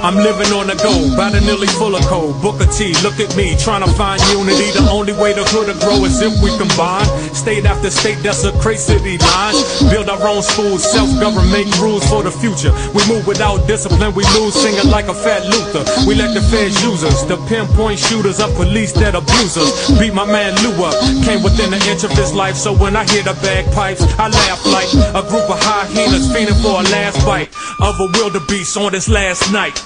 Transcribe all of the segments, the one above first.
I'm living on the go, by the nearly full of cold. Booker T, look at me, trying to find unity. The only way the hood will grow is if we combine. State after state, that's a crazy line. Build our own schools, self-govern, make rules for the future. We move without discipline, we lose, singing like a fat Luther. We let the feds use us, the pinpoint shooters of police that abuse us. Beat my man Lou up, came within an inch of his life. So when I hear the bagpipes, I laugh like a group of hyenas fiending for a last bite of a wildebeest on this last night.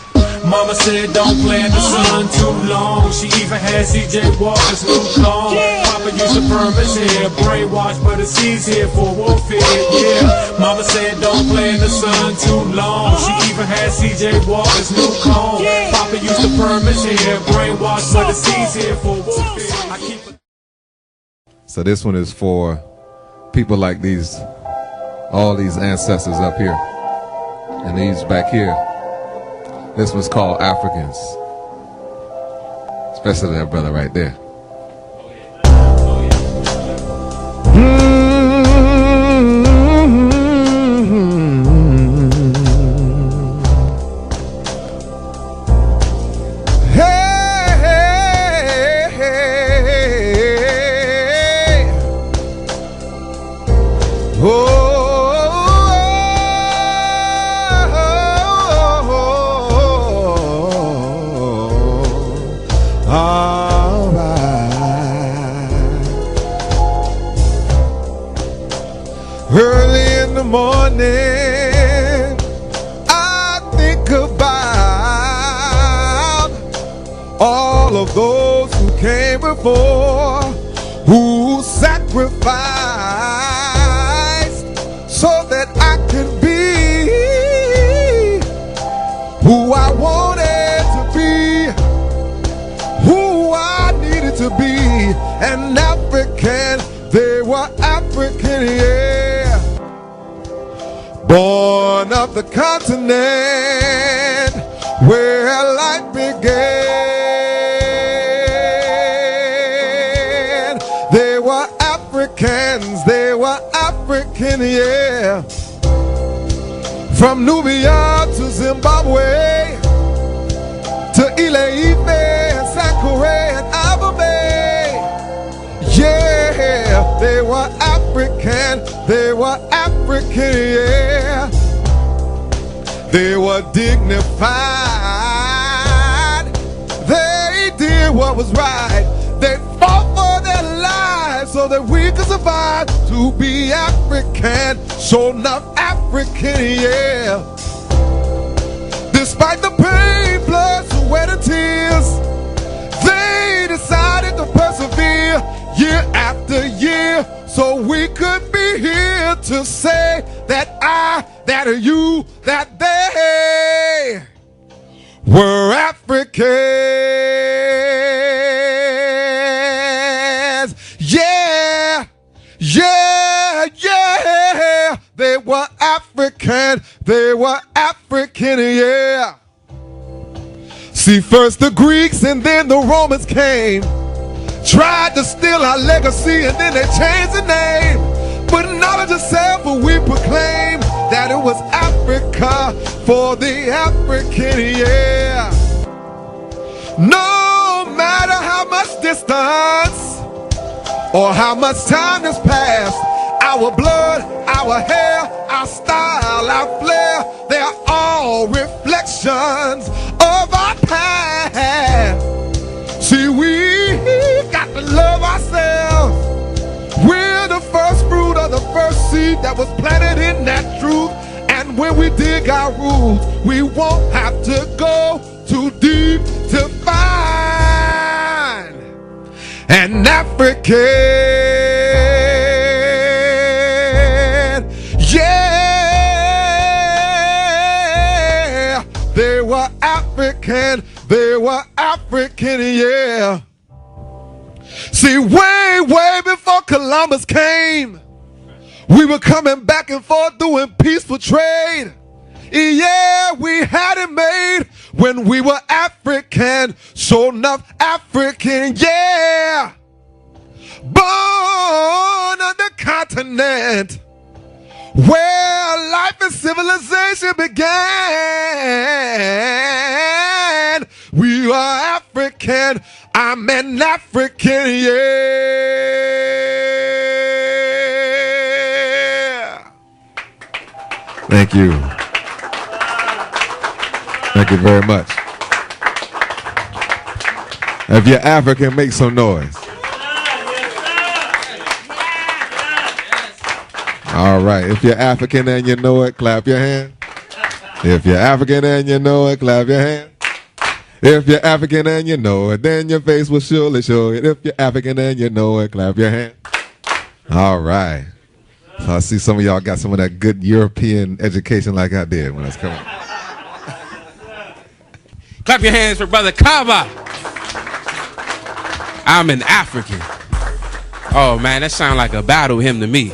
Mama said don't play in the sun too long. She even had CJ Walker's new clone. Papa used to perm his hair, brainwashed, but it's easier for warfare. Yeah, Mama said don't play in the sun too long. She even had CJ Walker's new clone. Papa used to perm his hair, brainwashed, but it's easier for warfare. So this one is for people like these, all these ancestors up here, and these back here. This one's called Africans, especially that brother right there. Early in the morning, I think about all of those who came before, who sacrificed so that I could be who I wanted to be, who I needed to be. An African, they were African, yeah. Born of the continent where life began. They were Africans, they were African, yeah. From Nubia to Zimbabwe, to Ile-Ife and Sankore and Abomey. Yeah, they were African, they were African, yeah. They were dignified, they did what was right. They fought for their lives so that we could survive. To be African, so not African, yeah. Despite the pain, blood, sweat and tears, they decided to persevere year after year, so we could be here to say that I, that you, that they were Africans. Yeah, yeah, yeah. They were African, they were African, yeah. See, first the Greeks and then the Romans came, tried to steal our legacy and then they changed the name. But knowledge itself, we proclaim that it was Africa for the African, yeah. No matter how much distance or how much time has passed, our blood, our hair, our style, our flair, they're all reflections of our past. See, we got to love ourselves. We're the first fruit of the first seed that was planted in that truth. And when we dig our roots, we won't have to go too deep to find an African. Yeah, they were African, they were African, yeah. See, way, way before Columbus came, we were coming back and forth doing peaceful trade. Yeah, we had it made when we were African, so enough African, yeah. Born on the continent where life and civilization began. you are African. I'm an African, yeah. Thank you. Thank you very much. If you're African, make some noise. All right. If you're African and you know it, clap your hand. If you're African and you know it, clap your hand. If you're African and you know it, then your face will surely show it. If you're African and you know it, clap your hand. All right. So I see some of y'all got some of that good European education like I did when I was coming. Clap your hands for Brother Kaba. I'm an African. Oh man, that sounds like a battle hymn to me.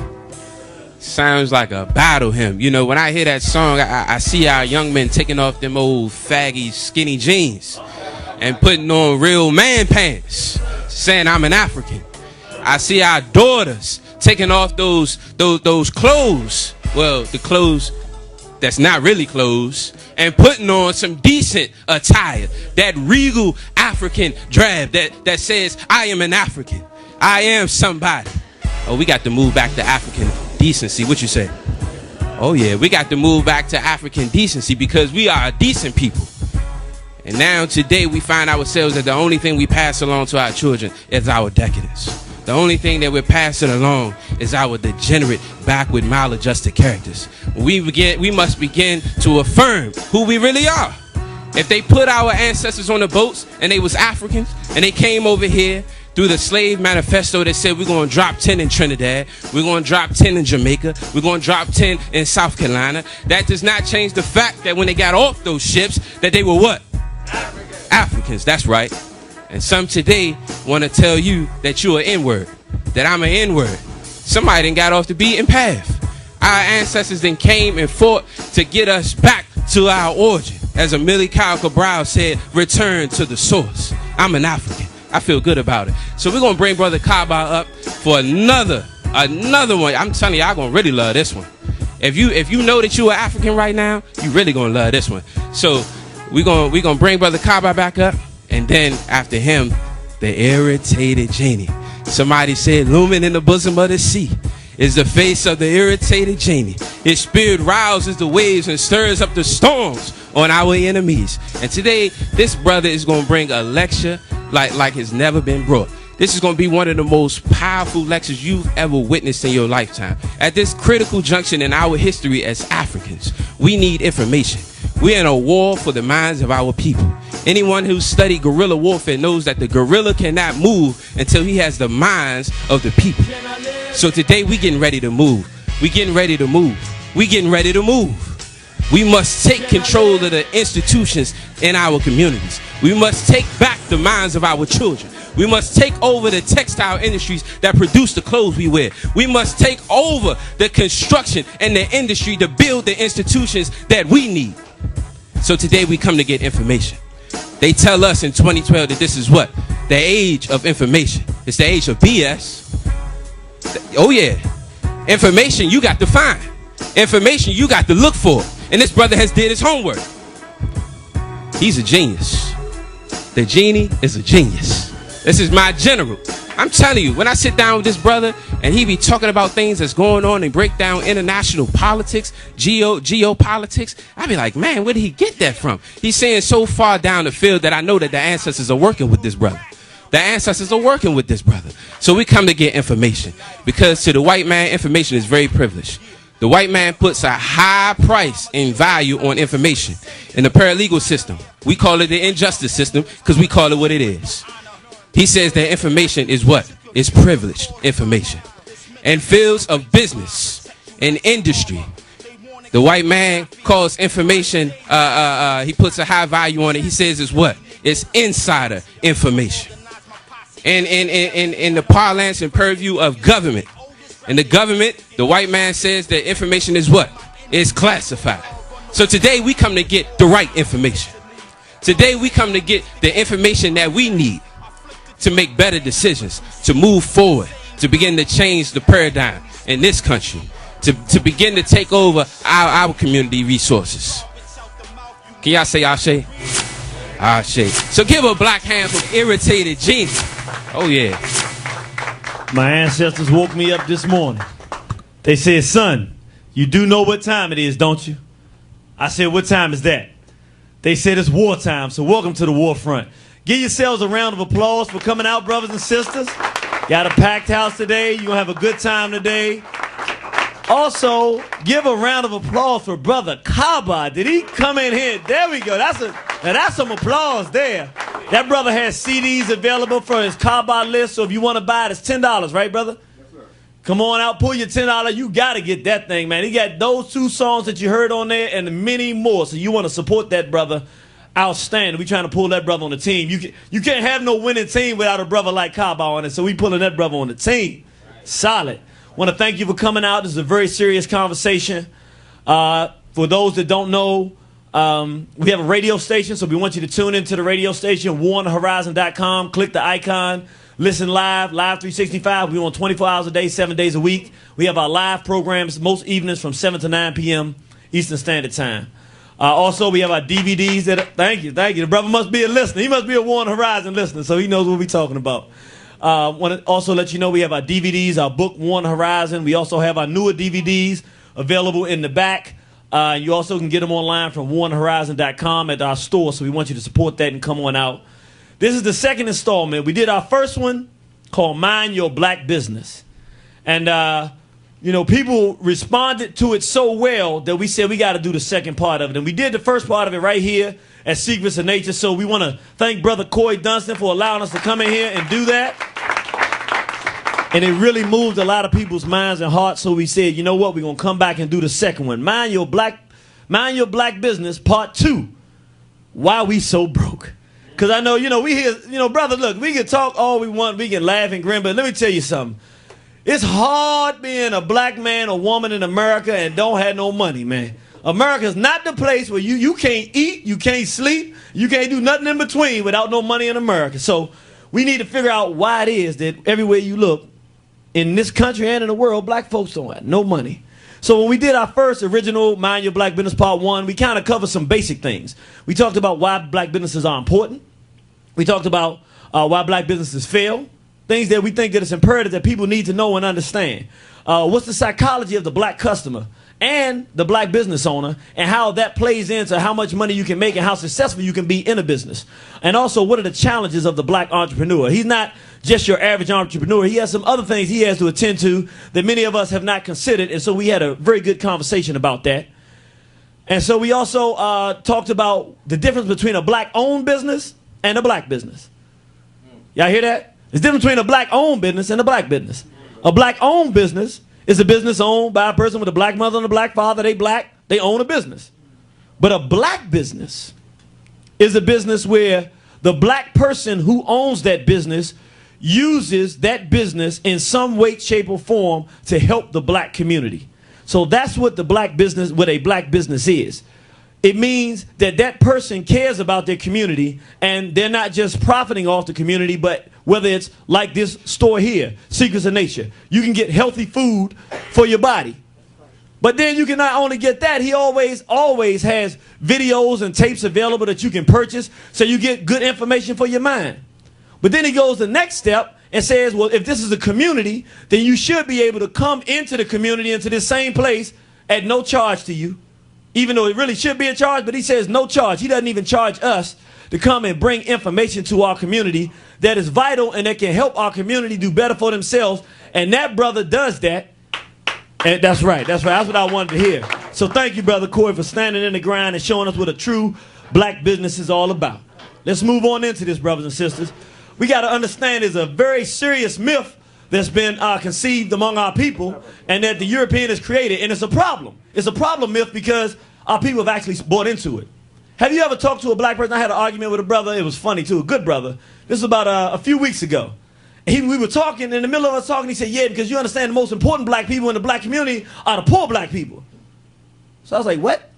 Sounds like a battle hymn. You know, when I hear that song, I see our young men taking off them old faggy skinny jeans and putting on real man pants, saying I'm an African. I see our daughters taking off those clothes, well, the clothes that's not really clothes, and putting on some decent attire, that regal African drab that says I am an African. I am somebody. Oh, we got to move back to African decency. What you say? Oh yeah, we got to move back to African decency because we are a decent people. And now today we find ourselves that the only thing we pass along to our children is our decadence. The only thing that we're passing along is our degenerate, backward, maladjusted characters. We must begin to affirm who we really are. If they put our ancestors on the boats and they was Africans and they came over here through the slave manifesto that said we're going to drop 10 in Trinidad, we're going to drop 10 in Jamaica, we're going to drop 10 in South Carolina, that does not change the fact that when they got off those ships that they were what? Africans, that's right. And some today want to tell you that you're an N-word, that I'm an N-word. Somebody done got off the beaten path. Our ancestors then came and fought to get us back to our origin. As Amelia Kyle Cabral said, return to the source. I'm an African. I feel good about it. So we're going to bring Brother Kaba up for another one. I'm telling you, y'all going to really love this one. If you know that you are African right now, you really going to love this one. So we're going to bring Brother Kaba back up. And then after him, the irritated genie. Somebody said, looming in the bosom of the sea is the face of the irritated genie. His spirit rouses the waves and stirs up the storms on our enemies. And today, this brother is going to bring a lecture like it's never been brought. This is going to be one of the most powerful lectures you've ever witnessed in your lifetime. At this critical junction in our history as Africans, we need information. We're in a war for the minds of our people. Anyone who's studied guerrilla warfare knows that the guerrilla cannot move until he has the minds of the people. So today we getting ready to move. We getting ready to move. We getting ready to move. We must take control of the institutions in our communities. We must take back the minds of our children. We must take over the textile industries that produce the clothes we wear. We must take over the construction and the industry to build the institutions that we need. So today we come to get information. They tell us in 2012 that this is what? The age of information. It's the age of BS. Oh yeah. Information you got to find. Information you got to look for. And this brother has did his homework. He's a genius. The genie is a genius. This is my general. I'm telling you, when I sit down with this brother and he be talking about things that's going on and break down international politics, geopolitics, I be like, man, where did he get that from? He's saying so far down the field that I know that the ancestors are working with this brother. The ancestors are working with this brother. So we come to get information because to the white man, information is very privileged. The white man puts a high price and value on information. In the paralegal system, we call it the injustice system because we call it what it is. He says that information is what? It's privileged information. In fields of business and industry, the white man calls information, he puts a high value on it. He says it's what? It's insider information. And in the parlance and purview of government, in the government, the white man says that information is what? It's classified. So today we come to get the right information. Today we come to get the information that we need to make better decisions, to move forward, to begin to change the paradigm in this country, to begin to take over our community resources. Can y'all say Ashe? Ah, shit. So give a black hand for Irritated Genie. Oh, yeah. My ancestors woke me up this morning. They said, son, you do know what time it is, don't you? I said, what time is that? They said it's wartime, so welcome to the war front. Give yourselves a round of applause for coming out, brothers and sisters. Got a packed house today. You're going to have a good time today. Also, give a round of applause for Brother Kaba. Did he come in here? There we go. That's some applause there. That brother has CDs available for his Kaba list, so if you want to buy it, it's $10, right, brother? Yes, sir. Come on out, pull your $10. You got to get that thing, man. He got those 2 songs that you heard on there and many more, so you want to support that brother. Outstanding. We trying to pull that brother on the team. You can't have no winning team without a brother like Kaba on it, so we pulling that brother on the team. Solid. Want to thank you for coming out. This is a very serious conversation. For those that don't know, we have a radio station, so we want you to tune into the radio station, warnhorizon.com. Click the icon. Listen live 365. We're on 24 hours a day, 7 days a week. We have our live programs most evenings from 7 to 9 p.m. Eastern Standard Time. Also, we have our DVDs. Thank you. The brother must be a listener. He must be a Warn Horizon listener, so he knows what we're talking about. Want to also let you know we have our DVDs, our book, Warn Horizon. We also have our newer DVDs available in the back. You also can get them online from warnhorizon.com at our store, so we want you to support that and come on out. This is the second installment. We did our first one called Mind Your Black Business. And, people responded to it so well that we said we got to do the second part of it. And we did the first part of it right here at Secrets of Nature. So we want to thank Brother Coy Dunston for allowing us to come in here and do that. And it really moved a lot of people's minds and hearts. So we said, you know what, we're going to come back and do the second one. Mind Your Black Business, Part 2. Why we so broke. Because I know, we hear, brother, look, we can talk all we want. We can laugh and grin. But let me tell you something. It's hard being a black man or woman in America and don't have no money, man. America's not the place where you can't eat, you can't sleep, you can't do nothing in between without no money in America. So we need to figure out why it is that everywhere you look, in this country and in the world, black folks don't have no money. So when we did our first original Mind Your Black Business Part 1, we kind of covered some basic things. We talked about why black businesses are important. We talked about why black businesses fail. Things that we think that it's imperative that people need to know and understand. What's the psychology of the black customer and the black business owner, and how that plays into how much money you can make and how successful you can be in a business. And also, what are the challenges of the black entrepreneur? He's not just your average entrepreneur. He has some other things he has to attend to that many of us have not considered. And so we had a very good conversation about that. And so we also talked about the difference between a black-owned business and a black business. Y'all hear that? There's a difference between a black-owned business and a black business. A black-owned business is a business owned by a person with a black mother and a black father. They black. They own a business. But a black business is a business where the black person who owns that business uses that business in some way, shape, or form to help the black community. So that's what a black business is. It means that that person cares about their community, and they're not just profiting off the community, but whether it's like this store here, Secrets of Nature, you can get healthy food for your body. But then you can not only get that, he always has videos and tapes available that you can purchase, so you get good information for your mind. But then he goes the next step and says, well, if this is a community, then you should be able to come into the community, into this same place at no charge to you. Even though it really should be a charge, but he says no charge. He doesn't even charge us to come and bring information to our community that is vital and that can help our community do better for themselves. And that brother does that. And that's right. That's what I wanted to hear. So thank you, Brother Coy, for standing in the grind and showing us what a true black business is all about. Let's move on into this, brothers and sisters. We got to understand there's a very serious myth that's been conceived among our people, and that the European has created, and it's a problem. It's a problem myth because our people have actually bought into it. Have you ever talked to a black person? I had an argument with a brother. It was funny, too, a good brother. This was about a few weeks ago. We were talking, in the middle of us talking, he said, yeah, because you understand the most important black people in the black community are the poor black people. So I was like, what?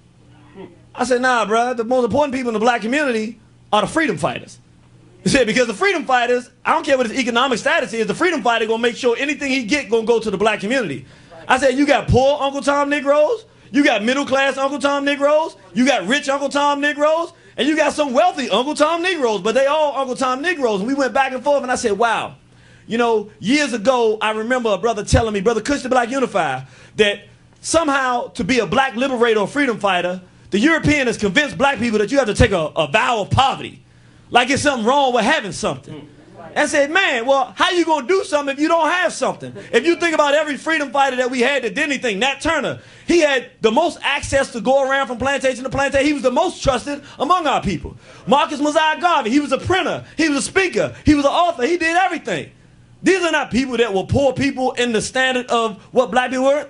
I said, nah, bro, the most important people in the black community are the freedom fighters. He said, because the freedom fighters, I don't care what his economic status is, the freedom fighter going to make sure anything he get going to go to the black community. I said, you got poor Uncle Tom Negroes, you got middle class Uncle Tom Negroes, you got rich Uncle Tom Negroes, And you got some wealthy Uncle Tom Negroes, but they all Uncle Tom Negroes. And we went back and forth, and I said, wow. You know, years ago, I remember a brother telling me, Brother Kush the Black Unifier, that somehow to be a black liberator or freedom fighter, the European has convinced black people that you have to take a vow of poverty. Like it's something wrong with having something. And said, man, well, how you going to do something if you don't have something? If you think about every freedom fighter that we had that did anything, Nat Turner, he had the most access to go around from plantation to plantation. He was the most trusted among our people. Marcus Mosiah Garvey, he was a printer, he was a speaker, he was an author, he did everything. These are not people that were poor people in the standard of what black people were.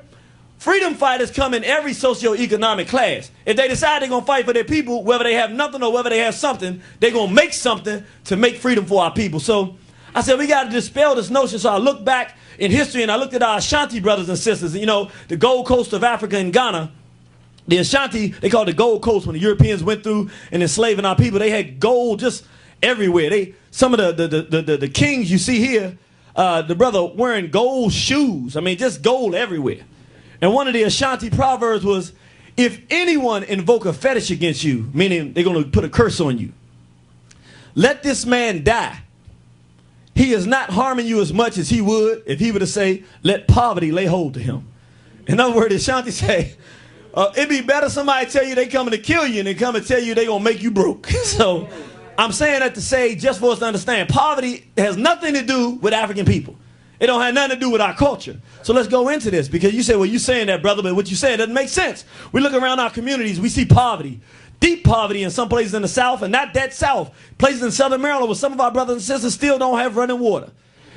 Freedom fighters come in every socioeconomic class. If they decide they're going to fight for their people, whether they have nothing or whether they have something, they're going to make something to make freedom for our people. So I said, we got to dispel this notion. So I looked back in history and I looked at our Ashanti brothers and sisters. And, you know, the Gold Coast of Africa and Ghana, the Ashanti, they called it the Gold Coast when the Europeans went through and enslaving our people. They had gold just everywhere. Some of the kings you see here, the brother wearing gold shoes. I mean, just gold everywhere. And one of the Ashanti proverbs was, if anyone invoke a fetish against you, meaning they're going to put a curse on you, let this man die. He is not harming you as much as he would if he were to say, let poverty lay hold to him. In other words, the Ashanti say, it'd be better somebody tell you they coming to kill you than come and tell you they going to make you broke. So I'm saying that to say, just for us to understand, poverty has nothing to do with African people. It don't have nothing to do with our culture. So let's go into this, because you say, well, you're saying that, brother, but what you're saying doesn't make sense. We look around our communities, we see poverty, deep poverty in some places in the South, and not that South, places in Southern Maryland where some of our brothers and sisters still don't have running water.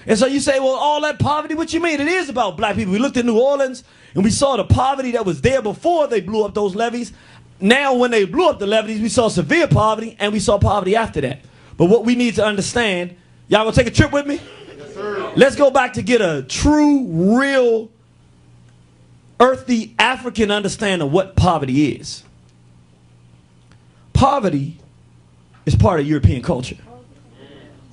And so you say, well, all that poverty, what you mean? It is about black people. We looked at New Orleans, and we saw the poverty that was there before they blew up those levees. Now, when they blew up the levees, we saw severe poverty, and we saw poverty after that. But what we need to understand, y'all gonna take a trip with me? Let's go back to get a true, real, earthy African understanding of what poverty is. Poverty is part of European culture.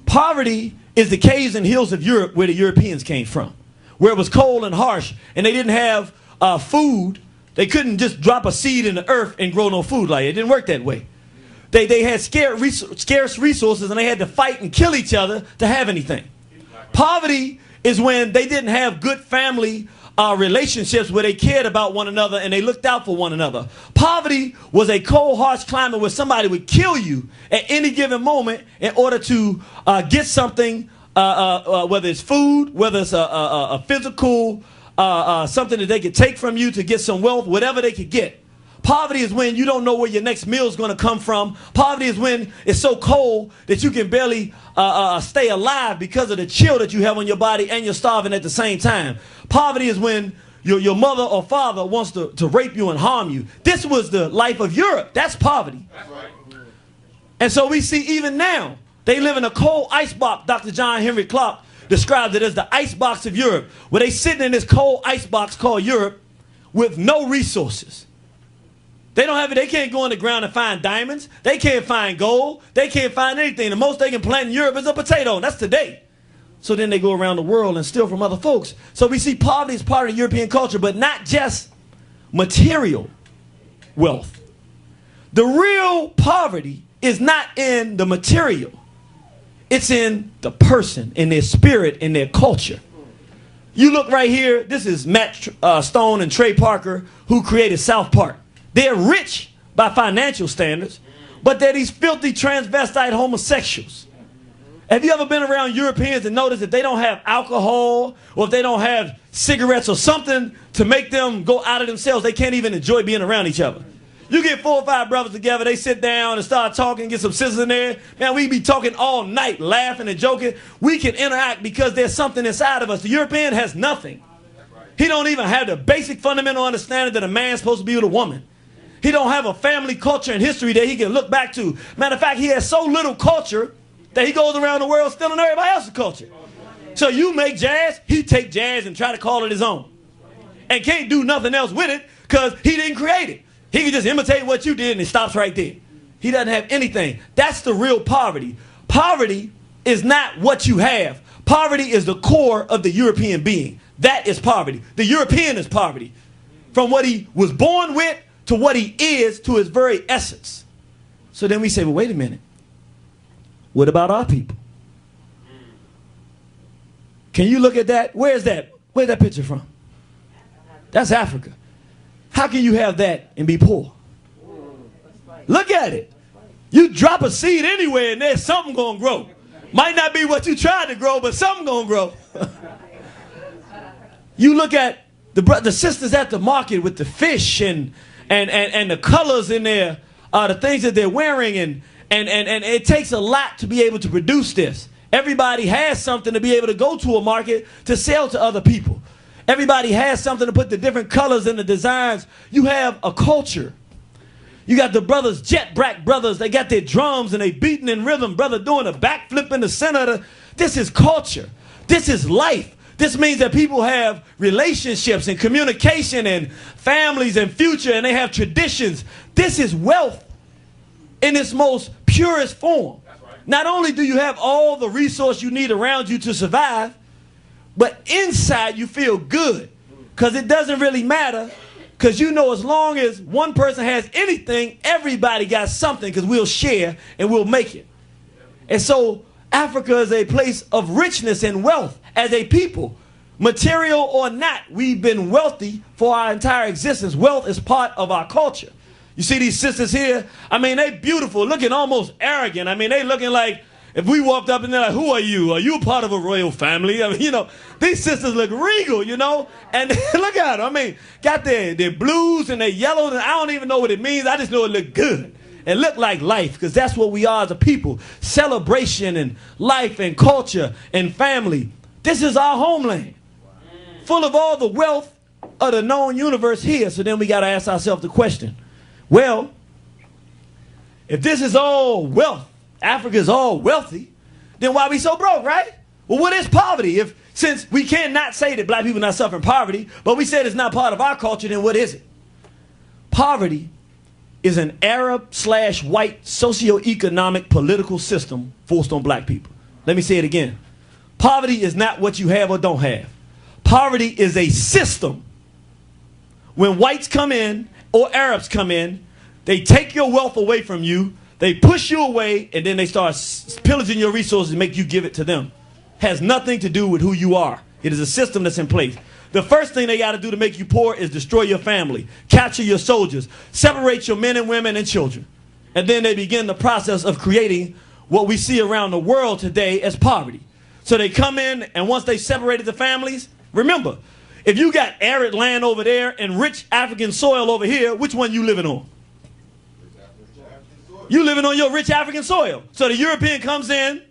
Poverty is the caves and hills of Europe where the Europeans came from, where it was cold and harsh and they didn't have food. They couldn't just drop a seed in the earth and grow no food like it. It didn't work that way. They had scarce resources and they had to fight and kill each other to have anything. Poverty is when they didn't have good family relationships where they cared about one another and they looked out for one another. Poverty was a cold, harsh climate where somebody would kill you at any given moment in order to get something, whether it's food, whether it's a physical, something that they could take from you to get some wealth, whatever they could get. Poverty is when you don't know where your next meal is going to come from. Poverty is when it's so cold that you can barely stay alive because of the chill that you have on your body and you're starving at the same time. Poverty is when your mother or father wants to rape you and harm you. This was the life of Europe. That's poverty. That's right. And so we see even now, they live in a cold icebox. Dr. John Henry Clark described it as the icebox of Europe, where they sitting in this cold icebox called Europe with no resources. They don't have it. They can't go on the ground and find diamonds. They can't find gold. They can't find anything. The most they can plant in Europe is a potato, and that's today. So then they go around the world and steal from other folks. So we see poverty as part of European culture, but not just material wealth. The real poverty is not in the material. It's in the person, in their spirit, in their culture. You look right here. This is Matt Stone and Trey Parker, who created South Park. They're rich by financial standards, but they're these filthy transvestite homosexuals. Have you ever been around Europeans and noticed that they don't have alcohol, or if they don't have cigarettes or something to make them go out of themselves, they can't even enjoy being around each other? You get 4 or 5 brothers together, they sit down and start talking, get some sisters in there. Man, we be talking all night, laughing and joking. We can interact because there's something inside of us. The European has nothing. He don't even have the basic fundamental understanding that a man's supposed to be with a woman. He don't have a family culture and history that he can look back to. Matter of fact, he has so little culture that he goes around the world stealing everybody else's culture. So you make jazz, he take jazz and try to call it his own. And can't do nothing else with it because he didn't create it. He can just imitate what you did and it stops right there. He doesn't have anything. That's the real poverty. Poverty is not what you have. Poverty is the core of the European being. That is poverty. The European is poverty. From what he was born with to what he is, to his very essence. So then we say, well, wait a minute. What about our people? Can you look at that? Where's that? Where's that picture from? That's Africa. How can you have that and be poor? Look at it. You drop a seed anywhere and there's something going to grow. Might not be what you tried to grow, but something going to grow. You look at the sisters at the market with the fish and the colors in there, the things that they're wearing, and it takes a lot to be able to produce this. Everybody has something to be able to go to a market to sell to other people. Everybody has something to put the different colors and the designs. You have a culture. You got the brothers, Jet Black brothers, they got their drums and they beating in rhythm. Brother doing a backflip in the center. This is culture. This is life. This means that people have relationships and communication and families and future, and they have traditions. This is wealth in its most purest form. Not only do you have all the resource you need around you to survive, but inside you feel good, because it doesn't really matter, because you know as long as one person has anything, everybody got something, because we'll share and we'll make it. And so Africa is a place of richness and wealth as a people. Material or not, we've been wealthy for our entire existence. Wealth is part of our culture. You see these sisters here? I mean, they beautiful, looking almost arrogant. I mean, they looking like, if we walked up and they're like, who are you? Are you part of a royal family? I mean, you know, these sisters look regal, you know? And look at them. I mean, got their blues and their yellows, and I don't even know what it means. I just know it look good. And look like life, because that's what we are as a people. Celebration and life and culture and family. This is our homeland. Full of all the wealth of the known universe here. So then we got to ask ourselves the question, well, if this is all wealth, Africa is all wealthy, then why are we so broke, right? Well, what is poverty? Since we cannot say that black people are not suffering poverty, but we said it's not part of our culture, then what is it? Poverty is an Arab/white socioeconomic political system forced on black people. Let me say it again. Poverty is not what you have or don't have. Poverty is a system. When whites come in or Arabs come in, they take your wealth away from you, they push you away, and then they start pillaging your resources and make you give it to them. Has nothing to do with who you are. It is a system that's in place. The first thing they got to do to make you poor is destroy your family, capture your soldiers, separate your men and women and children. And then they begin the process of creating what we see around the world today as poverty. So they come in, and once they separated the families, remember, if you got arid land over there and rich African soil over here, which one you living on? You living on your rich African soil. So the European comes in,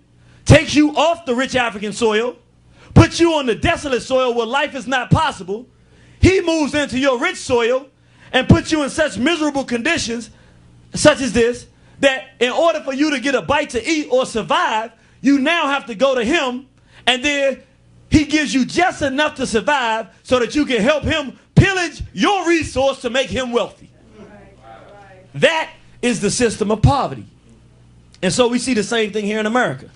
takes you off the rich African soil, puts you on the desolate soil where life is not possible. He moves into your rich soil and puts you in such miserable conditions, such as this, that in order for you to get a bite to eat or survive, you now have to go to him, and then he gives you just enough to survive so that you can help him pillage your resource to make him wealthy. That is the system of poverty. And so we see the same thing here in America.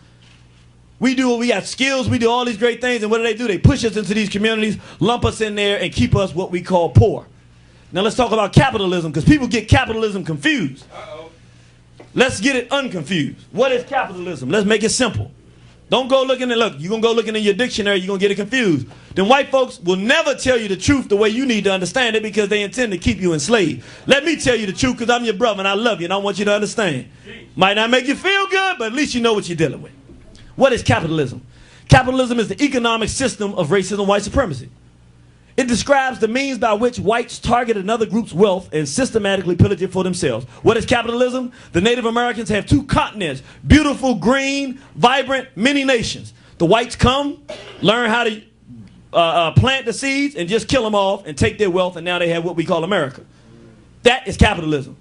We got skills, we do all these great things, and what do? They push us into these communities, lump us in there, and keep us what we call poor. Now let's talk about capitalism, because people get capitalism confused. Let's get it unconfused. What is capitalism? Let's make it simple. Don't go looking and look. You're going to go looking in your dictionary, you're going to get it confused. Then white folks will never tell you the truth the way you need to understand it, because they intend to keep you enslaved. Let me tell you the truth, because I'm your brother and I love you and I want you to understand. Might not make you feel good, but at least you know what you're dealing with. What is capitalism? Capitalism is the economic system of racism and white supremacy. It describes the means by which whites target another group's wealth and systematically pillage it for themselves. What is capitalism? The Native Americans have two continents, beautiful, green, vibrant, many nations. The whites come, learn how to plant the seeds and just kill them off and take their wealth, and now they have what we call America. That is capitalism.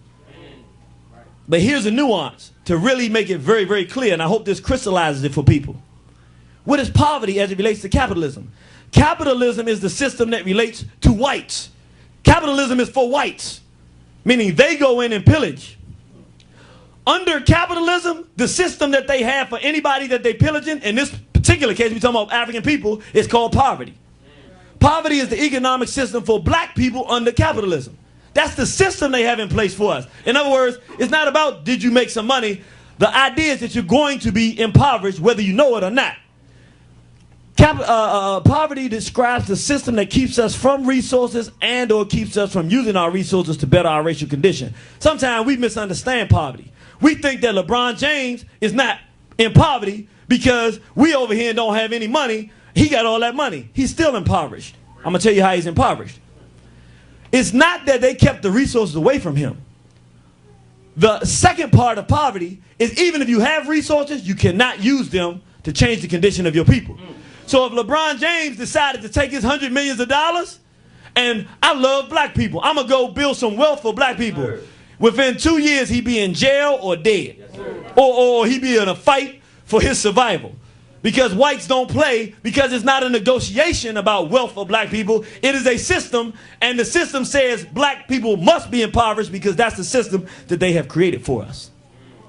But here's a nuance to really make it very, very clear, and I hope this crystallizes it for people. What is poverty as it relates to capitalism? Capitalism is the system that relates to whites. Capitalism is for whites, meaning they go in and pillage. Under capitalism, the system that they have for anybody that they pillaging, in this particular case, we're talking about African people, is called poverty. Poverty is the economic system for black people under capitalism. That's the system they have in place for us. In other words, it's not about did you make some money. The idea is that you're going to be impoverished whether you know it or not. Poverty describes the system that keeps us from resources and or keeps us from using our resources to better our racial condition. Sometimes we misunderstand poverty. We think that LeBron James is not in poverty because we over here don't have any money. He got all that money. He's still impoverished. I'm going to tell you how he's impoverished. It's not that they kept the resources away from him. The second part of poverty is even if you have resources, you cannot use them to change the condition of your people. So if LeBron James decided to take his $100 million and I love black people, I'm going to go build some wealth for black people. Within 2 years, he'd be in jail or dead. Or he'd be in a fight for his survival. Because whites don't play, because it's not a negotiation about wealth for black people. It is a system, and the system says black people must be impoverished because that's the system that they have created for us.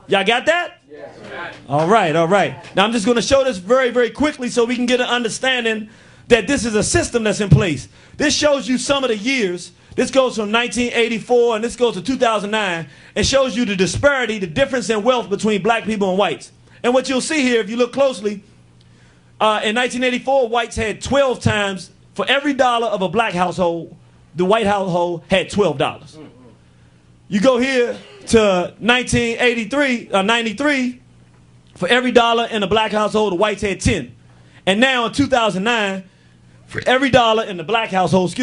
Y'all got that? All right, all right. Now I'm just going to show this very, very quickly so we can get an understanding that this is a system that's in place. This shows you some of the years. This goes from 1984 and this goes to 2009. It shows you the disparity, the difference in wealth between black people and whites. And what you'll see here, if you look closely, in 1984, whites had 12 times, for every dollar of a black household, the white household had $12. You go here to 93, for every dollar in a black household, the whites had 10. And now in 2009, for every dollar in the black household,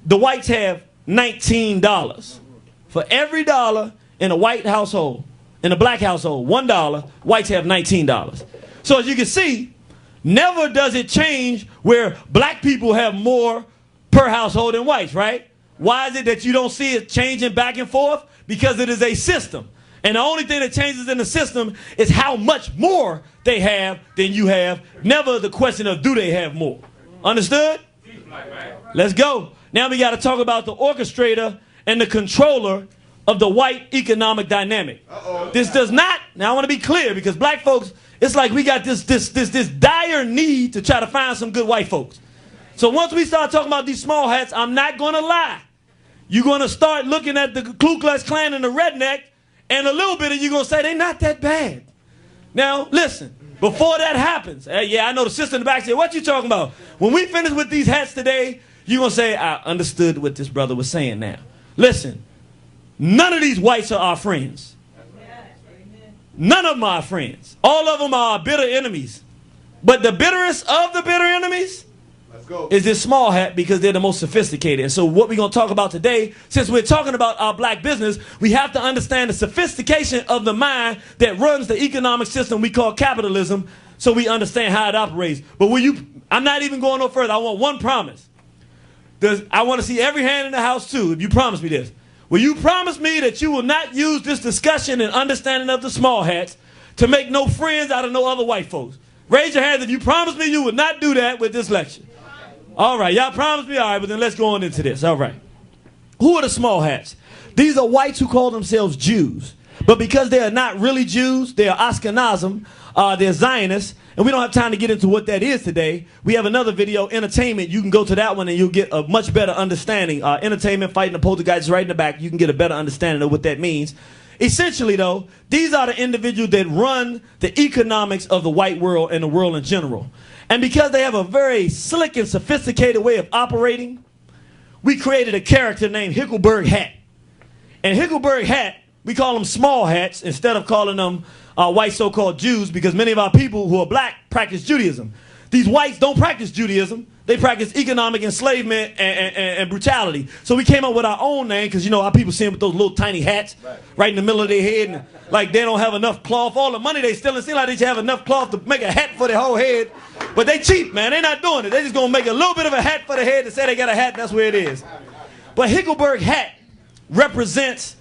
the whites have $19. For every dollar in a white household, in a black household, $1, whites have $19. So as you can see, never does it change where black people have more per household than whites, right? Why is it that you don't see it changing back and forth? Because it is a system. And the only thing that changes in the system is how much more they have than you have. Never the question of do they have more. Understood? Let's go. Now we got to talk about the orchestrator and the controller of the white economic dynamic. This does not, now I want to be clear because black folks, it's like we got this dire need to try to find some good white folks. So once we start talking about these small hats, I'm not going to lie. You're going to start looking at the Ku Klux Klan and the redneck, and a little bit of you going to say, they're not that bad. Now, listen, before that happens, yeah, I know the sister in the back said, what you talking about? When we finish with these hats today, you're going to say, I understood what this brother was saying now. Listen, none of these whites are our friends. None of them are our friends. All of them are our bitter enemies. But the bitterest of the bitter enemies is this small hat because they're the most sophisticated. And so what we're going to talk about today, since we're talking about our black business, we have to understand the sophistication of the mind that runs the economic system we call capitalism so we understand how it operates. But I'm not even going no further. I want one promise. I want to see every hand in the house too, if you promise me this. Will you promise me that you will not use this discussion and understanding of the small hats to make no friends out of no other white folks? Raise your hands if you promise me you will not do that with this lecture. All right, y'all promise me? All right, but then let's go on into this. All right. Who are the small hats? These are whites who call themselves Jews. But because they are not really Jews, they are Ashkenazim, they're Zionists, and we don't have time to get into what that is today. We have another video, entertainment. You can go to that one and you'll get a much better understanding. Entertainment, fighting the poltergeist right in the back. You can get a better understanding of what that means. Essentially, though, these are the individuals that run the economics of the white world and the world in general. And because they have a very slick and sophisticated way of operating, we created a character named Hickleberg Hat. And Hickleberg Hat, we call them small hats instead of calling them white so-called Jews because many of our people who are black practice Judaism. These whites don't practice Judaism. They practice economic enslavement and brutality. So we came up with our own name because, you know, our people see them with those little tiny hats right in the middle of their head. And, like, they don't have enough cloth. All the money they stealing seem like they should have enough cloth to make a hat for their whole head. But they cheap, man. They're not doing it. They're just going to make a little bit of a hat for the head and say they got a hat. That's where it is. But Hickleberg Hat represents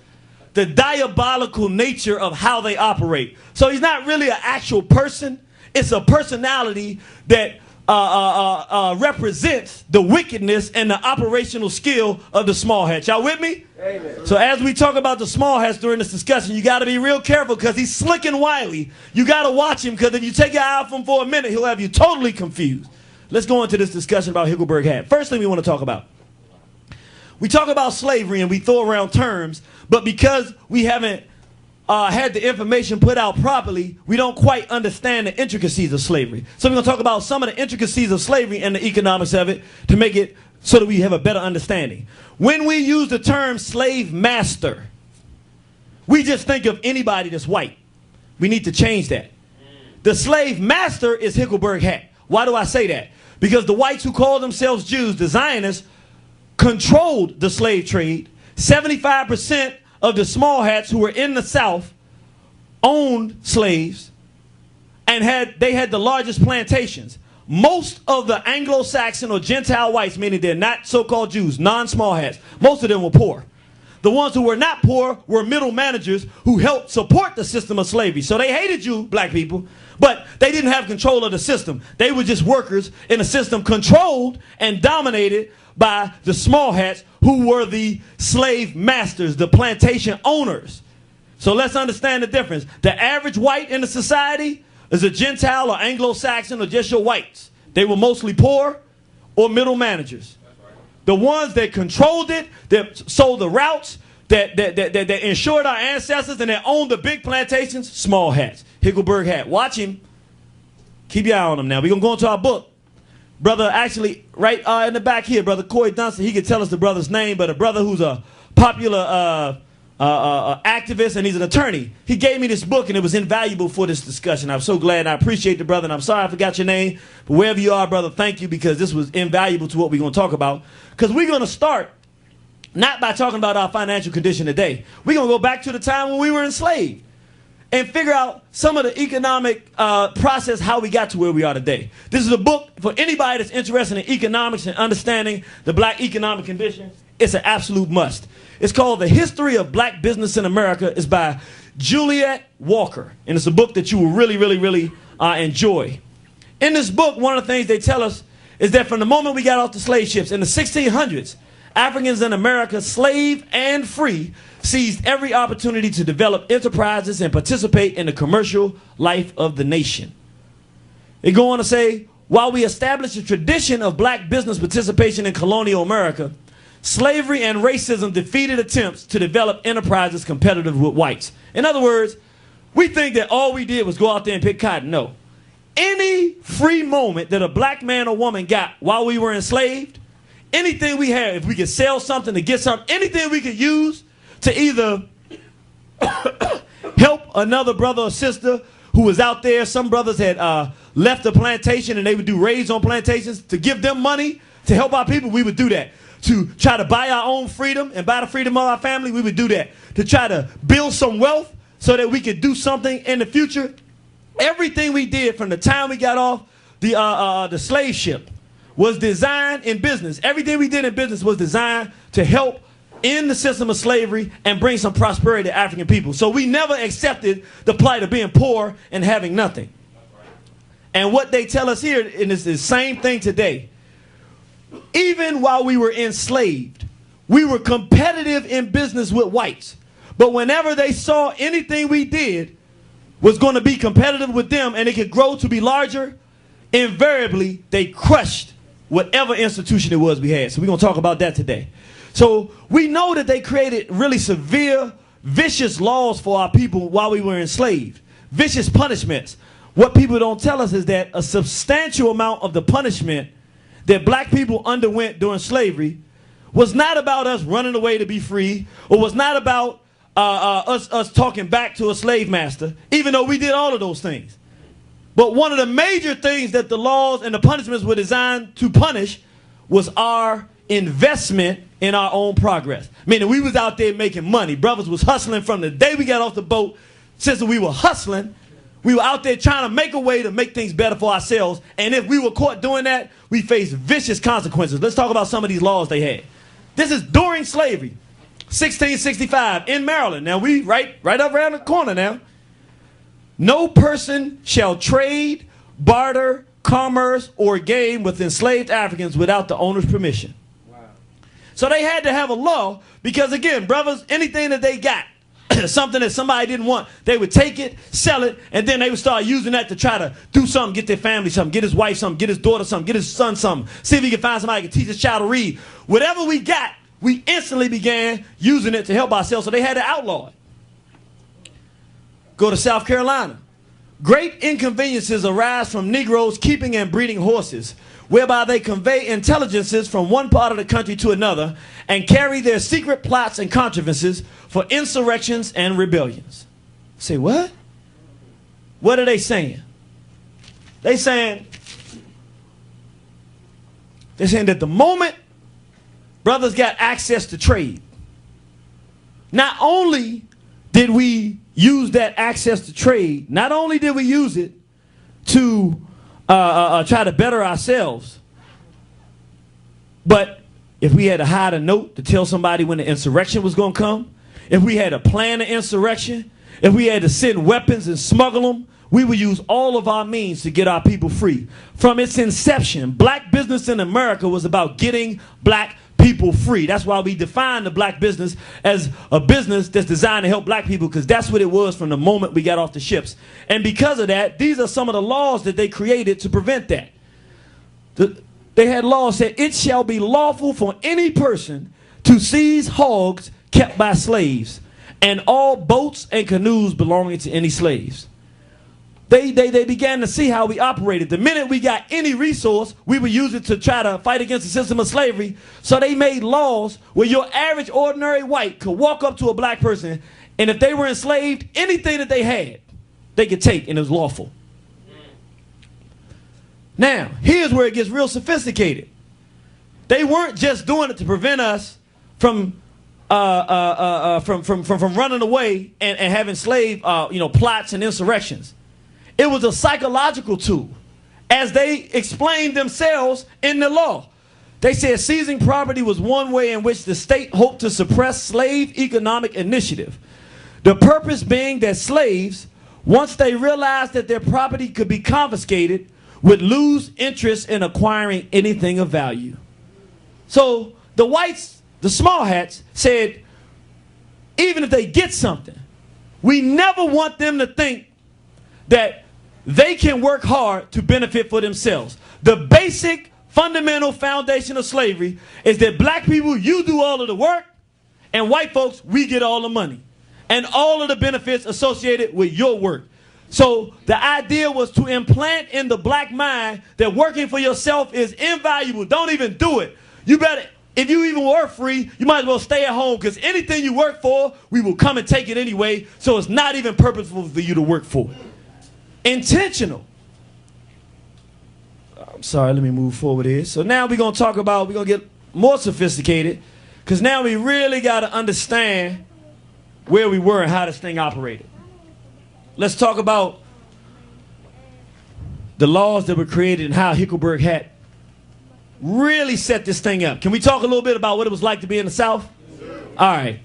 the diabolical nature of how they operate. So he's not really an actual person. It's a personality that represents the wickedness and the operational skill of the small hats. Y'all with me? Amen. So as we talk about the small hats during this discussion, you got to be real careful because he's slick and wily. You got to watch him because if you take your eye off him for a minute, he'll have you totally confused. Let's go into this discussion about Hickleberg Hat. First thing we want to talk about. we talk about slavery and we throw around terms, but because we haven't had the information put out properly, we don't quite understand the intricacies of slavery. So we're going to talk about some of the intricacies of slavery and the economics of it to make it so that we have a better understanding. When we use the term slave master, we just think of anybody that's white. We need to change that. The slave master is Hickleberg Hat. Why do I say that? Because the whites who call themselves Jews, the Zionists, controlled the slave trade. 75% of the small hats who were in the South owned slaves and they had the largest plantations. Most of the Anglo-Saxon or Gentile whites, meaning they're not so-called Jews, non-small hats, most of them were poor. The ones who were not poor were middle managers who helped support the system of slavery. So they hated you, black people, but they didn't have control of the system. They were just workers in a system controlled and dominated by the small hats who were the slave masters, the plantation owners. So let's understand the difference. The average white in the society is a Gentile or Anglo-Saxon or just your whites. They were mostly poor or middle managers. The ones that controlled it, that sold the routes, that insured our ancestors, and that owned the big plantations, small hats. Hickleberg Hat. Watch him. Keep your eye on him now. We're going to go into our book. Brother, actually, right in the back here, Brother Corey Dunstan, he can tell us the brother's name, but a brother who's a popular activist, and he's an attorney. He gave me this book, and it was invaluable for this discussion. I'm so glad. I appreciate the brother, and I'm sorry I forgot your name, but wherever you are, brother, thank you, because this was invaluable to what we're going to talk about. Because we're going to start not by talking about our financial condition today. We're going to go back to the time when we were enslaved and figure out some of the economic process, how we got to where we are today. This is a book for anybody that's interested in economics and understanding the black economic condition. It's an absolute must. It's called The History of Black Business in America. It's by Juliet Walker, and it's a book that you will really, really, really enjoy. In this book, one of the things they tell us is that from the moment we got off the slave ships in the 1600s, Africans in America, slave and free, seized every opportunity to develop enterprises and participate in the commercial life of the nation. They go on to say, while we established a tradition of black business participation in colonial America, slavery and racism defeated attempts to develop enterprises competitive with whites. In other words, we think that all we did was go out there and pick cotton. No. Any free moment that a black man or woman got while we were enslaved, anything we had, if we could sell something to get something, anything we could use to either help another brother or sister who was out there. Some brothers had left the plantation and they would do raids on plantations. To give them money to help our people, we would do that. To try to buy our own freedom and buy the freedom of our family, we would do that. To try to build some wealth so that we could do something in the future. Everything we did from the time we got off the slave ship was designed in business. Everything we did in business was designed to help in the system of slavery and bring some prosperity to African people. So we never accepted the plight of being poor and having nothing. And what they tell us here, and it's the same thing today, even while we were enslaved, we were competitive in business with whites. But whenever they saw anything we did was going to be competitive with them and it could grow to be larger, invariably they crushed whatever institution it was we had. So we're going to talk about that today. So we know that they created really severe, vicious laws for our people while we were enslaved. Vicious punishments. What people don't tell us is that a substantial amount of the punishment that black people underwent during slavery was not about us running away to be free, or was not about us talking back to a slave master, even though we did all of those things. But one of the major things that the laws and the punishments were designed to punish was our investment in our own progress. Meaning we was out there making money. Brothers was hustling from the day we got off the boat. Since we were hustling, we were out there trying to make a way to make things better for ourselves. And if we were caught doing that, we faced vicious consequences. Let's talk about some of these laws they had. This is during slavery, 1665 in Maryland. Now we right up around the corner now. No person shall trade, barter, commerce, or game with enslaved Africans without the owner's permission. Wow. So they had to have a law because, again, brothers, anything that they got, something that somebody didn't want, they would take it, sell it, and then they would start using that to try to do something, get their family something, get his wife something, get his daughter something, get his son something, see if he can find somebody who can teach his child to read. Whatever we got, we instantly began using it to help ourselves, so they had to outlaw it. Go to South Carolina. Great inconveniences arise from Negroes keeping and breeding horses, whereby they convey intelligences from one part of the country to another and carry their secret plots and contrivances for insurrections and rebellions. Say what? What are they saying? They're saying that the moment brothers got access to trade, not only did we use that access to trade, not only did we use it to try to better ourselves, but if we had to hide a note to tell somebody when the insurrection was going to come, if we had to plan an insurrection, if we had to send weapons and smuggle them, we would use all of our means to get our people free. From its inception, black business in America was about getting black people free. That's why we define the black business as a business that's designed to help black people, because that's what it was from the moment we got off the ships. And because of that, these are some of the laws that they created to prevent that. They had laws that it shall be lawful for any person to seize hogs kept by slaves and all boats and canoes belonging to any slaves. They began to see how we operated. The minute we got any resource, we would use it to try to fight against the system of slavery. So they made laws where your average ordinary white could walk up to a black person, and if they were enslaved, anything that they had, they could take, and it was lawful. Now, here's where it gets real sophisticated. They weren't just doing it to prevent us from running away and having slave plots and insurrections. It was a psychological tool, as they explained themselves in the law. They said seizing property was one way in which the state hoped to suppress slave economic initiative. The purpose being that slaves, once they realized that their property could be confiscated, would lose interest in acquiring anything of value. So the whites, the small hats, said, even if they get something, we never want them to think that they can work hard to benefit for themselves. The basic fundamental foundation of slavery is that black people, you do all of the work, and white folks, we get all the money and all of the benefits associated with your work. So the idea was to implant in the black mind that working for yourself is invaluable. Don't even do it. You better, if you even were free, you might as well stay at home, because anything you work for, we will come and take it anyway. So it's not even purposeful for you to work for it. Intentional. I'm sorry, let me move forward here. So now we're going to talk about, we're going to get more sophisticated, because now we really got to understand where we were and how this thing operated. Let's talk about the laws that were created and how Hickleberg Hat really set this thing up. Can we talk a little bit about what it was like to be in the South? All right.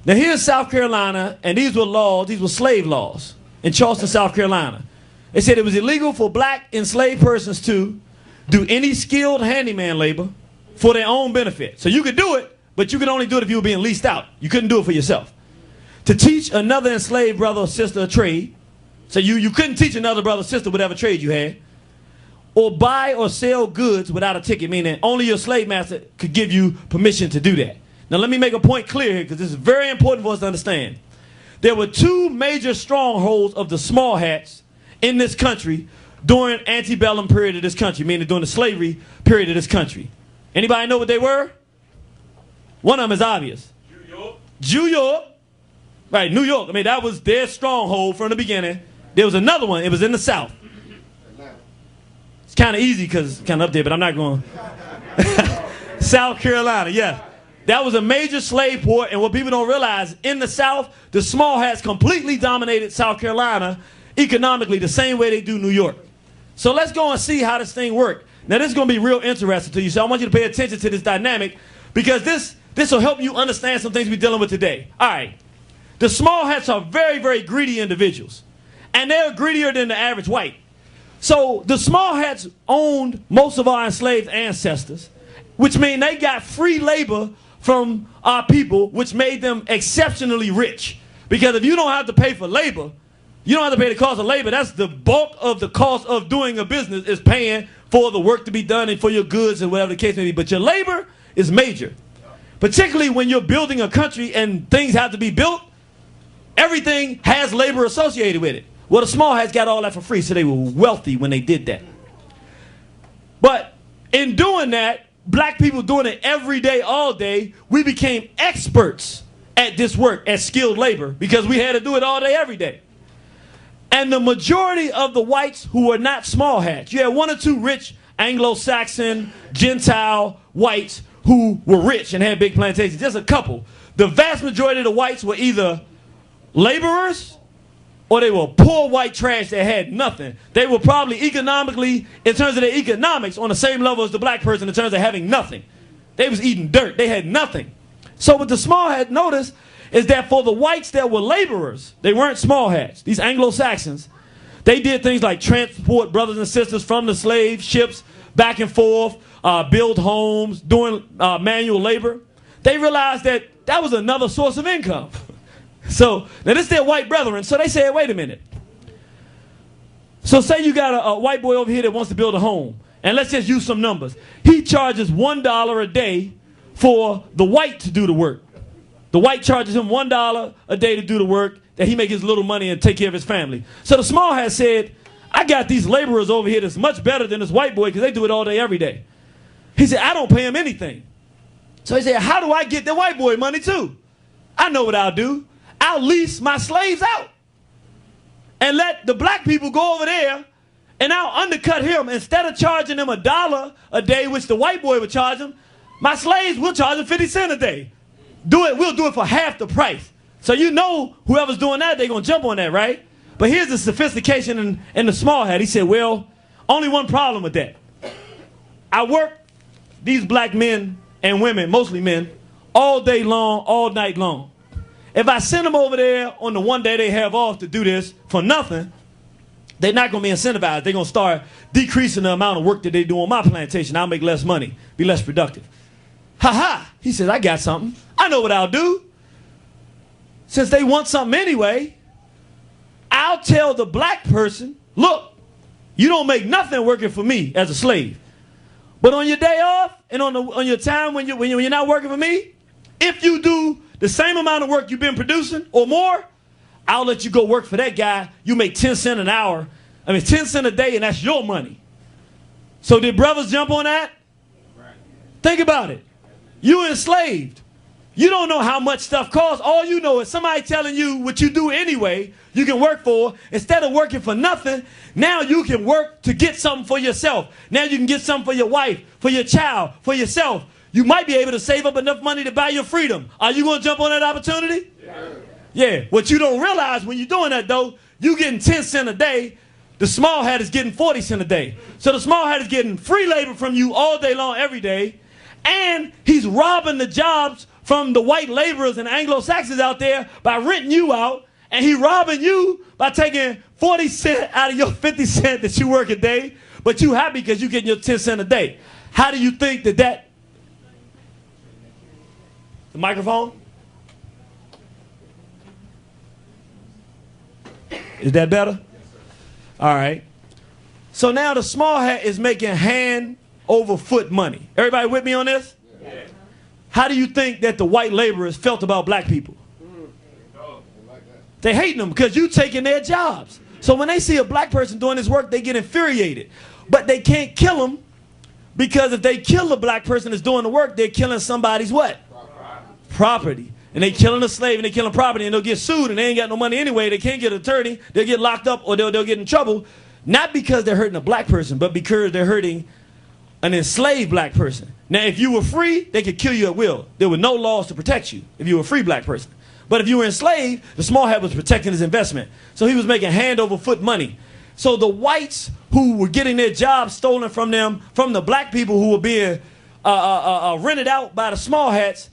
Now here's South Carolina, and these were laws, these were slave laws in Charleston, South Carolina. They said it was illegal for black enslaved persons to do any skilled handyman labor for their own benefit. So you could do it, but you could only do it if you were being leased out. You couldn't do it for yourself. To teach another enslaved brother or sister a trade. So you couldn't teach another brother or sister whatever trade you had. Or buy or sell goods without a ticket, meaning only your slave master could give you permission to do that. Now let me make a point clear here, because this is very important for us to understand. There were two major strongholds of the small hats in this country during antebellum period of this country, meaning during the slavery period of this country. Anybody know what they were? One of them is obvious. New York. Right, New York. I mean, that was their stronghold from the beginning. There was another one. It was in the South. It's kind of easy because it's kind of up there, but I'm not going. South Carolina, yeah. That was a major slave port, and what people don't realize, in the South, the small hats completely dominated South Carolina economically the same way they do New York. So let's go and see how this thing worked. Now, this is going to be real interesting to you, so I want you to pay attention to this dynamic, because this will help you understand some things we're dealing with today. All right. The small hats are very, very greedy individuals, and they're greedier than the average white. So the small hats owned most of our enslaved ancestors, which means they got free labor from our people, which made them exceptionally rich. Because if you don't have to pay for labor, you don't have to pay the cost of labor. That's the bulk of the cost of doing a business, is paying for the work to be done and for your goods and whatever the case may be. But your labor is major. particularly when you're building a country and things have to be built, everything has labor associated with it. Well, the small hats got all that for free, so they were wealthy when they did that. But in doing that, black people doing it every day, all day, we became experts at this work, at skilled labor, because we had to do it all day, every day. And the majority of the whites who were not small hats, you had one or two rich Anglo-Saxon, Gentile whites who were rich and had big plantations, just a couple. The vast majority of the whites were either laborers or they were poor white trash that had nothing. They were probably economically, in terms of their economics, on the same level as the black person in terms of having nothing. They was eating dirt. They had nothing. So what the small hat noticed is that for the whites that were laborers, they weren't small hats, these Anglo-Saxons, they did things like transport brothers and sisters from the slave ships back and forth, build homes, doing manual labor. They realized that that was another source of income. So, now this is their white brethren, so they said, wait a minute. So say you got a white boy over here that wants to build a home, and let's just use some numbers. He charges $1 a day for the white to do the work. The white charges him $1 a day to do the work, that he make his little money and take care of his family. So the small hat said, I got these laborers over here that's much better than this white boy because they do it all day, every day. He said, I don't pay him anything. So he said, how do I get the white boy money too? I know what I'll do. I'll lease my slaves out and let the black people go over there, and I'll undercut him. Instead of charging him $1 a day, which the white boy would charge him, my slaves will charge him 50 cents a day. We'll do it for half the price. So you know whoever's doing that, they're going to jump on that, right? But here's the sophistication in the small hat. He said, well, only one problem with that. I work these black men and women, mostly men, all day long, all night long. If I send them over there on the one day they have off to do this for nothing, they're not going to be incentivized. They're going to start decreasing the amount of work that they do on my plantation. I'll make less money, be less productive. Ha-ha, he says, I got something. I know what I'll do. Since they want something anyway, I'll tell the black person, look, you don't make nothing working for me as a slave. But on your day off and on your time when you're not working for me, if you do the same amount of work you've been producing or more, I'll let you go work for that guy. You make 10 cents an hour. 10 cents a day, and that's your money. So did brothers jump on that? Think about it. You enslaved. You don't know how much stuff costs. All you know is somebody telling you what you do anyway, you can work for. Instead of working for nothing, now you can work to get something for yourself. Now you can get something for your wife, for your child, for yourself. You might be able to save up enough money to buy your freedom. Are you going to jump on that opportunity? Yeah. What you don't realize when you're doing that, though, you getting 10 cents a day. The small hat is getting 40 cents a day. So the small hat is getting free labor from you all day long, every day. And he's robbing the jobs from the white laborers and Anglo-Saxons out there by renting you out. And he robbing you by taking 40 cents out of your 50 cents that you work a day. But you happy because you getting your 10 cents a day. How do you think that... The microphone? Is that better? All right. So now the small hat is making hand over foot money. Everybody with me on this? Yeah. How do you think that the white laborers felt about black people? They hating them because you taking their jobs. So when they see a black person doing this work, they get infuriated. But they can't kill them because if they kill the black person that's doing the work, they're killing somebody's what? Property. And they killing a slave and they killing property, and they'll get sued and they ain't got no money anyway. They can't get an attorney. They'll get locked up or they'll get in trouble. Not because they're hurting a black person, but because they're hurting an enslaved black person. Now, if you were free, they could kill you at will. There were no laws to protect you if you were a free black person. But if you were enslaved, the small hat was protecting his investment. So he was making hand over foot money. So the whites who were getting their jobs stolen from them, from the black people who were being rented out by the small hats,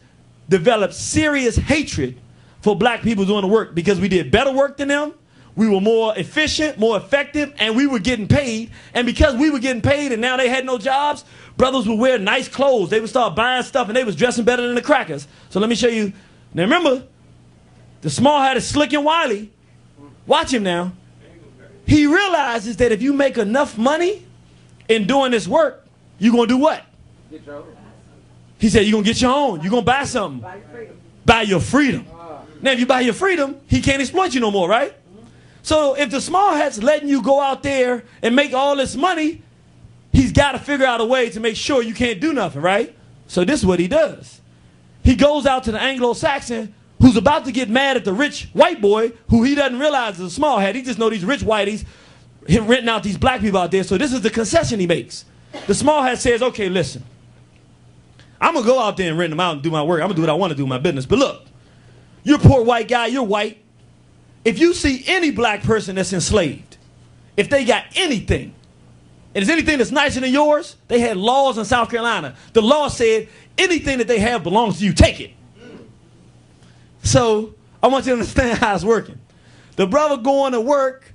developed serious hatred for black people doing the work because we did better work than them. We were more efficient, more effective, and we were getting paid. And because we were getting paid and now they had no jobs, brothers would wear nice clothes. They would start buying stuff and they was dressing better than the crackers. So let me show you. Now remember, the small hat is slick and wily. Watch him now. He realizes that if you make enough money in doing this work, you're going to do what? He said, you're going to get your own. You're going to buy something. Buy your freedom. Now, if you buy your freedom, he can't exploit you no more, right? So if the small hat's letting you go out there and make all this money, he's got to figure out a way to make sure you can't do nothing, right? So this is what he does. He goes out to the Anglo-Saxon who's about to get mad at the rich white boy who he doesn't realize is a small hat. He just know these rich whiteys him renting out these black people out there. So this is the concession he makes. The small hat says, okay, listen, I'm going to go out there and rent them out and do my work. I'm going to do what I want to do in my business. But look, you're a poor white guy. You're white. If you see any black person that's enslaved, if they got anything, and it's anything that's nicer than yours, they had laws in South Carolina. The law said anything that they have belongs to you. Take it. So I want you to understand how it's working. The brother going to work,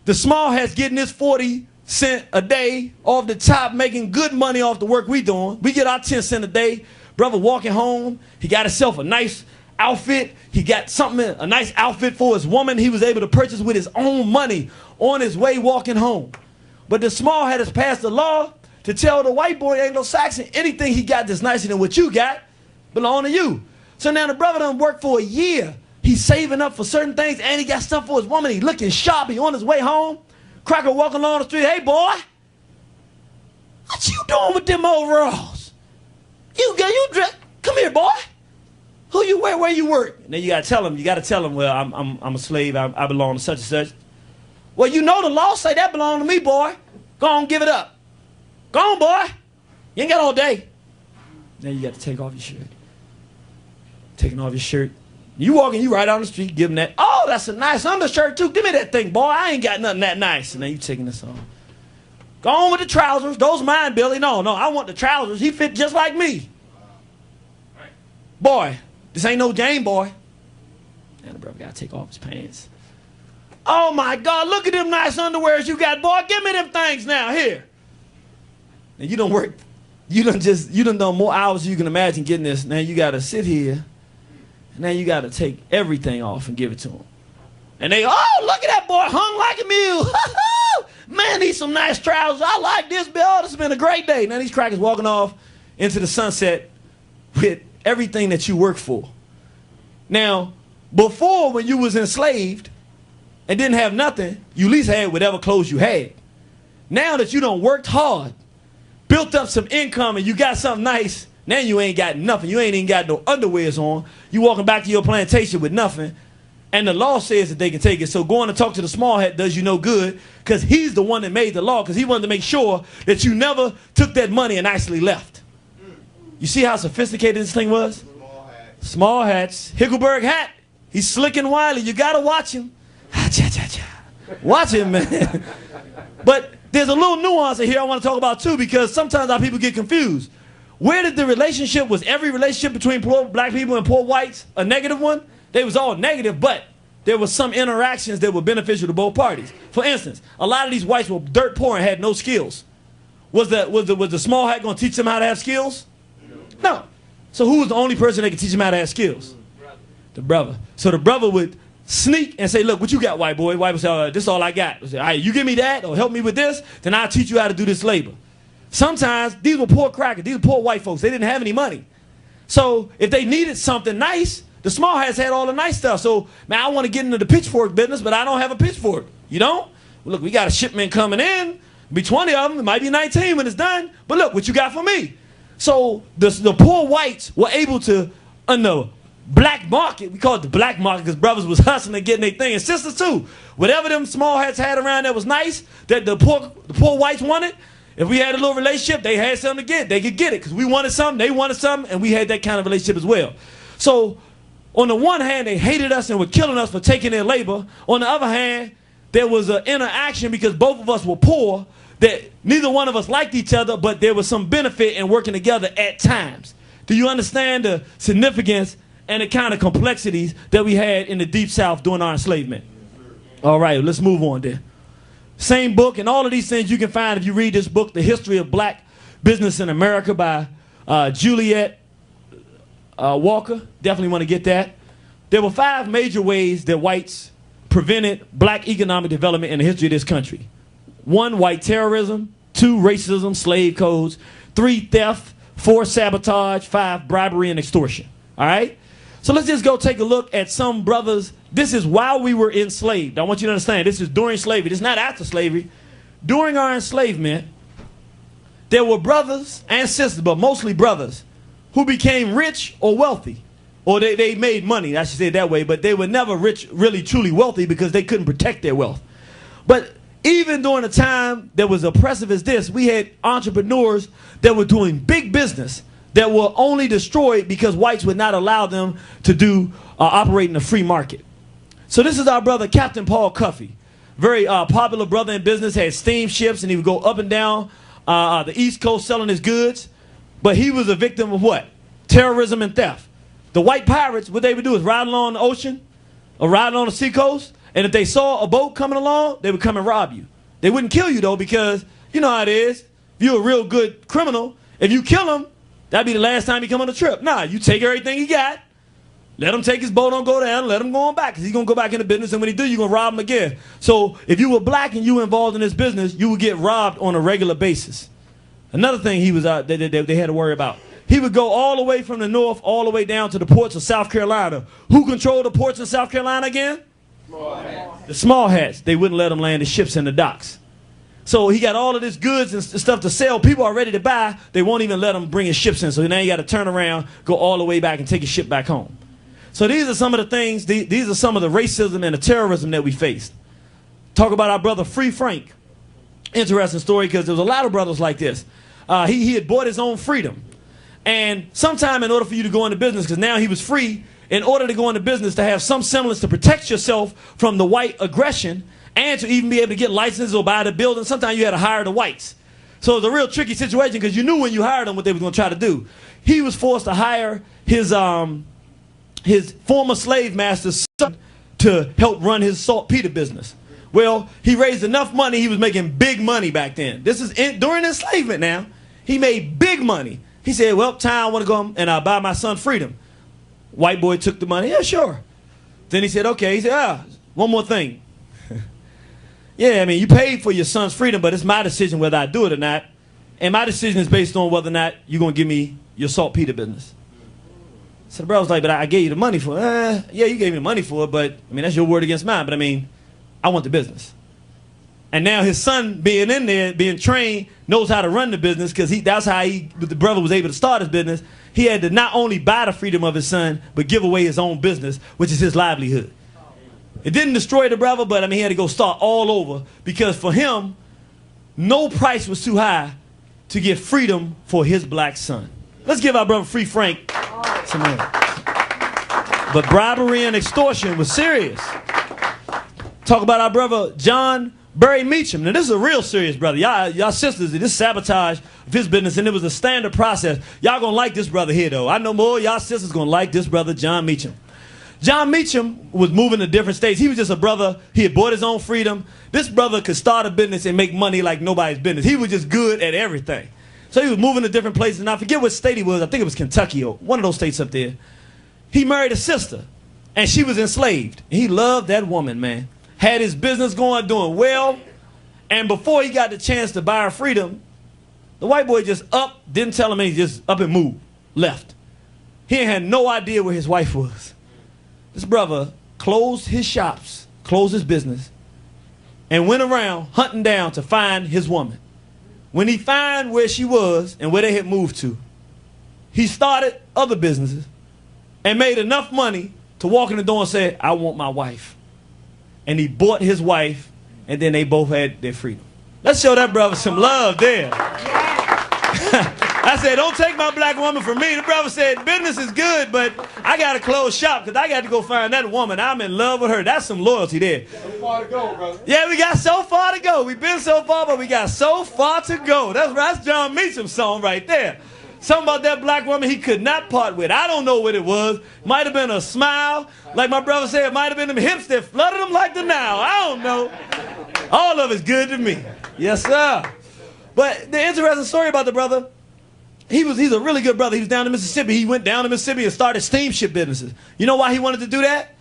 the small hat's getting this 40 cents a day off the top, making good money off the work we doing. We get our 10 cents a day. Brother walking home, he got himself a nice outfit. He got a nice outfit for his woman he was able to purchase with his own money on his way walking home. But the small hat has passed the law to tell the white boy Anglo-Saxon anything he got that's nicer than what you got belong to you. So now the brother done worked for a year. He's saving up for certain things and he got stuff for his woman. He looking sharp. He on his way home. Cracker walking along the street. Hey boy, what you doing with them overalls? You dress. Come here, boy. Who you wear? Where you work? And then you gotta tell him. Well, I'm a slave. I belong to such and such. Well, you know the law say that belong to me, boy. Go on, give it up. Go on, boy. You ain't got all day. Then you got to take off your shirt. Taking off your shirt. You walking, you right on the street, give him that. Oh, that's a nice undershirt too. Give me that thing, boy. I ain't got nothing that nice. And then you taking this off. Go on with the trousers. Those mine, Billy. No, I want the trousers. He fit just like me. Boy, this ain't no game, boy. And the brother got to take off his pants. Oh my God, look at them nice underwears you got, boy. Give me them things now, here. And you done work, you done done more hours than you can imagine getting this. Now you got to sit here, and now you got to take everything off and give it to them. And they, oh, look at that boy, hung like a mule. Man, these some nice trousers. I like this, Bill. This has been a great day. Now these crackers walking off into the sunset with everything that you work for. Now, before when you was enslaved, and didn't have nothing, you at least had whatever clothes you had. Now that you done worked hard, built up some income, and you got something nice, now you ain't got nothing. You ain't even got no underwears on. You walking back to your plantation with nothing, and the law says that they can take it. So going to talk to the small hat does you no good, because he's the one that made the law, because he wanted to make sure that you never took that money and actually left. You see how sophisticated this thing was? Small hats. Hickleberg hat. He's slick and wily. You got to watch him. Watch him, man. But there's a little nuance in here I want to talk about too, because sometimes our people get confused. Where did the relationship, was every relationship between poor black people and poor whites a negative one? They was all negative, but there was some interactions that were beneficial to both parties. For instance, a lot of these whites were dirt poor and had no skills. Was the small hat going to teach them how to have skills? No. So who was the only person that could teach them how to have skills? The brother. So the brother would sneak and say, look, what you got, white boy? White boy say, this is all I got. Say, all right, you give me that or help me with this, then I'll teach you how to do this labor. Sometimes these were poor crackers. These were poor white folks. They didn't have any money. So if they needed something nice, the small hats had all the nice stuff. So, man, I want to get into the pitchfork business, but I don't have a pitchfork. You don't? Well, look, we got a shipment coming in. Be 20 of them. It might be 19 when it's done. But look, what you got for me? So the poor whites were able to, on the black market, we call it the black market because brothers was hustling and getting their thing, and sisters too. Whatever them small hats had around that was nice, that the poor whites wanted, if we had a little relationship, they had something to get. They could get it because we wanted something, they wanted something, and we had that kind of relationship as well. So on the one hand, they hated us and were killing us for taking their labor. On the other hand, there was an interaction because both of us were poor, that neither one of us liked each other, but there was some benefit in working together at times. Do you understand the significance and the kind of complexities that we had in the Deep South during our enslavement? All right, let's move on then. Same book, and all of these things you can find if you read this book, The History of Black Business in America by Juliet Walker. Definitely want to get that. There were 5 major ways that whites prevented black economic development in the history of this country. 1, white terrorism. 2, racism, slave codes. 3, theft. 4, sabotage, 5, bribery and extortion. All right? So let's just go take a look at some brothers. This is while we were enslaved. I want you to understand, this is during slavery. This is not after slavery. During our enslavement, there were brothers and sisters, but mostly brothers, who became rich or wealthy. Or they made money, I should say it that way, but they were never rich, really, truly wealthy because they couldn't protect their wealth. But even during a time that was oppressive as this, we had entrepreneurs that were doing big business that were only destroyed because whites would not allow them to operate in a free market. So this is our brother, Captain Paul Cuffey. Very popular brother in business, had steamships, and he would go up and down the East Coast selling his goods. But he was a victim of what? Terrorism and theft. The white pirates, what they would do is ride along the ocean or ride along the seacoast, and if they saw a boat coming along, they would come and rob you. They wouldn't kill you, though, because you know how it is. If you're a real good criminal, if you kill him, that'd be the last time he come on a trip. Nah, you take everything he got, let him take his boat on, go down, let him go on back, because he's going to go back into business, and when he do, you're going to rob him again. So if you were black and you were involved in this business, you would get robbed on a regular basis. Another thing he was they had to worry about. He would go all the way from the north, all the way down to the ports of South Carolina. Who controlled the ports in South Carolina again? Small hats. The small hats. They wouldn't let them land the ships in the docks. So he got all of this goods and stuff to sell. People are ready to buy. They won't even let him bring his ships in. So now you got to turn around, go all the way back, and take his ship back home. So these are some of the things, these are some of the racism and the terrorism that we faced. Talk about our brother Free Frank. Interesting story, because there's a lot of brothers like this. He had bought his own freedom. And sometime in order for you to go into business, because now he was free, in order to go into business, to have some semblance to protect yourself from the white aggression, and to even be able to get licenses or buy the building, sometimes you had to hire the whites. So it was a real tricky situation, because you knew when you hired them what they were going to try to do. He was forced to hire his former slave master's son to help run his saltpeter business. Well, he raised enough money, he was making big money back then. This is during enslavement now. He made big money. He said, well, time I want to go and I'll buy my son freedom. White boy took the money. Yeah, sure. Then he said, okay. He said, one more thing. Yeah, I mean, you paid for your son's freedom, but it's my decision whether I do it or not. And my decision is based on whether or not you're going to give me your saltpeter business. So the brother was like, but I gave you the money for it. Yeah, you gave me the money for it, but, I mean, that's your word against mine. But, I mean, I want the business. And now his son being in there, being trained, knows how to run the business, because that's how the brother was able to start his business. He had to not only buy the freedom of his son, but give away his own business, which is his livelihood. It didn't destroy the brother, but I mean, he had to go start all over, because for him, no price was too high to get freedom for his black son. Let's give our brother Free Frank some money. But bribery and extortion was serious. Talk about our brother John Barry Meacham. Now, this is a real serious brother. Y'all sisters, this sabotage of his business, and it was a standard process. Y'all gonna like this brother here, though. I know more y'all sisters gonna like this brother, John Meacham. John Meacham was moving to different states. He was just a brother. He had bought his own freedom. This brother could start a business and make money like nobody's business. He was just good at everything. So he was moving to different places, and I forget what state he was. I think it was Kentucky or one of those states up there. He married a sister, and she was enslaved. He loved that woman, man. Had his business going, doing well, and before he got the chance to buy her freedom, the white boy just didn't tell him anything, just up and moved, left. He had no idea where his wife was. This brother closed his shops, closed his business, and went around hunting down to find his woman. When he found where she was and where they had moved to, he started other businesses and made enough money to walk in the door and say, I want my wife. And he bought his wife, and then they both had their freedom. Let's show that brother some love there. I said, don't take my black woman from me. The brother said, business is good, but I got to close shop because I got to go find that woman. I'm in love with her. That's some loyalty there. So far to go, brother. Yeah, we got so far to go. We've been so far, but we got so far to go. That's John Meacham's song right there. Something about that black woman he could not part with. I don't know what it was. Might have been a smile. Like my brother said, it might have been them hips that flooded him like the Nile. I don't know. All of it's good to me. Yes, sir. But the interesting story about the brother, he's a really good brother. He was down in Mississippi. He went down to Mississippi and started steamship businesses. You know why he wanted to do that?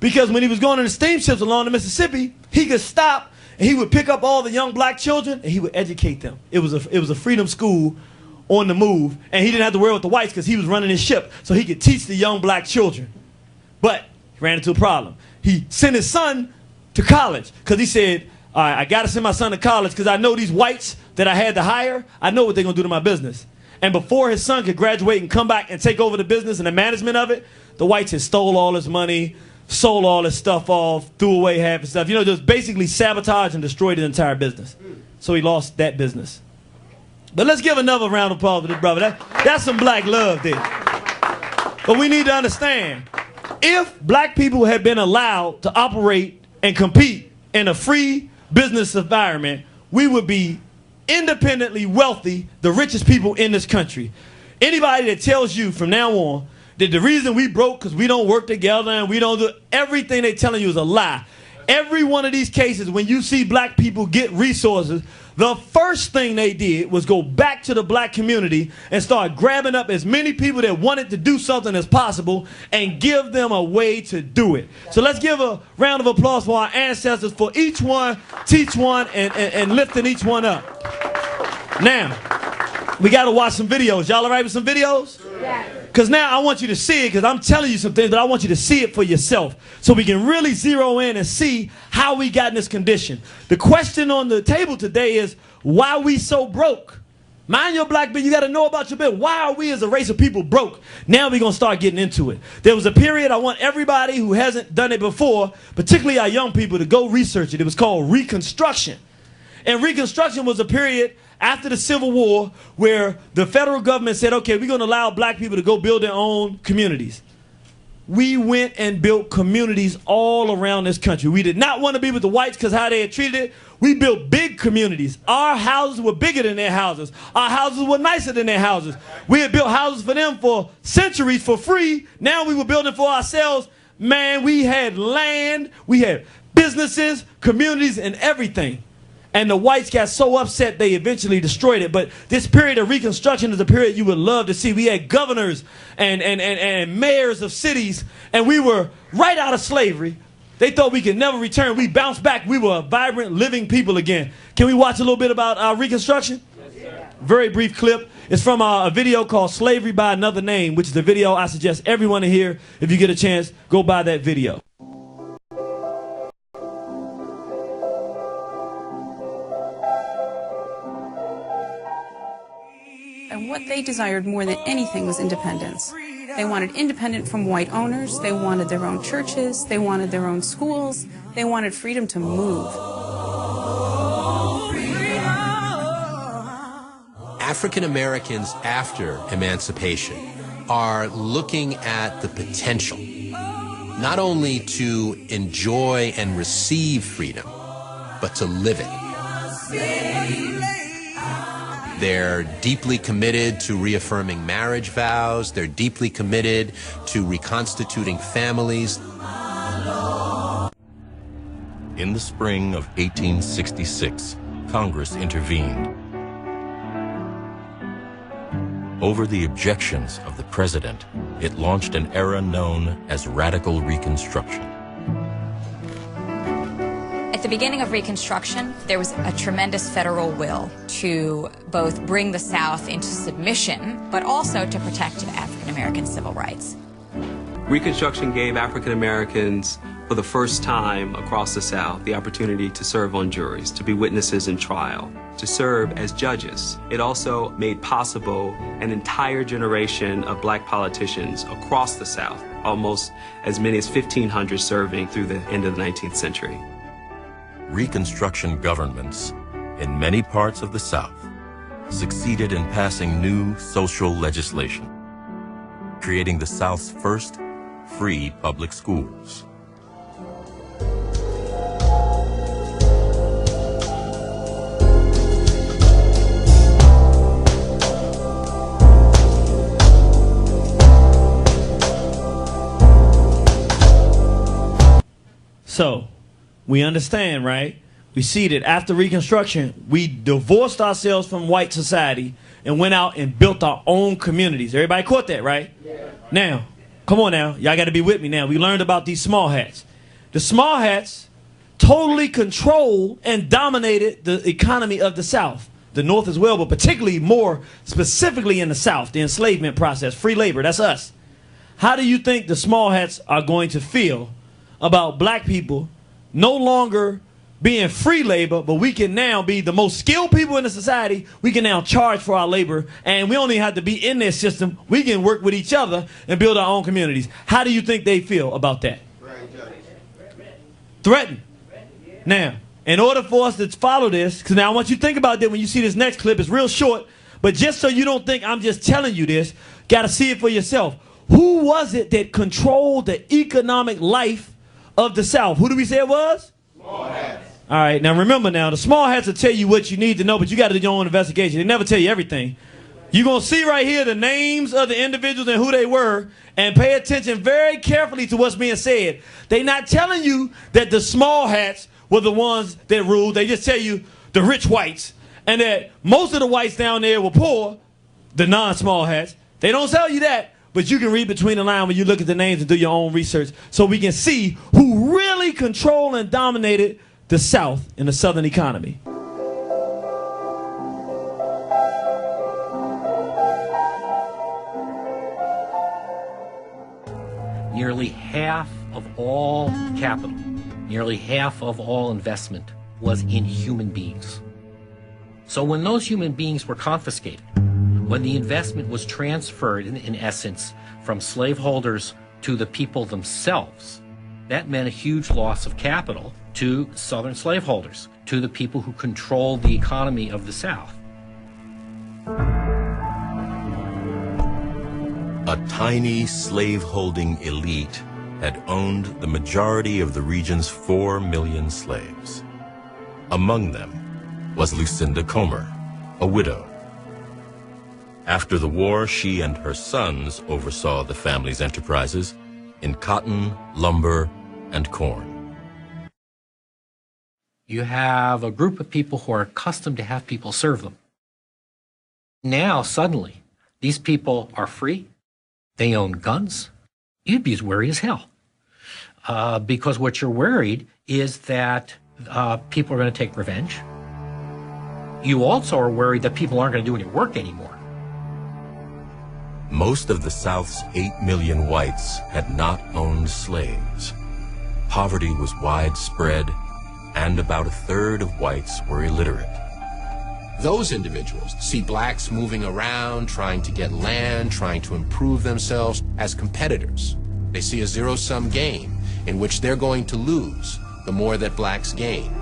Because when he was going on the steamships along the Mississippi, he could stop and he would pick up all the young black children and he would educate them. It was a freedom school on the move, and he didn't have to worry with the whites because he was running his ship so he could teach the young black children. But he ran into a problem. He sent his son to college because he said, all right, I got to send my son to college because I know these whites that I had to hire, I know what they're going to do to my business. And before his son could graduate and come back and take over the business and the management of it, the whites had stole all his money, sold all his stuff off, threw away half his stuff. You know, just basically sabotaged and destroyed his entire business. So he lost that business. But let's give another round of applause for this brother. That's some black love there. But we need to understand, if black people had been allowed to operate and compete in a free business environment, we would be independently wealthy, the richest people in this country. Anybody that tells you from now on that the reason we broke because we don't work together and we don't do everything they're telling you is a lie. Every one of these cases, when you see black people get resources, the first thing they did was go back to the black community and start grabbing up as many people that wanted to do something as possible and give them a way to do it. So let's give a round of applause for our ancestors for each one, teach one, and lifting each one up. Now, we got to watch some videos. Y'all all right with some videos? Yeah. Because now I want you to see it, because I'm telling you some things, but I want you to see it for yourself so we can really zero in and see how we got in this condition. The question on the table today is, why we so broke? Mind your black people, you got to know about your bill. Why are we as a race of people broke? Now we're going to start getting into it. There was a period, I want everybody who hasn't done it before, particularly our young people, to go research it. It was called Reconstruction. And Reconstruction was a period after the Civil War where the federal government said, okay, we're going to allow black people to go build their own communities. We went and built communities all around this country. We did not want to be with the whites because how they had treated it. We built big communities. Our houses were bigger than their houses. Our houses were nicer than their houses. We had built houses for them for centuries for free. Now we were building for ourselves. Man, we had land, we had businesses, communities, and everything. And the whites got so upset they eventually destroyed it. But this period of Reconstruction is a period you would love to see. We had governors and mayors of cities, and we were right out of slavery. They thought we could never return. We bounced back. We were a vibrant, living people again. Can we watch a little bit about Reconstruction? Yes, sir. Very brief clip. It's from a video called Slavery by Another Name, which is the video I suggest everyone in here, if you get a chance, go buy that video. And what they desired more than anything was independence. They wanted independence from white owners. They wanted their own churches. They wanted their own schools. They wanted freedom to move. African Americans after emancipation are looking at the potential not only to enjoy and receive freedom, but to live it. They're deeply committed to reaffirming marriage vows. They're deeply committed to reconstituting families. In the spring of 1866, Congress intervened. Over the objections of the president, it launched an era known as Radical Reconstruction. At the beginning of Reconstruction, there was a tremendous federal will to both bring the South into submission, but also to protect African American civil rights. Reconstruction gave African Americans, for the first time across the South, the opportunity to serve on juries, to be witnesses in trial, to serve as judges. It also made possible an entire generation of black politicians across the South, almost as many as 1,500 serving through the end of the 19th century. Reconstruction governments in many parts of the South succeeded in passing new social legislation, creating the South's first free public schools. So, we understand, right? We see that after Reconstruction, we divorced ourselves from white society and went out and built our own communities. Everybody caught that, right? Yeah. Now, come on now. Y'all got to be with me now. We learned about these small hats. The small hats totally controlled and dominated the economy of the South. the North as well, but particularly more specifically in the South, the enslavement process, free labor, that's us. How do you think the small hats are going to feel about black people no longer being free labor, but we can now be the most skilled people in the society? We can now charge for our labor, and we don't even have to be in their system. We can work with each other and build our own communities. How do you think they feel about that? Threatened. Now, in order for us to follow this, because now I want you to think about that when you see this next clip. It's real short, but just so you don't think I'm just telling you this, got to see it for yourself. Who was it that controlled the economic life of the South? Who do we say it was? Small hats. All right, now remember now, the small hats will tell you what you need to know, but you got to do your own investigation. They never tell you everything. You're going to see right here the names of the individuals and who they were, and pay attention very carefully to what's being said. They're not telling you that the small hats were the ones that ruled. They just tell you the rich whites, and that most of the whites down there were poor, the non-small hats. They don't tell you that, but you can read between the lines when you look at the names and do your own research, so we can see who really controlled and dominated the South in the Southern economy. Nearly half of all capital, nearly half of all investment was in human beings. So when those human beings were confiscated, when the investment was transferred, in essence, from slaveholders to the people themselves, that meant a huge loss of capital to Southern slaveholders, to the people who controlled the economy of the South. A tiny slave-holding elite had owned the majority of the region's 4 million slaves. Among them was Lucinda Comer, a widow. After the war, she and her sons oversaw the family's enterprises in cotton, lumber, and corn. You have a group of people who are accustomed to have people serve them. Now, suddenly, these people are free. They own guns. You'd be as wary as hell. Because what you're worried is that people are going to take revenge. You also are worried that people aren't going to do any work anymore. Most of the South's 8 million whites had not owned slaves. Poverty was widespread, and about a third of whites were illiterate. Those individuals see blacks moving around, trying to get land, trying to improve themselves as competitors. They see a zero-sum game in which they're going to lose the more that blacks gain.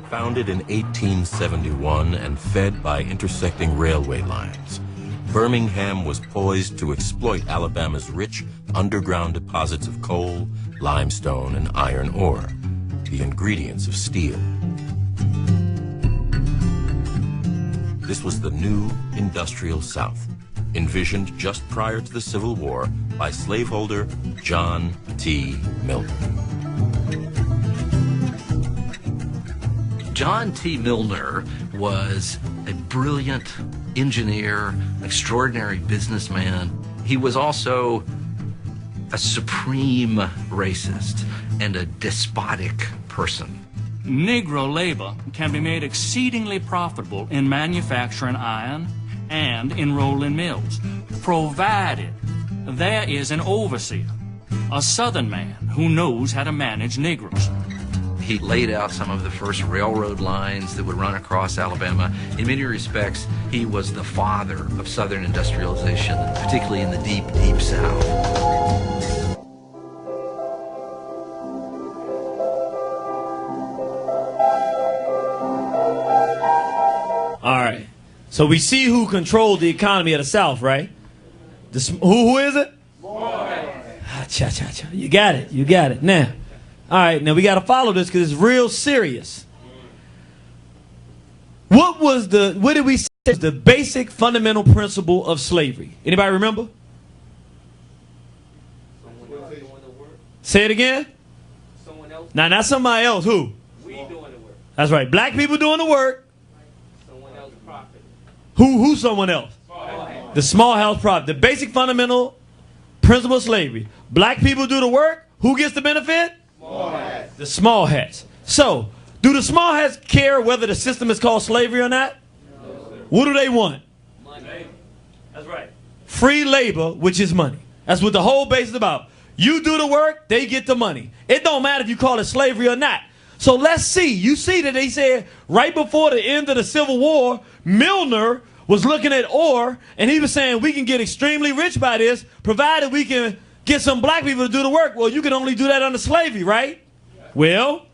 Founded in 1871 and fed by intersecting railway lines, Birmingham was poised to exploit Alabama's rich underground deposits of coal, limestone, and iron ore, the ingredients of steel. This was the new industrial South, envisioned just prior to the Civil War by slaveholder John T. Milner. John T. Milner was a brilliant engineer, extraordinary businessman. He was also a supreme racist and a despotic person. Negro labor can be made exceedingly profitable in manufacturing iron and in rolling mills, provided there is an overseer, a Southern man who knows how to manage Negroes. He laid out some of the first railroad lines that would run across Alabama. In many respects, he was the father of Southern industrialization, particularly in the deep, deep South. All right. So we see who controlled the economy of the South, right? Who is it? Cha-cha-cha. You got it. You got it. Now, all right. Now we got to follow this because it's real serious. What did we say was the basic fundamental principle of slavery? Anybody remember? Say it again. Someone else. Now, not somebody else. Who? We doing the work. That's right. Black people doing the work. Someone else profit. Who someone else? The small house profit. The basic fundamental principle of slavery. Black people do the work. Who gets the benefit? Small hats. The small hats. So, do the small hats care whether the system is called slavery or not? What do they want? Money. That's right. Free labor, which is money. That's what the whole base is about. You do the work, they get the money. It don't matter if you call it slavery or not. So let's see. You see that they said right before the end of the Civil War, Milner was looking at ore, and he was saying we can get extremely rich by this, provided we can get some black people to do the work. Well, you can only do that under slavery, right? Well,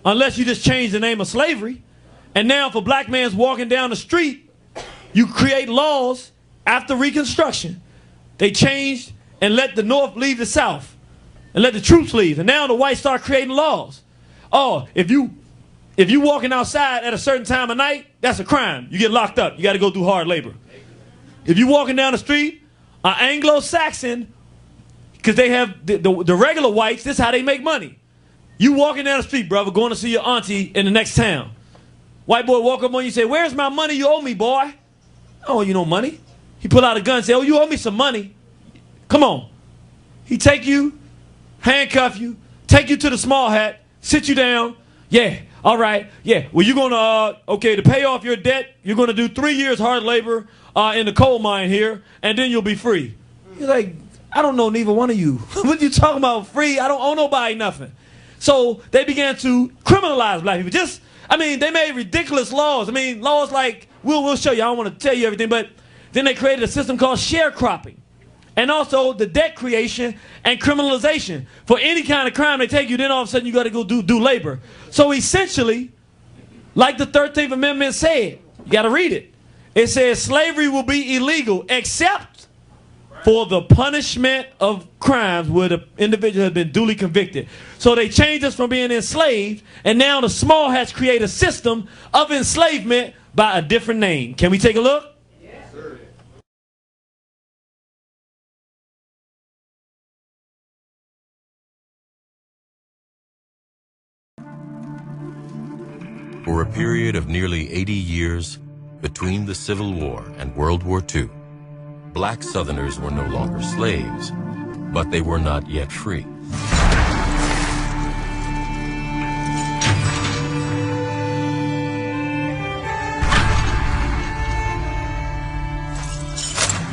unless you just change the name of slavery. And now if a black man's walking down the street, you create laws after Reconstruction. They changed and let the North leave the South and let the troops leave. And now the whites start creating laws. Oh, if you walking outside at a certain time of night, that's a crime. You get locked up. You got to go do hard labor. If you walking down the street, an Anglo-Saxon, because they have the regular whites, this is how they make money. You walking down the street, brother, going to see your auntie in the next town. White boy walk up on you and say, where's my money you owe me, boy? I don't owe you no money. He pull out a gun and say, oh, you owe me some money. Come on. He take you, handcuff you, take you to the small hat, sit you down. Yeah, all right, yeah. Well, you're going to, okay, to pay off your debt, you're going to do 3 years hard labor in the coal mine here, and then you'll be free. He's like, I don't know neither one of you. What you talking about free? I don't owe nobody nothing. So they began to criminalize black people. They made ridiculous laws. Laws like, we'll show you. I don't want to tell you everything, but then they created a system called sharecropping. And also the debt creation and criminalization. For any kind of crime they take you, then all of a sudden you got to go do labor. So essentially, like the 13th Amendment said, you got to read it. It says slavery will be illegal except for the punishment of crimes where the individual has been duly convicted. So they changed us from being enslaved, and now the small hats create a system of enslavement by a different name. Can we take a look? Yes, sir. For a period of nearly 80 years, between the Civil War and World War II, black Southerners were no longer slaves, but they were not yet free.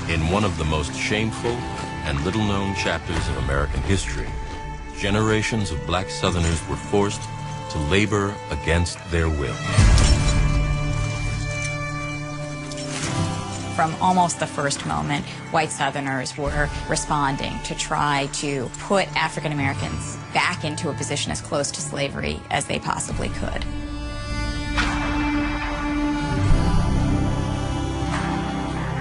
In one of the most shameful and little-known chapters of American history, generations of black Southerners were forced to labor against their will. From almost the first moment, white Southerners were responding to try to put African Americans back into a position as close to slavery as they possibly could.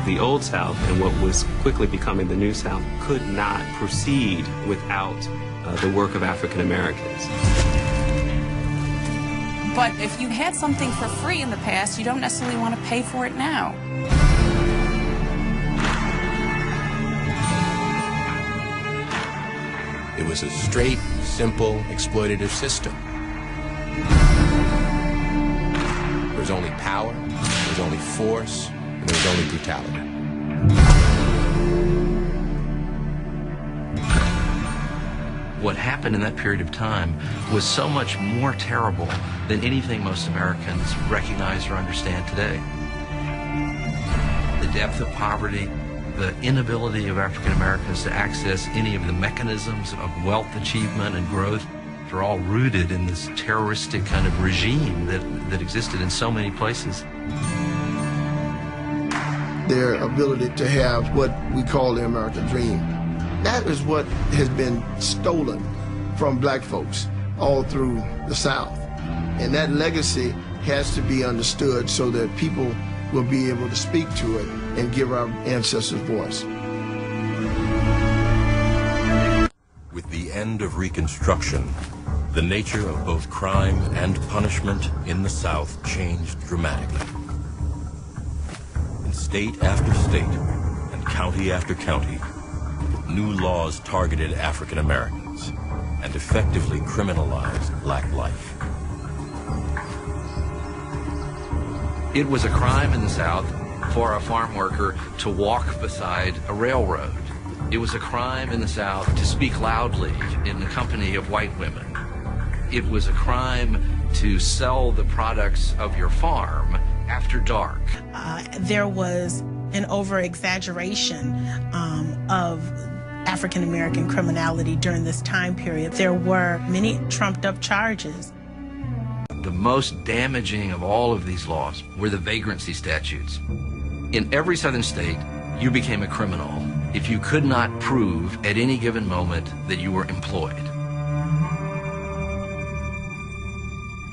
The Old South and what was quickly becoming the New South could not proceed without the work of African Americans. But if you had something for free in the past, you don't necessarily want to pay for it now. It was a straight, simple, exploitative system. There was only power, there was only force, and there was only brutality. What happened in that period of time was so much more terrible than anything most Americans recognize or understand today. The depth of poverty, the inability of African Americans to access any of the mechanisms of wealth achievement and growth are all rooted in this terroristic kind of regime that existed in so many places. Their ability to have what we call the American dream. That is what has been stolen from black folks all through the South. And that legacy has to be understood so that people will be able to speak to it and give our ancestors voice. With the end of Reconstruction, the nature of both crime and punishment in the South changed dramatically. In state after state and county after county, new laws targeted African Americans and effectively criminalized black life. It was a crime in the South for a farm worker to walk beside a railroad. It was a crime in the South to speak loudly in the company of white women. It was a crime to sell the products of your farm after dark. There was an over-exaggeration of African American criminality during this time period. There were many trumped-up charges. The most damaging of all of these laws were the vagrancy statutes. In every southern state, you became a criminal if you could not prove at any given moment that you were employed.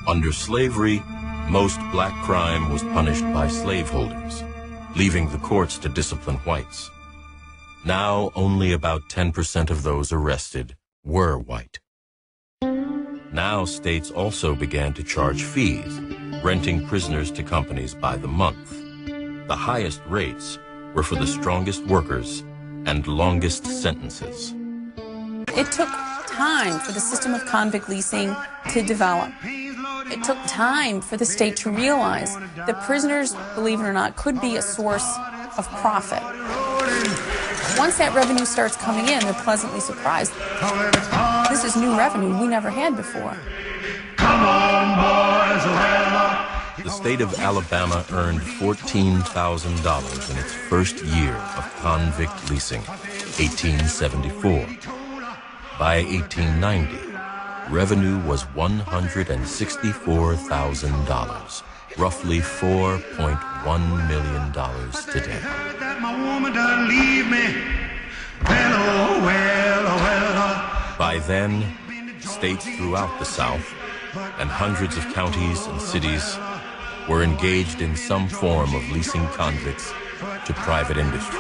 Under slavery, most black crime was punished by slaveholders, leaving the courts to discipline whites. Now, only about 10% of those arrested were white. Now, states also began to charge fees, renting prisoners to companies by the month. The highest rates were for the strongest workers and longest sentences. It took time for the system of convict leasing to develop. It took time for the state to realize that prisoners, believe it or not, could be a source of profit. Once that revenue starts coming in, they're pleasantly surprised. This is new revenue we never had before. The state of Alabama earned $14,000 in its first year of convict leasing, 1874. By 1890, revenue was $164,000, roughly $4.1 million today. By then, states throughout the South and hundreds of counties and cities were engaged in some form of leasing convicts to private industry.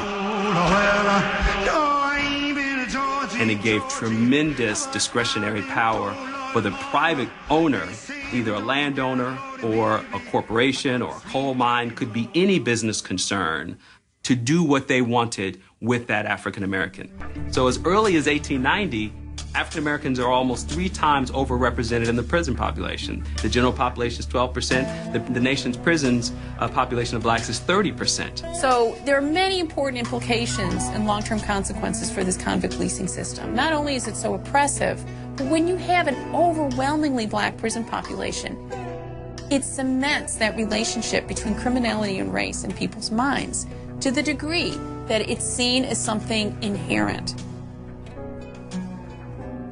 And it gave tremendous discretionary power for the private owner, either a landowner or a corporation or a coal mine, could be any business concern, to do what they wanted with that African American. So as early as 1890, African Americans are almost 3 times overrepresented in the prison population. The general population is 12%. The nation's prisons population of blacks is 30%. So there are many important implications and long-term consequences for this convict leasing system. Not only is it so oppressive, but when you have an overwhelmingly black prison population, it cements that relationship between criminality and race in people's minds to the degree that it's seen as something inherent.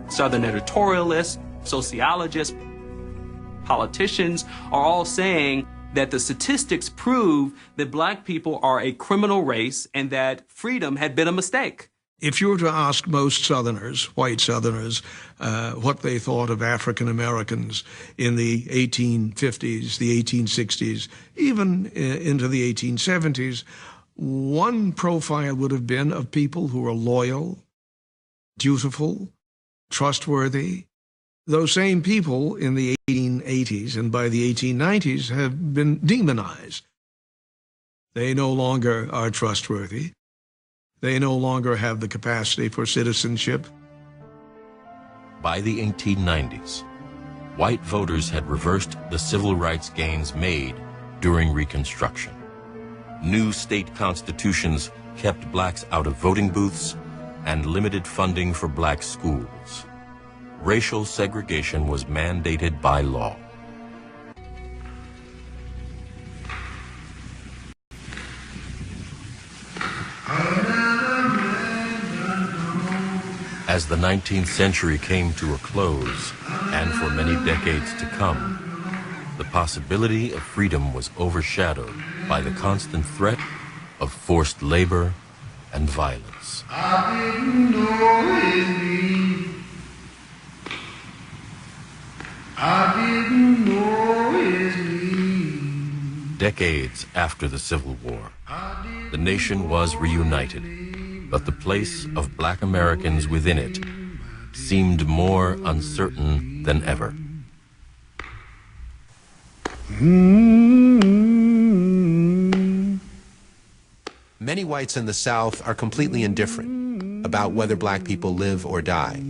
Southern editorialists, sociologists, politicians are all saying that the statistics prove that black people are a criminal race and that freedom had been a mistake. If you were to ask most Southerners, white Southerners, what they thought of African Americans in the 1850s, the 1860s, even into the 1870s, one profile would have been of people who were loyal, dutiful, trustworthy. Those same people in the 1880s and by the 1890s have been demonized. They no longer are trustworthy. They no longer have the capacity for citizenship. By the 1890s, white voters had reversed the civil rights gains made during Reconstruction. New state constitutions kept blacks out of voting booths and limited funding for black schools. Racial segregation was mandated by law. As the 19th century came to a close, and for many decades to come, the possibility of freedom was overshadowed by the constant threat of forced labor and violence. I didn't know his name. I didn't know his name. Decades after the Civil War, the nation was reunited, but the place of black Americans within it seemed more uncertain than ever. Many whites in the South are completely indifferent about whether black people live or die.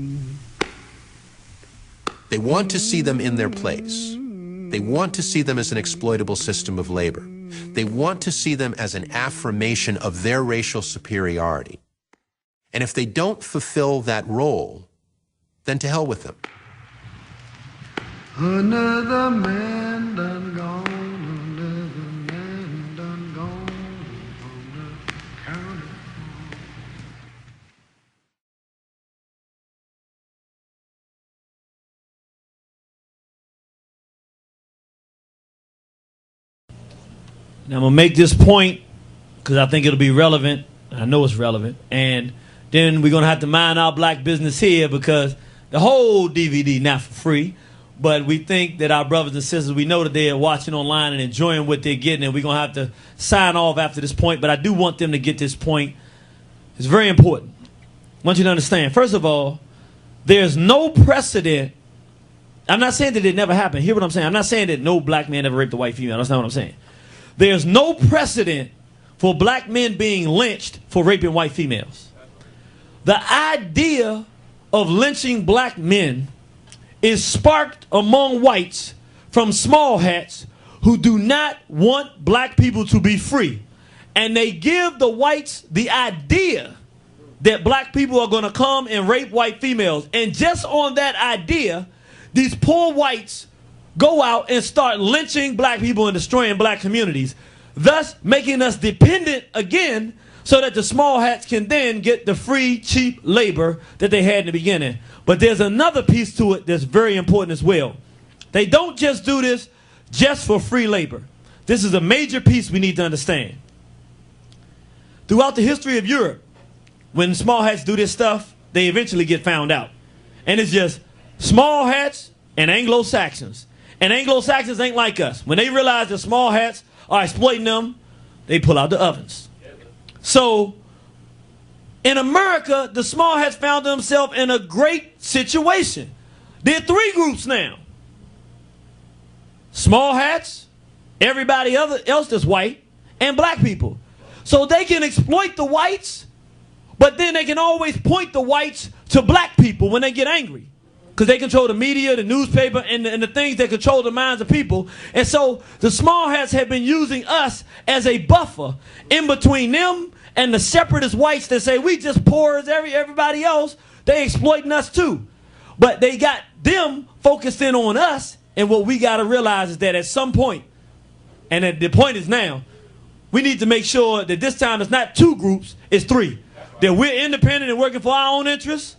They want to see them in their place. They want to see them as an exploitable system of labor. They want to see them as an affirmation of their racial superiority. And if they don't fulfill that role, then to hell with them. Another man done gone, another man done gone from the county. Now I'm going to make this point because I think it'll be relevant. I know it's relevant. And then we're going to have to mind our black business here because the whole DVD not for free. But we think that our brothers and sisters, we know that they are watching online and enjoying what they're getting. And we're going to have to sign off after this point. But I do want them to get this point. It's very important. I want you to understand. First of all, there's no precedent. I'm not saying that it never happened. Hear what I'm saying. I'm not saying that no black man ever raped a white female. That's not what I'm saying. There's no precedent for black men being lynched for raping white females. The idea of lynching black men is sparked among whites from small hats who do not want black people to be free. And they give the whites the idea that black people are going to come and rape white females. And just on that idea, these poor whites go out and start lynching black people and destroying black communities, thus making us dependent again so that the small hats can then get the free, cheap labor that they had in the beginning. But there's another piece to it that's very important as well. They don't just do this just for free labor. This is a major piece we need to understand. Throughout the history of Europe, when small hats do this stuff, they eventually get found out. And it's just small hats and Anglo-Saxons. And Anglo-Saxons ain't like us. When they realize the small hats are exploiting them, they pull out the ovens. So, in America, the small hats found themselves in a great situation. There are three groups now. Small hats, everybody else that's white, and black people. So they can exploit the whites, but then they can always point the whites to black people when they get angry. Because they control the media, the newspaper, and the things that control the minds of people. And so the small hats have been using us as a buffer in between them and the separatist whites that say we just poor as everybody else. They exploiting us too. But they got them focused in on us. And what we got to realize is that at some point, and the point is now, we need to make sure that this time it's not two groups, it's three. That we're independent and working for our own interests.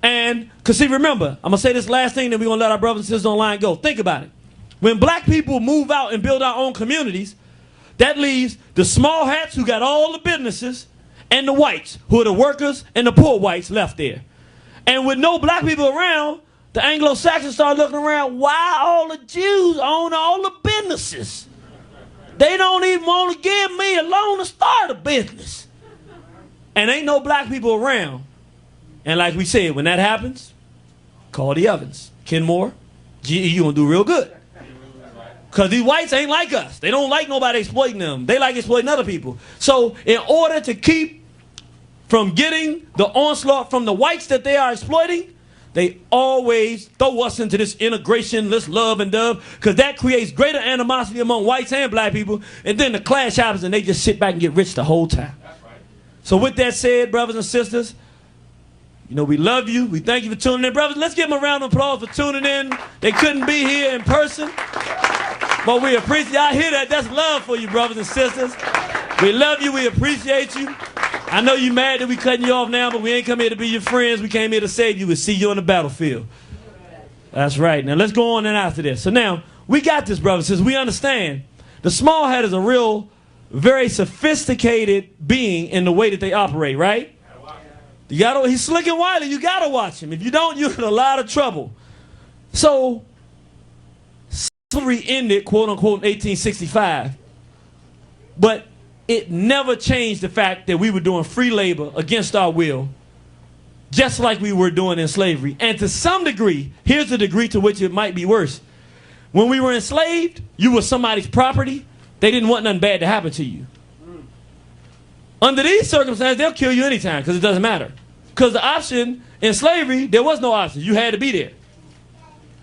And, because see, remember, I'm going to say this last thing, then we're going to let our brothers and sisters online go. Think about it. When black people move out and build our own communities, that leaves the small hats who got all the businesses and the whites, who are the workers and the poor whites left there. And with no black people around, the Anglo-Saxons start looking around, why all the Jews own all the businesses? They don't even want to give me a loan to start a business. And ain't no black people around. And like we said, when that happens, call the ovens. Kenmore, GE, you gonna do real good. Because these whites ain't like us. They don't like nobody exploiting them. They like exploiting other people. So in order to keep from getting the onslaught from the whites that they are exploiting, they always throw us into this integration, this love and dove, because that creates greater animosity among whites and black people. And then the clash happens and they just sit back and get rich the whole time. So with that said, brothers and sisters, you know, we love you. We thank you for tuning in. Brothers, let's give them a round of applause for tuning in. They couldn't be here in person, but we appreciate y'all hear that. That's love for you, brothers and sisters. We love you. We appreciate you. I know you mad that we cutting you off now, but we ain't come here to be your friends. We came here to save you and see you on the battlefield. That's right. Now, let's go on and after this. So now, we got this, brothers, since we understand the small hat is a real, very sophisticated being in the way that they operate, right? You gotta, he's slick and wily. You got to watch him. If you don't, you're in a lot of trouble. So, slavery ended, quote unquote, in 1865. But it never changed the fact that we were doing free labor against our will, just like we were doing in slavery. And to some degree, here's the degree to which it might be worse. When we were enslaved, you were somebody's property. They didn't want nothing bad to happen to you. Under these circumstances, they'll kill you anytime because it doesn't matter. Because the option in slavery, there was no option. You had to be there.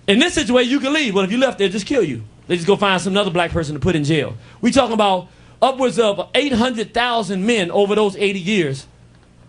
In this situation, you can leave. But if you left, they'll just kill you. They just go find some other black person to put in jail. We talking about upwards of 800,000 men over those 80 years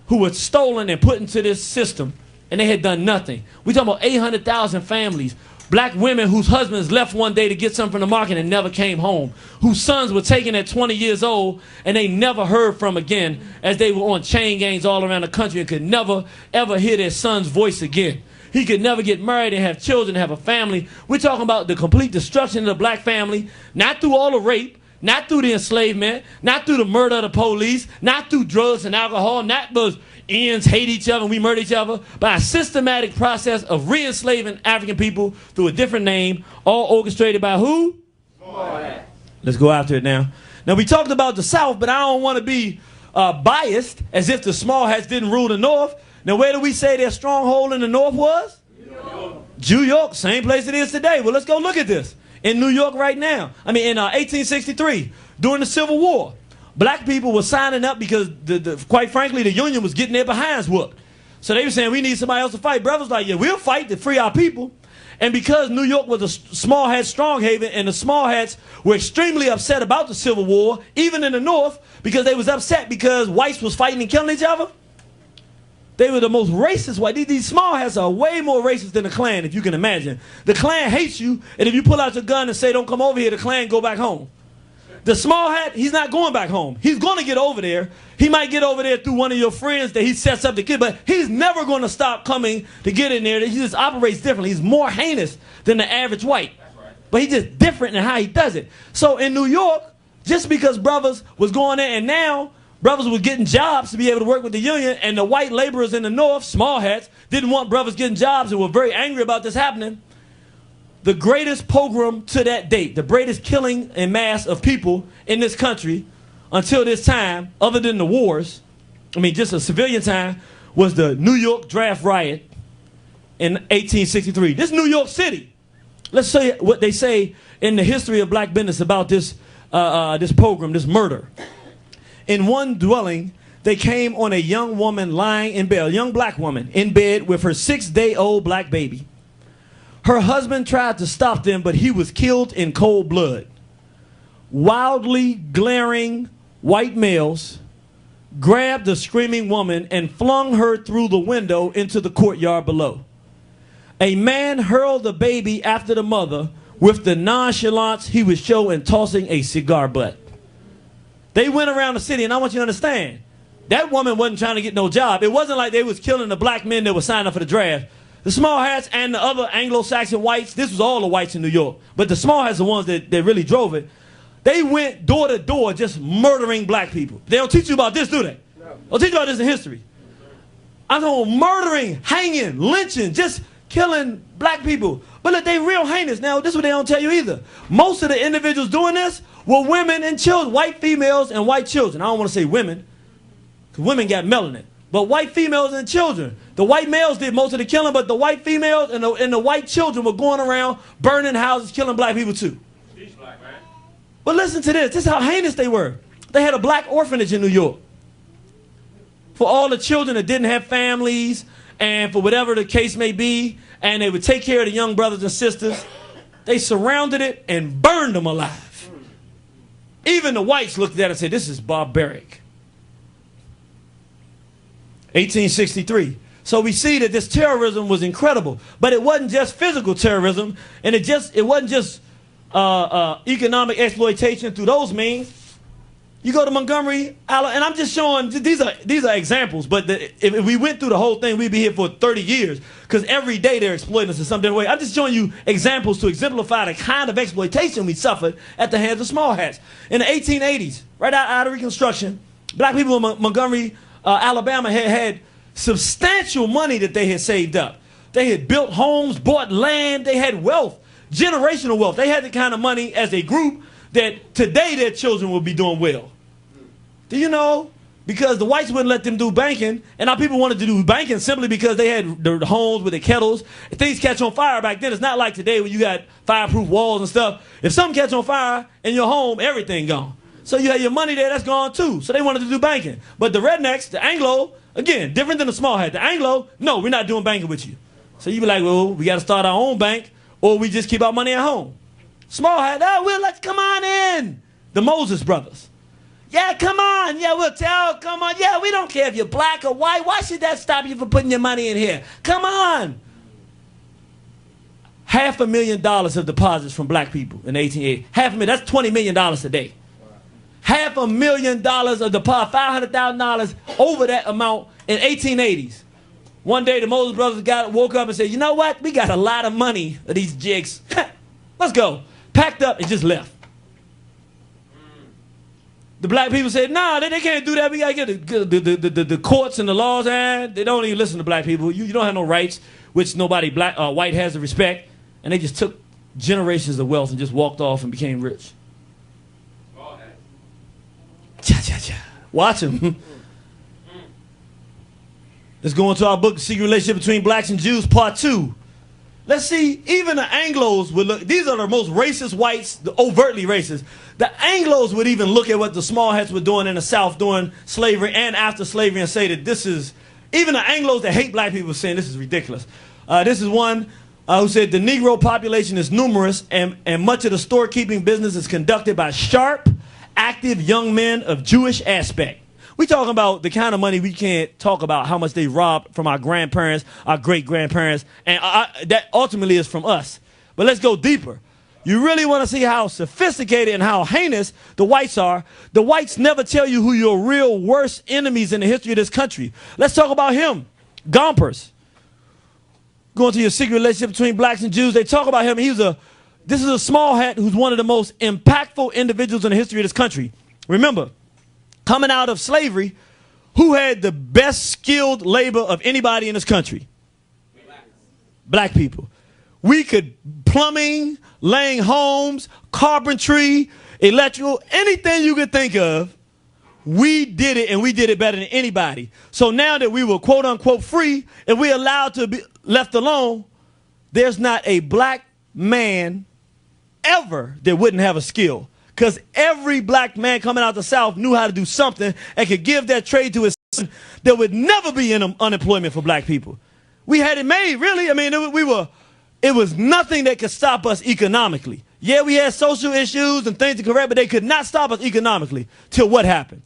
who were stolen and put into this system, and they had done nothing. We talking about 800,000 families Black women whose husbands left one day to get something from the market and never came home. Whose sons were taken at 20 years old and they never heard from again as they were on chain gangs all around the country and could never, ever hear their son's voice again. He could never get married and have children, have a family. We're talking about the complete destruction of the black family, not through all the rape, not through the enslavement, not through the murder of the police, not through drugs and alcohol, not those ends hate each other and we murder each other, by a systematic process of re-enslaving African people through a different name, all orchestrated by who? Let's go after it now. Now, we talked about the South, but I don't want to be biased as if the small hats didn't rule the North. Now, where do we say their stronghold in the North was? New York, same place it is today. Well, let's go look at this. In New York right now, in 1863, during the Civil War, black people were signing up because, quite frankly, the Union was getting their behinds whooped. So they were saying, we need somebody else to fight. Brothers like, yeah, we'll fight to free our people. And because New York was a small hat strong haven, and the small hats were extremely upset about the Civil War, even in the North, because they was upset because whites was fighting and killing each other. They were the most racist white. These small hats are way more racist than the Klan, if you can imagine. The Klan hates you, and if you pull out your gun and say, don't come over here, the Klan go back home. The small hat, he's not going back home. He's going to get over there. He might get over there through one of your friends that he sets up to kill, but he's never going to stop coming to get in there. He just operates differently. He's more heinous than the average white. But he's just different in how he does it. So in New York, just because brothers was going there, and now brothers were getting jobs to be able to work with the union, and the white laborers in the North, small hats, didn't want brothers getting jobs and were very angry about this happening. The greatest pogrom to that date, the greatest killing en masse of people in this country until this time, other than the wars, just a civilian time, was the New York draft riot in 1863. This New York City. Let's say what they say in the history of black business about this pogrom, this murder. In one dwelling, they came on a young woman lying in bed, a young black woman in bed with her 6-day-old black baby. Her husband tried to stop them, but he was killed in cold blood. Wildly glaring white males grabbed the screaming woman and flung her through the window into the courtyard below. A man hurled the baby after the mother with the nonchalance he would show in tossing a cigar butt. They went around the city, and I want you to understand, that woman wasn't trying to get no job. It wasn't like they was killing the black men that were signing up for the draft. The small hats and the other Anglo-Saxon whites, this was all the whites in New York, but the small hats are the ones that really drove it. They went door to door just murdering black people. They don't teach you about this, do they? No. They'll teach you about this in history. I'm talking murdering, hanging, lynching, just killing black people. But look, they real heinous. Now, this is what they don't tell you either. Most of the individuals doing this were women and children, white females and white children. I don't want to say women, because women got melanin. But white females and children. The white males did most of the killing, but the white females and the white children were going around burning houses, killing black people too. But listen to this. This is how heinous they were. They had a black orphanage in New York for all the children that didn't have families and for whatever the case may be, and they would take care of the young brothers and sisters. They surrounded it and burned them alive. Even the whites looked at it and said, this is barbaric. 1863. So we see that this terrorism was incredible, but it wasn't just physical terrorism, and it wasn't just economic exploitation through those means. You go to Montgomery, Alabama, and I'm just showing these are examples, but if we went through the whole thing, we'd be here for 30 years because every day they're exploiting us in some different way. I'm just showing you examples to exemplify the kind of exploitation we suffered at the hands of small hats. In the 1880s, right out of Reconstruction, black people in Montgomery, Alabama had substantial money that they had saved up. They had built homes, bought land, they had wealth, generational wealth. They had the kind of money as a group that today their children will be doing well. Do you know? Because the whites wouldn't let them do banking, and our people wanted to do banking simply because they had the homes with the kettles. If things catch on fire back then, it's not like today where you got fireproof walls and stuff. If something catch on fire in your home, everything gone. So you had your money there, that's gone too. So they wanted to do banking. But the rednecks, the Anglo, again, different than the small hat. The Anglo, no, we're not doing banking with you. So you be like, well, we got to start our own bank, or we just keep our money at home. Small hat, let's come on in. The Moses brothers. Yeah, come on. Yeah, we'll tell, come on. Yeah, we don't care if you're black or white. Why should that stop you from putting your money in here? Come on. $500,000 of deposits from black people in the 1880s. $500,000, that's $20 million today. $500,000 of deposit, $500,000 over that amount in 1880s. One day the Moses brothers woke up and said, you know what? We got a lot of money of these jigs. Let's go. Packed up and just left. The black people said, nah, they can't do that. We got to get the courts and the laws. And they don't even listen to black people. You don't have no rights, which nobody white has to respect. And they just took generations of wealth and just walked off and became rich. Cha-cha-cha. Watch them. Let's go into our book, The Secret Relationship Between Blacks and Jews, Part 2. Let's see, even the Anglos would look, these are the most racist whites, the overtly racist. The Anglos would even look at what the small hats were doing in the South during slavery and after slavery and say that this is, even the Anglos that hate black people saying this is ridiculous. This is one who said the Negro population is numerous and much of the storekeeping business is conducted by sharp, active young men of Jewish aspect. We talking about the kind of money we can't talk about how much they robbed from our grandparents, our great-grandparents, and that ultimately is from us. But let's go deeper. You really want to see how sophisticated and how heinous the whites are. The whites never tell you who your real worst enemies in the history of this country. Let's talk about him, Gompers. Going to your secret relationship between blacks and Jews, they talk about him. This is a small hat who's one of the most impactful individuals in the history of this country. Remember, coming out of slavery, who had the best skilled labor of anybody in this country? Black people. We could plumbing, laying homes, carpentry, electrical, anything you could think of, we did it, and we did it better than anybody. So now that we were quote unquote free and we allowed to be left alone, there's not a black man ever that wouldn't have a skill. Because every black man coming out the South knew how to do something and could give that trade to his son. There would never be unemployment for black people. We had it made, really. I mean, it was nothing that could stop us economically. Yeah, we had social issues and things to correct, but they could not stop us economically till what happened?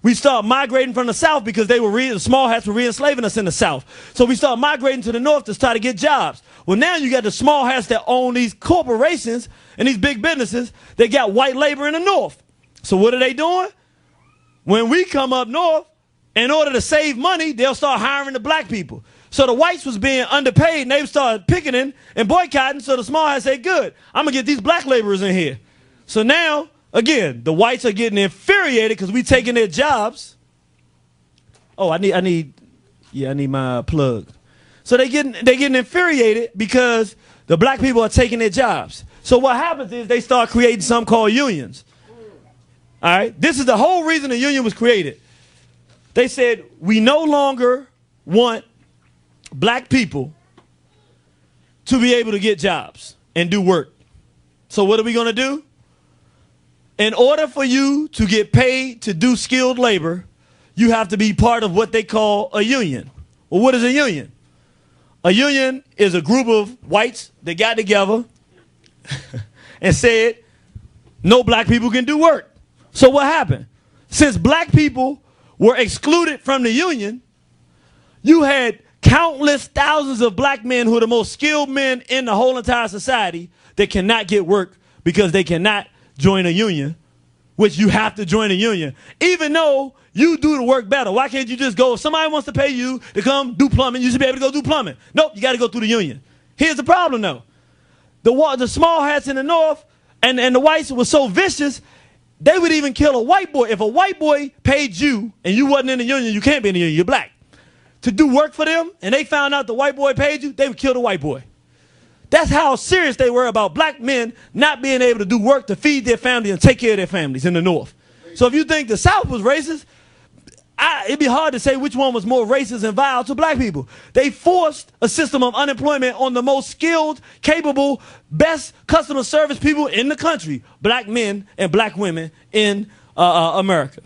We started migrating from the South because the small hats were re-enslaving us in the South. So we started migrating to the North to try to get jobs. Well, now you got the small hats that own these corporations and these big businesses. They got white labor in the North. So what are they doing? When we come up north, in order to save money, they'll start hiring the black people. So the whites was being underpaid, and they started picketing and boycotting. So the small hats say, good, I'm going to get these black laborers in here. So now, again, the whites are getting infuriated because we taking their jobs. Oh, I need my plug. So they getting infuriated because the black people are taking their jobs. So what happens is they start creating something called unions. All right, this is the whole reason the union was created. They said we no longer want black people to be able to get jobs and do work. So what are we going to do? In order for you to get paid to do skilled labor, you have to be part of what they call a union. Well, what is a union? A union is a group of whites that got together and said, no black people can do work. So what happened? Since black people were excluded from the union, you had countless thousands of black men who are the most skilled men in the whole entire society that cannot get work because they cannot join a union, which you have to join a union. Even though you do the work better. Why can't you just go, if somebody wants to pay you to come do plumbing, you should be able to go do plumbing. Nope, you got to go through the union. Here's the problem, though. The small hats in the North and the whites were so vicious, they would even kill a white boy. If a white boy paid you and you wasn't in the union, you can't be in the union, you're black, to do work for them, and they found out the white boy paid you, they would kill the white boy. That's how serious they were about black men not being able to do work to feed their family and take care of their families in the North. So if you think the South was racist, it'd be hard to say which one was more racist and vile to black people. They forced a system of unemployment on the most skilled, capable, best customer service people in the country, black men and black women in America.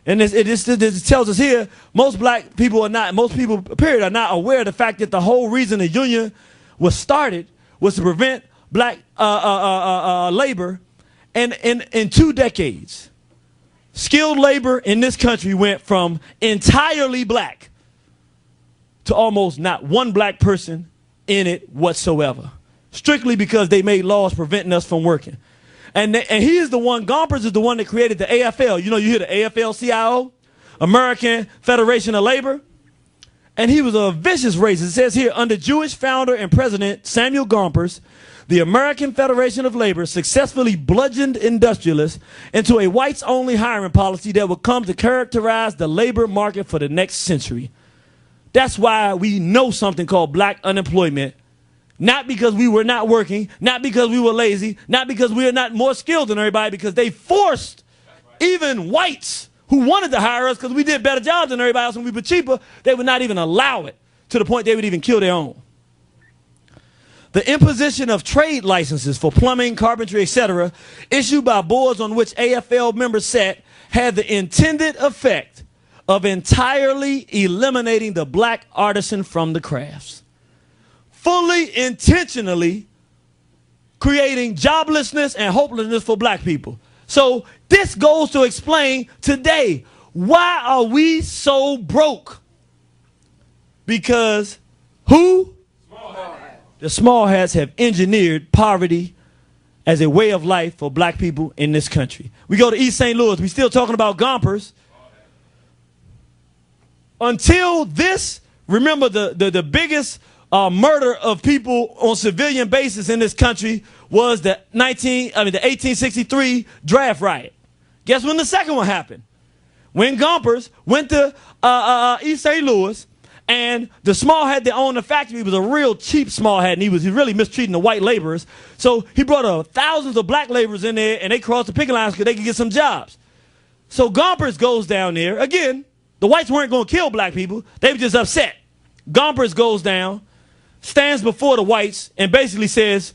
And this tells us here, most people, period, are not aware of the fact that the whole reason the union was started was to prevent black labor. And in 2 decades, skilled labor in this country went from entirely black to almost not one black person in it whatsoever. strictly because they made laws preventing us from working. And he is the one, Gompers is the one that created the AFL. You know, you hear the AFL-CIO, American Federation of Labor. And he was a vicious racist. It says here, under Jewish founder and president Samuel Gompers, the American Federation of Labor successfully bludgeoned industrialists into a whites-only hiring policy that would come to characterize the labor market for the next century. That's why we know something called black unemployment. Not because we were not working, not because we were lazy, not because we are not more skilled than everybody, because they forced even whites who wanted to hire us because we did better jobs than everybody else and we were cheaper, they would not even allow it, to the point they would even kill their own. The imposition of trade licenses for plumbing, carpentry, etc., issued by boards on which AFL members sat, had the intended effect of entirely eliminating the black artisan from the crafts. Fully, intentionally creating joblessness and hopelessness for black people. So this goes to explain today, why are we so broke? Because who? The small hats have engineered poverty as a way of life for black people in this country. We go to East St. Louis. We still talking about Gompers. Until this, remember the biggest murder of people on civilian basis in this country was the 1863 draft riot. Guess when the second one happened? When Gompers went to East St. Louis, and the small hat that owned the factory was a real cheap small hat, and he was really mistreating the white laborers. So he brought thousands of black laborers in there, and they crossed the picket lines because they could get some jobs. So Gompers goes down there. Again, the whites weren't going to kill black people. They were just upset. Gompers goes down, stands before the whites, and basically says,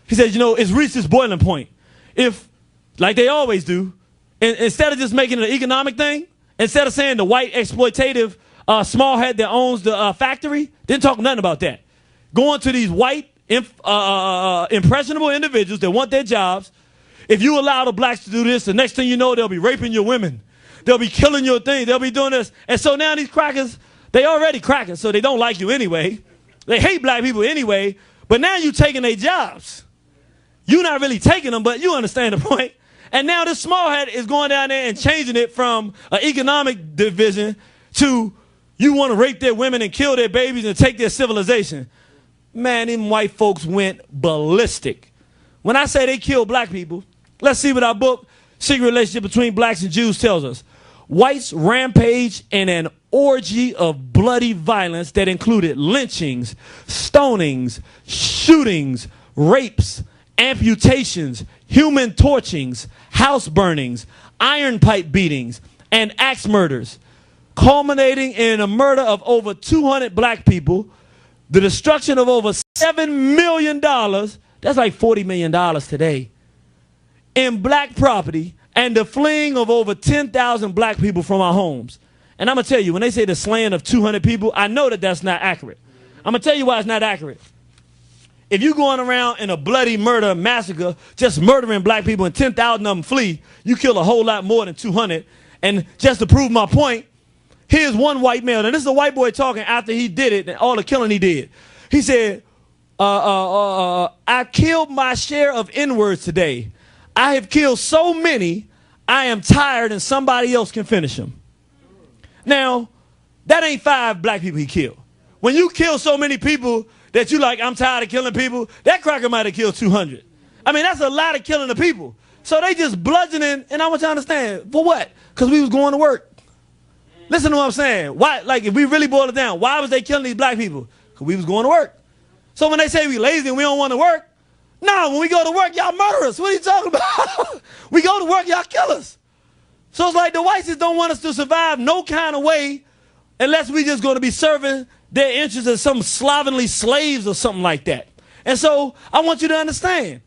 he says, you know, it's reached its boiling point. If, like they always do, instead of just making it an economic thing, instead of saying the white exploitative small hat that owns the factory, didn't talk nothing about that. Going to these white, impressionable individuals that want their jobs. If you allow the blacks to do this, the next thing you know, they'll be raping your women. They'll be killing your thing. They'll be doing this. And so now these crackers, they already crackers, so they don't like you anyway. They hate black people anyway, but now you taking their jobs. You're not really taking them, but you understand the point. And now this small hat is going down there and changing it from an economic division to you want to rape their women and kill their babies and take their civilization. Man, them white folks went ballistic. When I say they killed black people, let's see what our book, Secret Relationship Between Blacks and Jews, tells us. Whites rampaged in an orgy of bloody violence that included lynchings, stonings, shootings, rapes, amputations, human torchings, house burnings, iron pipe beatings, and axe murders, culminating in a murder of over 200 black people, the destruction of over $7 million, that's like $40 million today, in black property, and the fleeing of over 10,000 black people from our homes. And I'm going to tell you, when they say the slaying of 200 people, I know that that's not accurate. I'm going to tell you why it's not accurate. If you're going around in a bloody murder massacre, just murdering black people and 10,000 of them flee, you kill a whole lot more than 200. And just to prove my point, here's one white male, and this is a white boy talking after he did it and all the killing he did. He said, I killed my share of N-words today. I have killed so many, I am tired and somebody else can finish them. Now, that ain't 5 black people he killed. When you kill so many people that you like, I'm tired of killing people, that cracker might have killed 200. I mean, that's a lot of killing the people. So they just bludgeoning, and I want you to understand, for what? Because we was going to work. Listen to what I'm saying. Why? Like, if we really boil it down, why was they killing these black people? Because we was going to work. So when they say we lazy and we don't want to work, no, when we go to work, y'all murder us. What are you talking about? We go to work, y'all kill us. So it's like the whites just don't want us to survive no kind of way unless we just going to be serving their interests as some slovenly slaves or something like that. And so I want you to understand,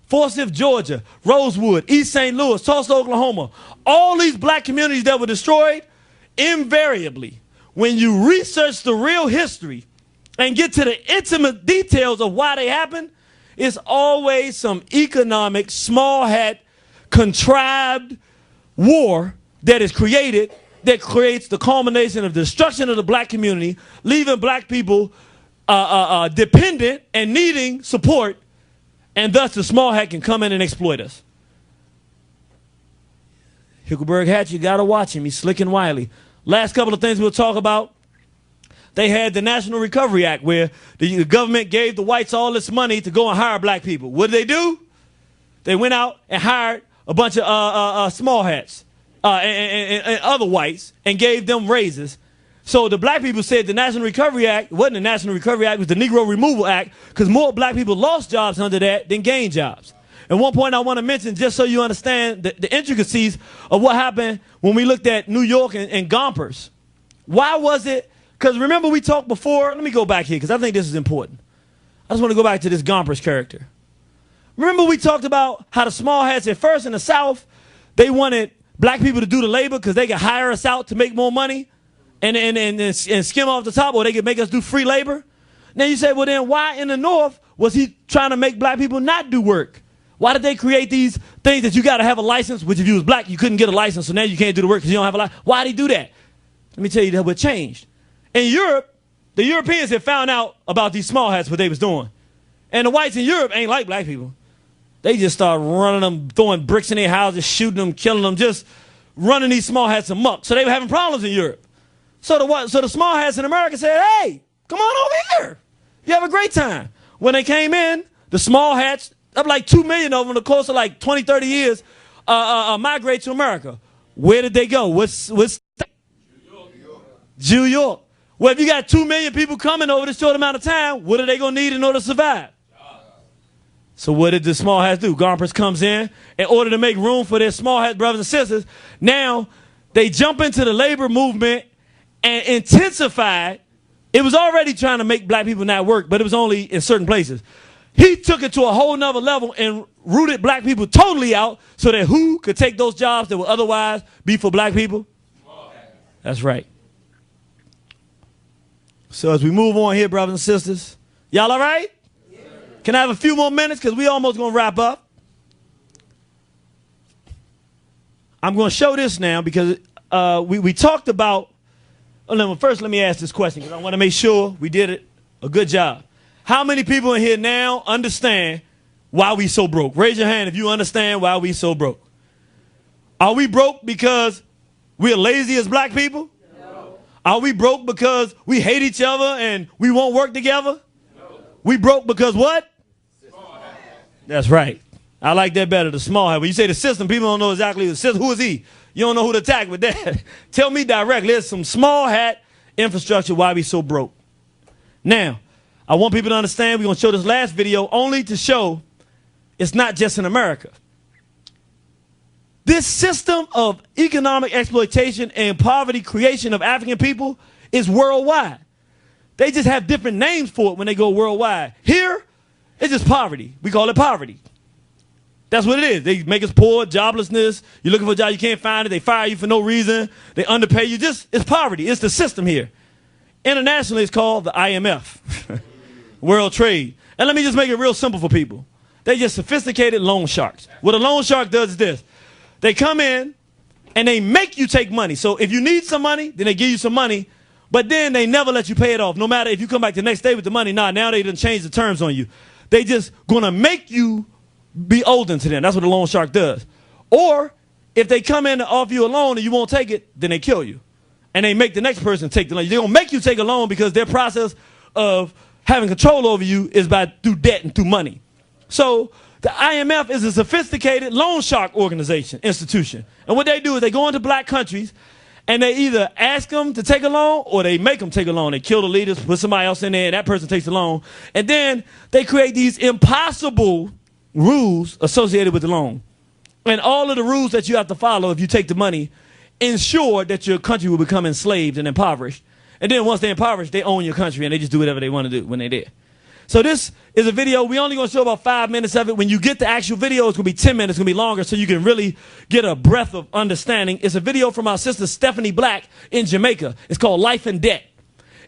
Forsyth, Georgia, Rosewood, East St. Louis, Tulsa, Oklahoma, all these black communities that were destroyed, invariably, when you research the real history and get to the intimate details of why they happened, it's always some economic, small hat, contrived war that is created that creates the culmination of destruction of the black community, leaving black people dependent and needing support, and thus the small hat can come in and exploit us. Huckleberry Hatch, you got to watch him. He's slick and wily. Last couple of things we'll talk about. They had the National Recovery Act where the government gave the whites all this money to go and hire black people. What did they do? They went out and hired a bunch of small hats and other whites and gave them raises. So the black people said the National Recovery Act wasn't the National Recovery Act, it was the Negro Removal Act, because more black people lost jobs under that than gained jobs. And one point I want to mention, just so you understand the intricacies of what happened when we looked at New York and Gompers. Why was it? Because remember we talked before, let me go back here because I think this is important. I just want to go back to this Gompers character. Remember we talked about how the small hats at first in the South, they wanted black people to do the labor because they could hire us out to make more money and skim off the top, or they could make us do free labor. Now you say, well then why in the North was he trying to make black people not do work? Why did they create these things that you got to have a license, which if you was black, you couldn't get a license, so now you can't do the work because you don't have a license? Why did he do that? Let me tell you that what changed. In Europe, the Europeans had found out about these small hats, what they was doing. And the whites in Europe ain't like black people. They just started running them, throwing bricks in their houses, shooting them, killing them, just running these small hats amok. So they were having problems in Europe. So the small hats in America said, hey, come on over here. You have a great time. When they came in, the small hats, up like 2 million of them in the course of like 20, 30 years, migrate to America. Where did they go? What's New York. Well, if you got 2 million people coming over this short amount of time, what are they going to need in order to survive? So what did the small hats do? Gompers comes in order to make room for their small hat brothers and sisters. Now they jump into the labor movement and intensify. It was already trying to make black people not work, but it was only in certain places. He took it to a whole nother level and rooted black people totally out so that who could take those jobs that would otherwise be for black people? That's right. So as we move on here, brothers and sisters, y'all all right? Yeah. Can I have a few more minutes because we almost going to wrap up? I'm going to show this now because we talked about, first let me ask this question because I want to make sure we did a good job. How many people in here now understand why we so broke? Raise your hand if you understand why we so broke. Are we broke because we're lazy as black people? No. Are we broke because we hate each other and we won't work together? No. We broke because what? That's right. I like that better, the small hat. When you say the system, people don't know exactly the system. Who is he? You don't know who to attack with that. Tell me directly. There's some small hat infrastructure why we so broke. Now, I want people to understand we're going to show this last video only to show it's not just in America. This system of economic exploitation and poverty creation of African people is worldwide. They just have different names for it when they go worldwide. Here, it's just poverty. We call it poverty. That's what it is. They make us poor, joblessness. You're looking for a job, you can't find it. They fire you for no reason. They underpay you. It's poverty. It's the system here. Internationally, it's called the IMF. World Trade. And let me just make it real simple for people. They're just sophisticated loan sharks. What a loan shark does is this. They come in and they make you take money. So if you need some money, then they give you some money, but then they never let you pay it off. No matter if you come back the next day with the money, now they done change the terms on you. They just gonna make you be beholden to them. That's what a loan shark does. Or if they come in to offer you a loan and you won't take it, then they kill you. And they make the next person take the loan. They're gonna make you take a loan because their process of having control over you is through debt and through money. So the IMF is a sophisticated loan shark institution. And what they do is they go into black countries and they either ask them to take a loan or they make them take a loan. They kill the leaders, put somebody else in there, and that person takes the loan. And then they create these impossible rules associated with the loan. And all of the rules that you have to follow if you take the money ensure that your country will become enslaved and impoverished. And then once they're impoverished, they own your country and they just do whatever they want to do when they're there. So this is a video. We're only going to show about 5 minutes of it. When you get the actual video, it's going to be 10 minutes. It's going to be longer so you can really get a breadth of understanding. It's a video from our sister Stephanie Black in Jamaica. It's called Life and Debt.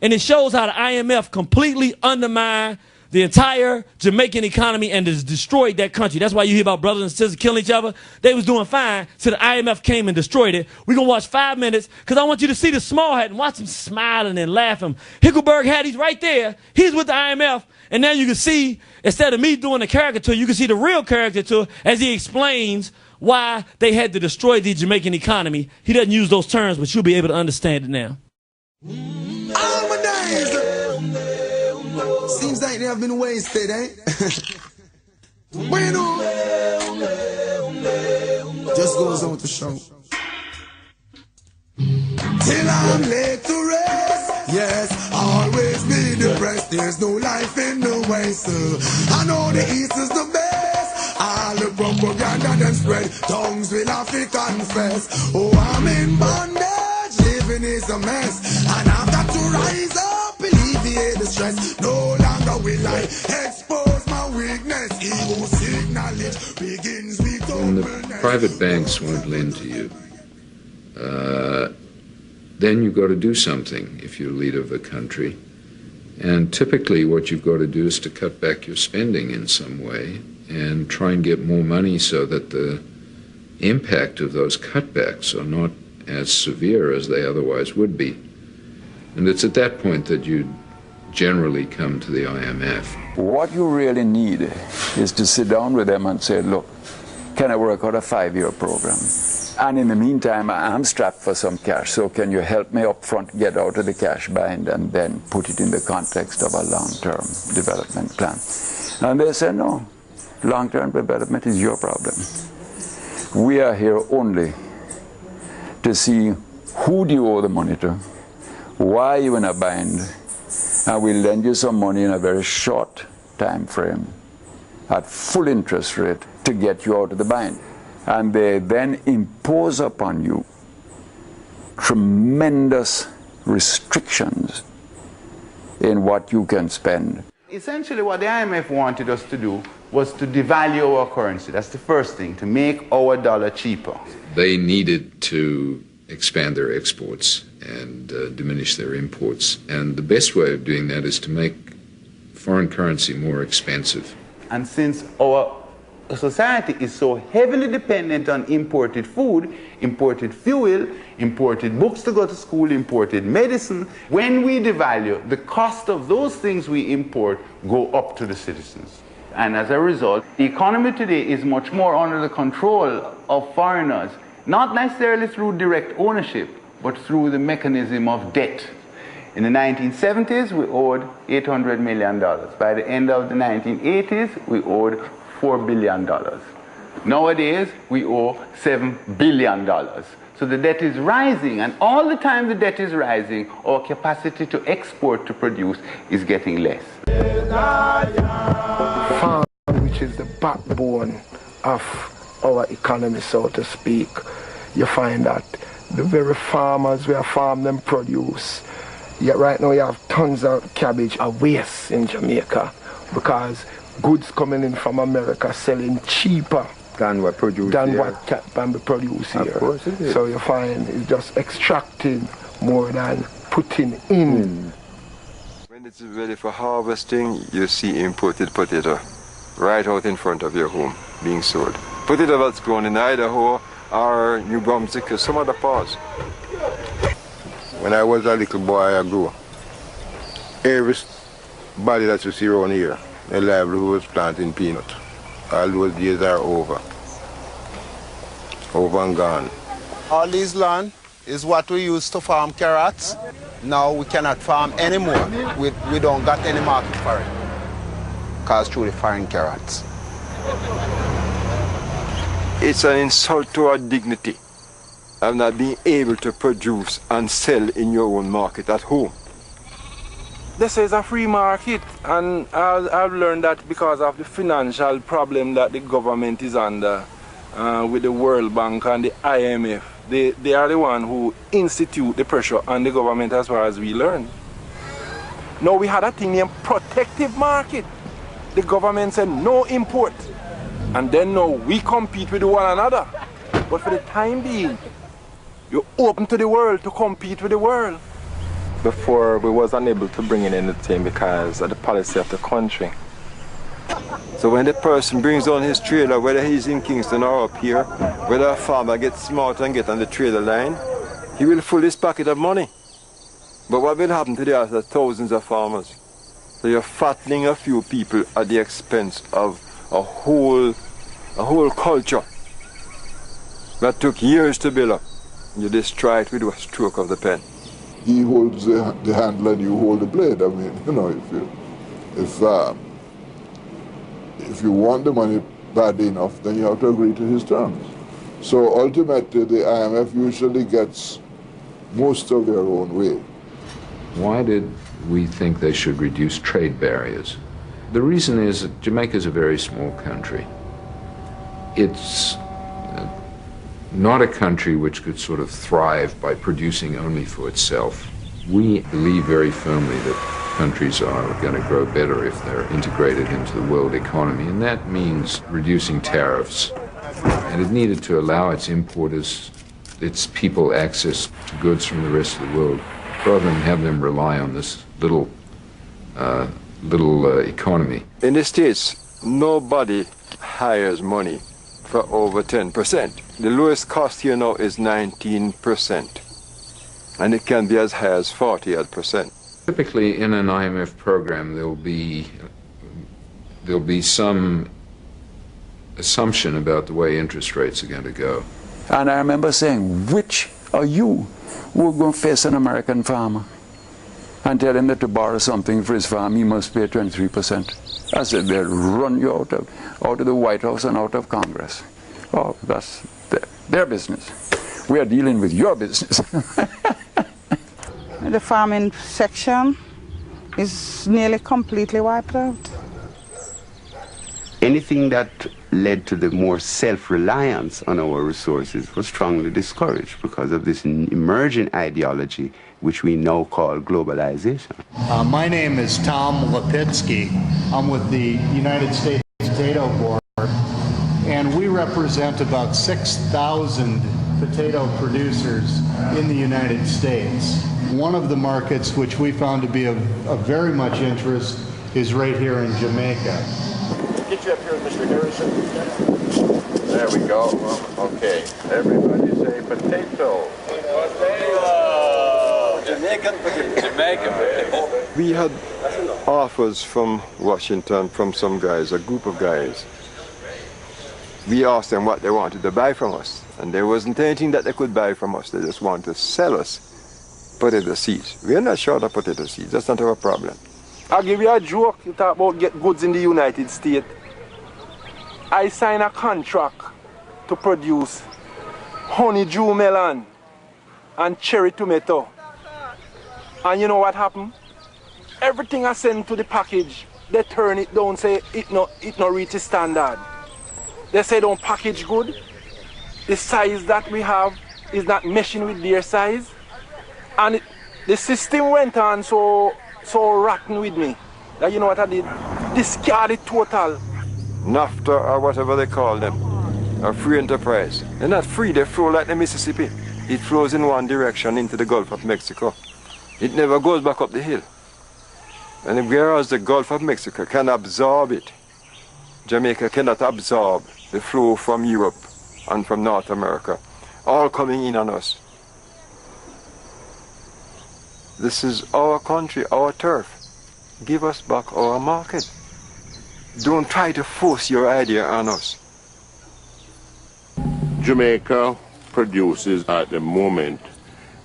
And it shows how the IMF completely undermined the entire Jamaican economy and has destroyed that country. That's why you hear about brothers and sisters killing each other. They was doing fine till the IMF came and destroyed it. We're going to watch 5 minutes because I want you to see the small hat and watch him smiling and laughing. Hickelberg hat, he's right there. He's with the IMF. And now you can see, instead of me doing the caricature, you can see the real caricature as he explains why they had to destroy the Jamaican economy. He doesn't use those terms, but you'll be able to understand it now. Seems like they have been wasted, eh? Bueno. Just goes on to show. Till I'm laid to rest. Yes, always be depressed. There's no life in the West. I know the East is the best. All the propaganda them spread. Tongues will have to confess. Oh, I'm in bondage. Living is a mess. And I've got to rise up, alleviate the stress. No longer will I expose my weakness. Ego seek knowledge begins with when the private banks won't lend to you, then you've got to do something if you're leader of a country. And typically what you've got to do is to cut back your spending in some way and try and get more money so that the impact of those cutbacks are not as severe as they otherwise would be. And it's at that point that you generally come to the IMF. What you really need is to sit down with them and say, look, can I work out a 5-year program? And in the meantime, I'm strapped for some cash, so can you help me up front get out of the cash bind and then put it in the context of a long-term development plan? And they said, no, long-term development is your problem. We are here only to see who do you owe the money to, why are you in a bind, and we'll lend you some money in a very short time frame at full interest rate to get you out of the bind. And they then impose upon you tremendous restrictions in what you can spend. Essentially what the IMF wanted us to do was to devalue our currency. That's the first thing, to make our dollar cheaper. They needed to expand their exports and diminish their imports. And the best way of doing that is to make foreign currency more expensive. And since our society is so heavily dependent on imported food, imported fuel, imported books to go to school, imported medicine, when we devalue, the cost of those things we import go up to the citizens. And as a result, the economy today is much more under the control of foreigners, not necessarily through direct ownership, but through the mechanism of debt. In the 1970s, we owed $800 million. By the end of the 1980s, we owed $4 billion. Nowadays, we owe $7 billion. So the debt is rising, and all the time the debt is rising, our capacity to export, to produce, is getting less. Farm, which is the backbone of our economy, so to speak, you find that the very farmers where farm them produce, yet right now you have tons of cabbage of waste in Jamaica because goods coming in from America selling cheaper than what produced what can be produced here. Of course it is. So you find it's just extracting more than putting in. When it's ready for harvesting, you see imported potato right out in front of your home being sold. Potato that's grown in Idaho or New Brunswick or some other parts. When I was a little boy, I grew. Everybody that you see around here, their livelihood was planting peanut. All those days are over. Over and gone. All this land is what we used to farm carrots. Now we cannot farm anymore. We don't got any market for it. Because through the foreign carrots. It's an insult to our dignity of not being able to produce and sell in your own market at home. This is a free market, and I've learned that because of the financial problem that the government is under with the World Bank and the IMF. They are the one who institute the pressure on the government as far as we learn. Now we had a thing named protective market. The government said no import. And then now we compete with one another. But for the time being, you're open to the world to compete with the world. Before, we was unable to bring in anything because of the policy of the country. So when the person brings on his trailer, whether he's in Kingston or up here, whether a farmer gets smart and get on the trailer line, he will fill his pocket of money. But what will happen to the other thousands of farmers? So you're fattening a few people at the expense of a whole culture that took years to build up. You destroy it with a stroke of the pen. He holds the handle and you hold the blade. I mean, you know, if you want the money bad enough, then you have to agree to his terms. So ultimately, the IMF usually gets most of their own way. Why did we think they should reduce trade barriers? The reason is that Jamaica is a very small country. It's not a country which could sort of thrive by producing only for itself. We believe very firmly that countries are going to grow better if they're integrated into the world economy, and that means reducing tariffs. And it needed to allow its importers, its people, access to goods from the rest of the world, rather than have them rely on this little economy. In the States, nobody hires money for over 10%. The lowest cost here now is 19%, and it can be as high as 40%. Typically, in an IMF program, there'll be some assumption about the way interest rates are going to go. And I remember saying, which are you who are going to face an American farmer and tell him that to borrow something for his farm, he must pay 23%. I said, they'll run you out of the White House and out of Congress. Oh, that's their business. We are dealing with your business. The farming section is nearly completely wiped out. Anything that led to the more self-reliance on our resources was strongly discouraged because of this emerging ideology which we now call globalization. My name is Tom Lipitsky. I'm with the United States Potato Board, and we represent about 6,000 potato producers in the United States. One of the markets which we found to be of very much interest is right here in Jamaica. Get you up here, Mr. Harrison. There we go. Okay. Everybody say potato. Potato. Jamaican potato. Jamaican potato. We had offers from Washington from some guys, a group of guys. We asked them what they wanted to buy from us, and there wasn't anything that they could buy from us. They just wanted to sell us potato seeds. We are not short of potato seeds. That's not our problem. I'll give you a joke. You talk about get goods in the United States. I signed a contract to produce honeydew melon and cherry tomato. And you know what happened? Everything I send to the package, they turn it down, say it not reach the standard. They say don't package good. The size that we have is not meshing with their size. And the system went on so rotten with me that you know what I did? Discarded total. NAFTA or whatever they call them, a free enterprise. They're not free, they flow like the Mississippi. It flows in one direction into the Gulf of Mexico. It never goes back up the hill. And whereas the Gulf of Mexico can absorb it, Jamaica cannot absorb the flow from Europe and from North America, all coming in on us. This is our country, our turf. Give us back our market. Don't try to force your idea on us. Jamaica produces at the moment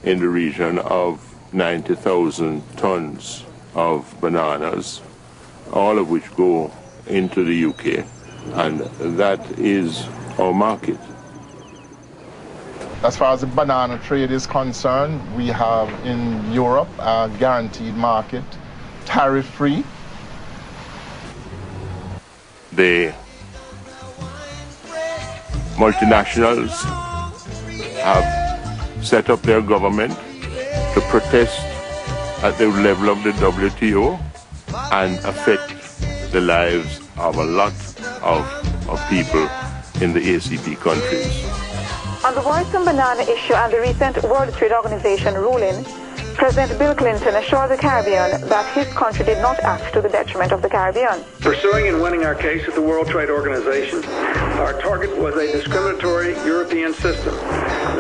in the region of 90,000 tons of bananas, all of which go into the UK, and that is our market. As far as the banana trade is concerned, we have in Europe a guaranteed market, tariff-free. The multinationals have set up their government to protest at the level of the WTO and affect the lives of a lot of people in the ACP countries. On the Voice on Banana issue and the recent World Trade Organization ruling, President Bill Clinton assured the Caribbean that his country did not act to the detriment of the Caribbean. Pursuing and winning our case at the World Trade Organization, our target was a discriminatory European system,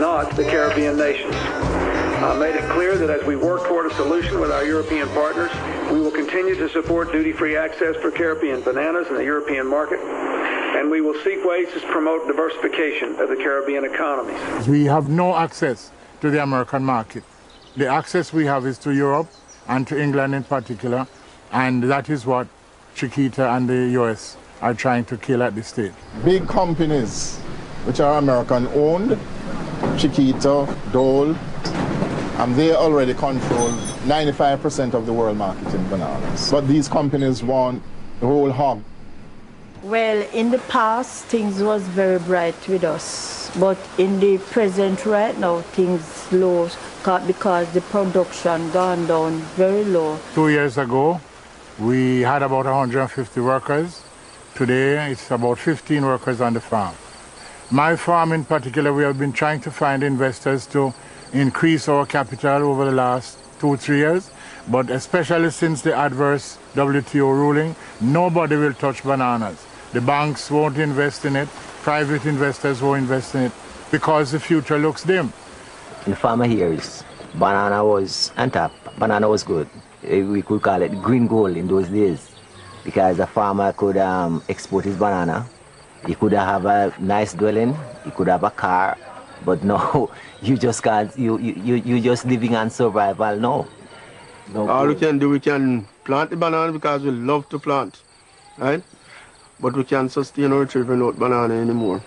not the Caribbean nations. I made it clear that as we work toward a solution with our European partners, we will continue to support duty-free access for Caribbean bananas in the European market, and we will seek ways to promote diversification of the Caribbean economies. We have no access to the American market. The access we have is to Europe and to England in particular, and that is what Chiquita and the US are trying to kill at this stage. Big companies which are American owned, Chiquita, Dole, and they already control 95% of the world market in bananas. But these companies want the whole hog. Well, in the past, things was very bright with us. But in the present right now, things low because the production gone down very low. 2 years ago, we had about 150 workers. Today, it's about 15 workers on the farm. My farm in particular, we have been trying to find investors to increase our capital over the last 2-3 years, but especially since the adverse WTO ruling, nobody will touch bananas. The banks won't invest in it, private investors won't invest in it, because the future looks dim. In farmer years, banana was on top, banana was good. We could call it green gold in those days, because a farmer could export his banana. He could have a nice dwelling, he could have a car, but no, you just can't, you just living on survival, no. All we can do, we can plant the banana because we love to plant, right? But we can't sustain our children without banana anymore.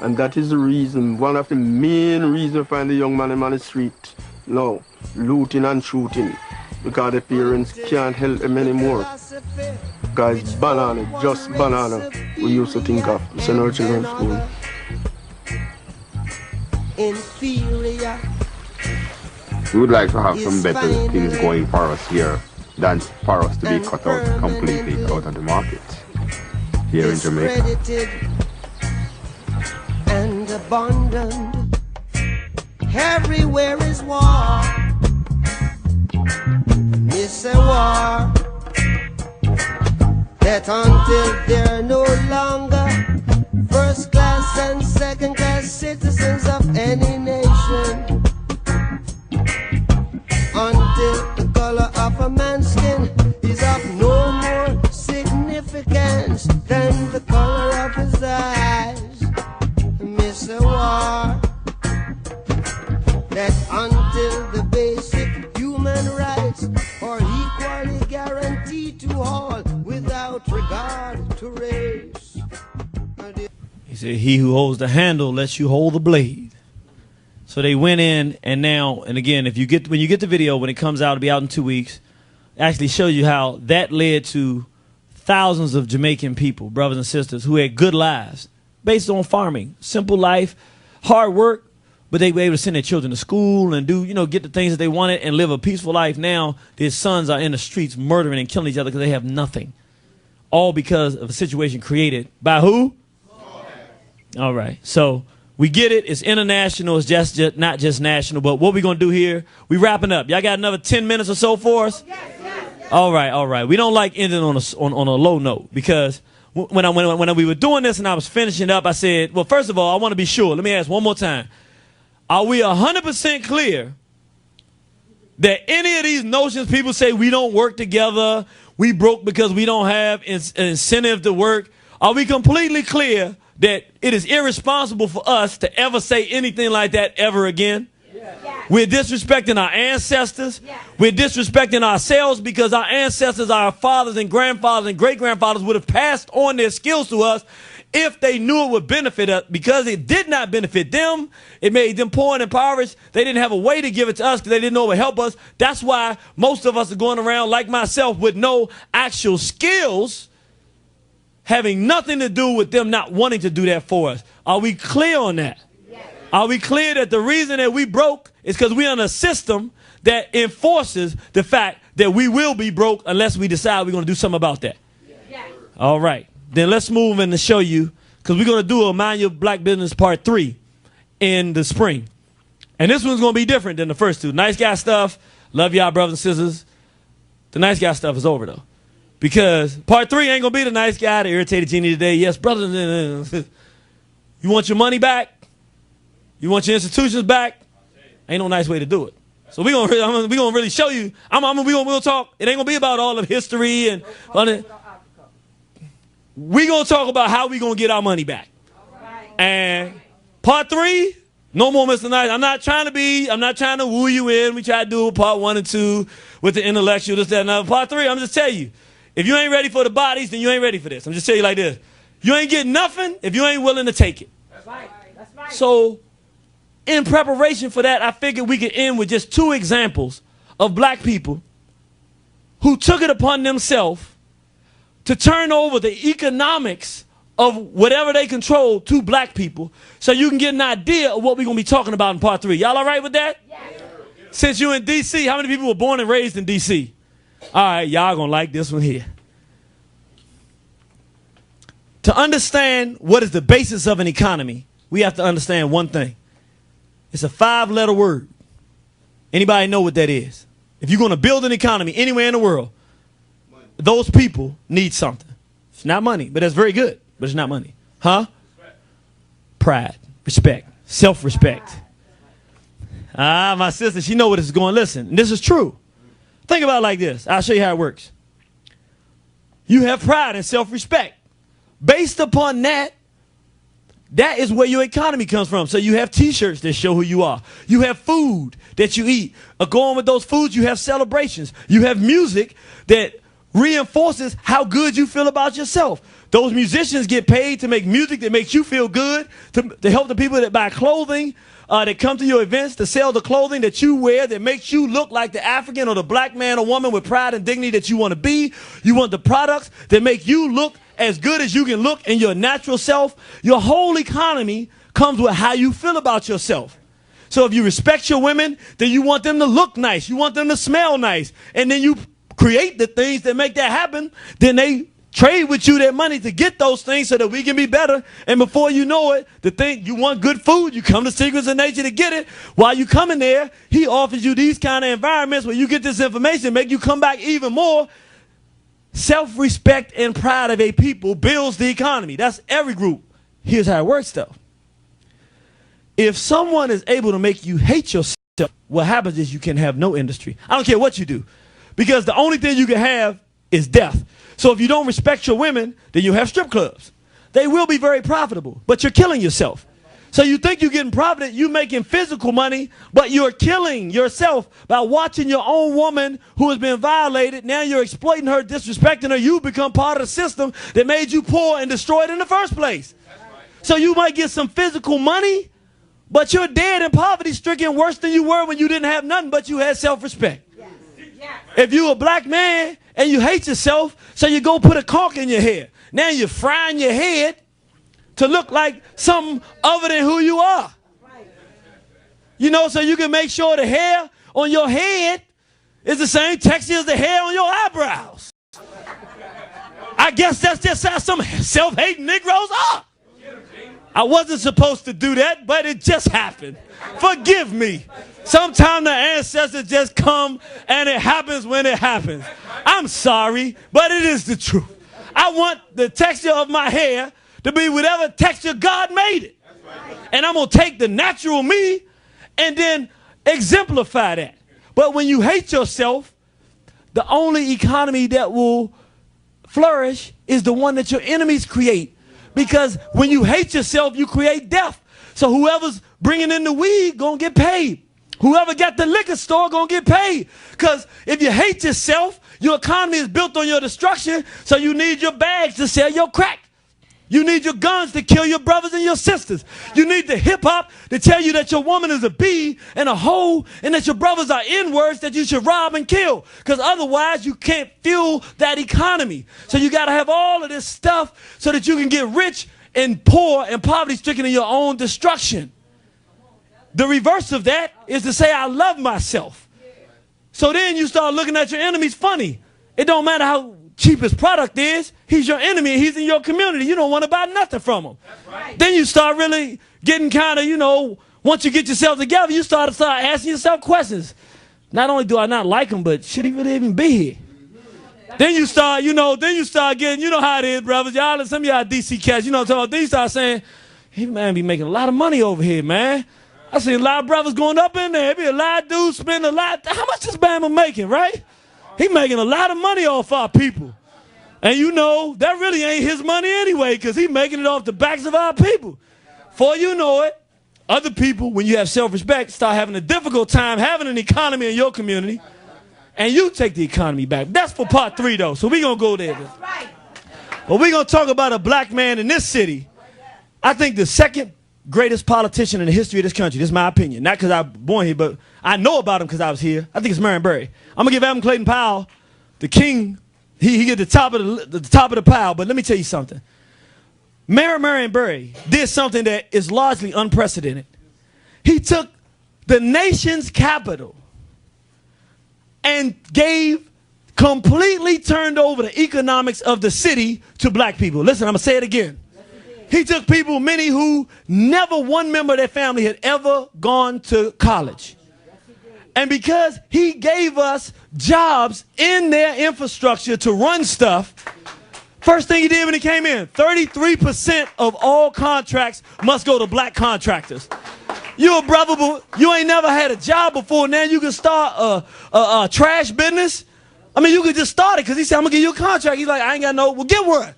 And that is the reason, one of the main reasons we find the young man on the street now, looting and shooting, because the parents can't help them anymore. Because banana, just banana, we used to think of to send our children to school. Inferior. We would like to have some better things going for us here than for us to be cut out completely out of the market here in Jamaica. And abandoned. Everywhere is war. It's a war that until they're no longer first class and second class citizens of any nation, until the color of a man's skin is of no more significance than the color of his eyes. Miss a war that until the basic human rights are equally guaranteed to all without regard to race. He said, he who holds the handle lets you hold the blade. So they went in, and now, and again, when you get the video, when it comes out, it'll be out in 2 weeks, actually show you how that led to thousands of Jamaican people, brothers and sisters, who had good lives based on farming, simple life, hard work, but they were able to send their children to school and do, get the things that they wanted and live a peaceful life. Now their sons are in the streets murdering and killing each other because they have nothing. All because of a situation created by who? All right. So we get it. It's international. It's just not just national. But what we going to do here, we wrapping up. Y'all got another 10 minutes or so for us? Yes. All right. We don't like ending on a low note, because when we were doing this and I was finishing up, I said, well, first of all, I want to be sure. Let me ask one more time. Are we 100% clear that any of these notions people say we don't work together, we broke because we don't have an incentive to work? Are we completely clear that it is irresponsible for us to ever say anything like that ever again? Yes. We're disrespecting our ancestors. Yes. We're disrespecting ourselves, because our ancestors, our fathers and grandfathers and great-grandfathers would have passed on their skills to us if they knew it would benefit us. Because it did not benefit them, it made them poor and impoverished. They didn't have a way to give it to us because they didn't know it would help us. That's why most of us are going around, like myself, with no actual skills, having nothing to do with them not wanting to do that for us. Are we clear on that? Yes. Are we clear that the reason that we broke is because we're in a system that enforces the fact that we will be broke unless we decide we're going to do something about that? Yes. All right. Then let's move in to show you, because we're going to do a Mind Your Black Business Part 3 in the spring. And this one's going to be different than the first two. Nice guy stuff. Love y'all, brothers and sisters. The nice guy stuff is over, though. Because part 3 ain't going to be the nice guy, the irritated genie today. Yes, brothers. You want your money back? You want your institutions back? Ain't no nice way to do it. So we gonna really show you. We'll talk. It ain't gonna be about all of history and. We gonna talk about how we gonna get our money back. And part 3, no more Mr. Nice. I'm not trying to woo you in. We try to do part 1 and 2 with the intellectual, this, that, and other. Part 3, I'm just telling you. If you ain't ready for the bodies, then you ain't ready for this. I'm just telling you like this. You ain't getting nothing if you ain't willing to take it. That's right. That's right. So, in preparation for that, I figured we could end with just 2 examples of black people who took it upon themselves to turn over the economics of whatever they control to black people so you can get an idea of what we're going to be talking about in part 3. Y'all all right with that? Yes. Since you're in D.C., how many people were born and raised in D.C.? All right, y'all going to like this one here. To understand what is the basis of an economy, we have to understand one thing. It's a 5-letter word. Anybody know what that is? If you're going to build an economy anywhere in the world, those people need something. It's not money, but that's very good. But it's not money. Huh? Pride, respect, self-respect. My sister, she know what this is going. Listen, this is true. Think about it like this. I'll show you how it works. You have pride and self-respect. Based upon that, that is where your economy comes from. So you have T-shirts that show who you are. You have food that you eat. Going with those foods, you have celebrations. You have music that reinforces how good you feel about yourself. Those musicians get paid to make music that makes you feel good, to help the people that buy clothing, that come to your events, to sell the clothing that you wear that makes you look like the African or the black man or woman with pride and dignity that you want to be. You want the products that make you look as good as you can look in your natural self. Your whole economy comes with how you feel about yourself. So if you respect your women, then you want them to look nice. You want them to smell nice. And then you create the things that make that happen. Then they trade with you their money to get those things so that we can be better. And before you know it, the thing, you want good food, you come to Secrets of Nature to get it. While you come in there, he offers you these kind of environments where you get this information, make you come back even more. Self-respect and pride of a people builds the economy. That's every group. Here's how it works, though. If someone is able to make you hate yourself, what happens is you can have no industry. I don't care what you do. Because the only thing you can have is death. So if you don't respect your women, then you have strip clubs. They will be very profitable, but you're killing yourself. So you think you're getting profit, you're making physical money, but you're killing yourself by watching your own woman who has been violated. Now you're exploiting her, disrespecting her. You become part of the system that made you poor and destroyed in the first place. So you might get some physical money, but you're dead and poverty-stricken worse than you were when you didn't have nothing, but you had self-respect. If you're a black man and you hate yourself, so you go put a conch in your head. Now you're frying your head to look like something other than who you are. You know, so you can make sure the hair on your head is the same texture as the hair on your eyebrows. I guess that's just how some self-hating Negroes are. I wasn't supposed to do that, but it just happened. Forgive me. Sometimes the ancestors just come and it happens when it happens. I'm sorry, but it is the truth. I want the texture of my hair to be whatever texture God made it. And I'm going to take the natural me and then exemplify that. But when you hate yourself, the only economy that will flourish is the one that your enemies create. Because when you hate yourself, you create death. So whoever's bringing in the weed going to get paid. Whoever got the liquor store going to get paid. Because if you hate yourself, your economy is built on your destruction. So you need your bags to sell your crack. You need your guns to kill your brothers and your sisters. You need the hip-hop to tell you that your woman is a bee and a hoe and that your brothers are N-words that you should rob and kill. Because otherwise you can't fuel that economy. So you got to have all of this stuff so that you can get rich and poor and poverty-stricken in your own destruction. The reverse of that is to say, I love myself. So then you start looking at your enemies funny. It don't matter how cheap his product is. He's your enemy. He's in your community. You don't want to buy nothing from him. Right. Then you start really getting kind of, you know, once you get yourself together, you start asking yourself questions. not only do I not like him, but should he really even be here? Then you start, getting, you know how it is, brothers. Y'all, some of y'all DC cats, you know what I'm talking about. Then you start saying, he man be making a lot of money over here, man. I seen a lot of brothers going up in there. Be a lot of dudes spending a lot. How much is Bama making, right? He making a lot of money off our people. And you know, that really ain't his money anyway, because he making it off the backs of our people. Before you know it, other people, when you have self-respect, start having a difficult time having an economy in your community, and you take the economy back. That's for part 3, though, so we're going to go there. But we're going to talk about a black man in this city. I think the second greatest politician in the history of this country. This is my opinion. Not because I was born here, but I know about him because I was here. I think it's Marion Barry. I'm going to give Adam Clayton Powell, the king, he get the top of the pile, but let me tell you something. Marion Barry did something that is largely unprecedented. He took the nation's capital and completely turned over the economics of the city to black people. Listen, I'm going to say it again. He took people, many who never one member of their family had ever gone to college. And because he gave us jobs in their infrastructure to run stuff, first thing he did when he came in, 33% of all contracts must go to black contractors. You a brother, but you ain't never had a job before. Now you can start a trash business. I mean, you could just start it because he said, I'm going to give you a contract. He's like, I ain't got no, well, get one.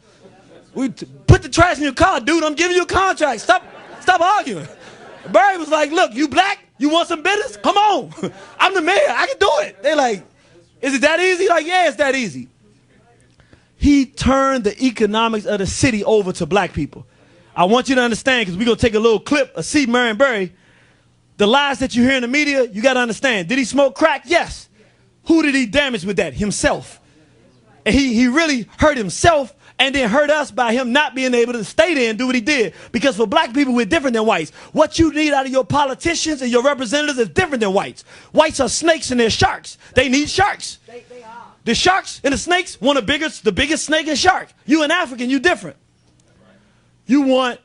We put the trash in your car, dude. I'm giving you a contract. Stop arguing. Barry was like, look, you black? You want some business? Come on. I'm the mayor. I can do it. They're like, is it that easy? Like, yeah, it's that easy. He turned the economics of the city over to black people. I want you to understand, because we're going to take a little clip of C. Marion Barry. The lies that you hear in the media, you got to understand. Did he smoke crack? Yes. Who did he damage with that? Himself. And he really hurt himself and then hurt us by him not being able to stay there and do what he did. Because for black people, we're different than whites. What you need out of your politicians and your representatives is different than whites. Whites are snakes and they're sharks. They need sharks. They are. The sharks and the snakes want the biggest snake and shark. You an African, you different. You want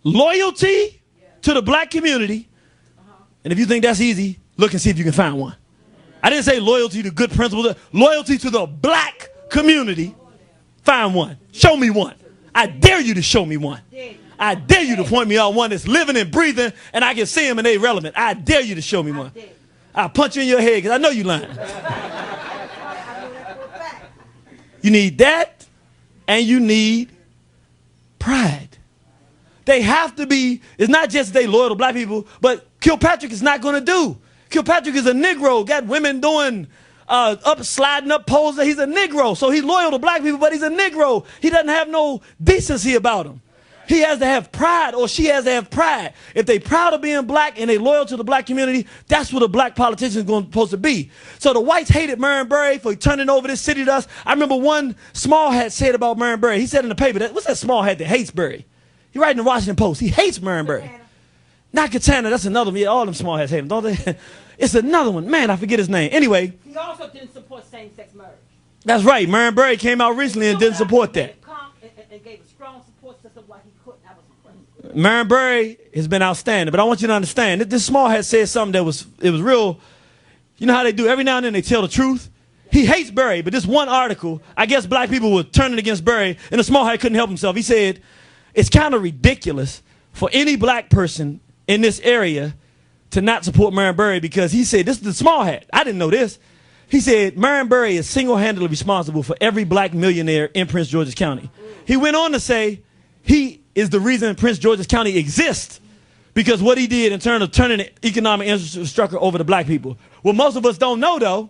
loyalty to the black community. And if you think that's easy, look and see if you can find one. I didn't say loyalty to good principles. Loyalty to the black community. Find one. Show me one. I dare you to show me one. I dare you to point me out one that's living and breathing and I can see him and they're relevant. I dare you to show me one. I'll punch you in your head because I know you lying. You need that and you need pride. They have to be, it's not just they loyal to black people, but Kilpatrick is not going to do. Kilpatrick is a Negro, got women doing sliding up poles. He's a Negro, so he's loyal to black people, but he's a Negro. He doesn't have no decency about him. He has to have pride, or she has to have pride. If they proud of being black and they loyal to the black community, that's what a black politician is supposed to be. So the whites hated Marion Barry for turning over this city to us. I remember one small hat said about Marion Barry. He said in the paper, what's that small hat that hates Barry? He writing in the Washington Post. He hates Marion Barry. Not Katana, that's another one. Yeah, all them small hats hate him, don't they? It's another one. Man, I forget his name. Anyway. He also didn't support same-sex marriage. That's right. Marion Barry came out recently and didn't support that. And gave a strong support system why he couldn't have a support. Marion Barry has been outstanding, but I want you to understand that this small hat said something that was real. You know how they do? Every now and then they tell the truth. He hates Barry, but this one article, I guess black people were turning against Barry, and the small hat couldn't help himself. He said, it's kind of ridiculous for any black person in this area to not support Marion Barry, because he said, this is the small hat. I didn't know this. He said, Marion Barry is single-handedly responsible for every black millionaire in Prince George's County. He went on to say he is the reason Prince George's County exists, because what he did in terms of turning the economic infrastructure over to black people. What most of us don't know, though,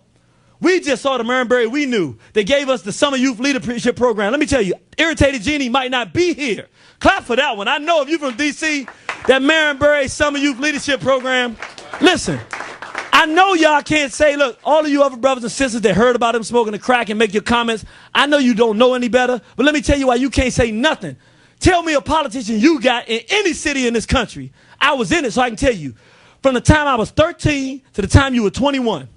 we just saw the Marion Barry we knew. They gave us the Summer Youth Leadership Program. Let me tell you, Irritated Jeannie might not be here. Clap for that one. I know if you're from D.C., that Marion Barry Summer Youth Leadership Program, listen, I know y'all can't say, look, all of you other brothers and sisters that heard about him smoking the crack and make your comments, I know you don't know any better, but let me tell you why you can't say nothing. Tell me a politician you got in any city in this country. I was in it, so I can tell you. From the time I was 13 to the time you were 21,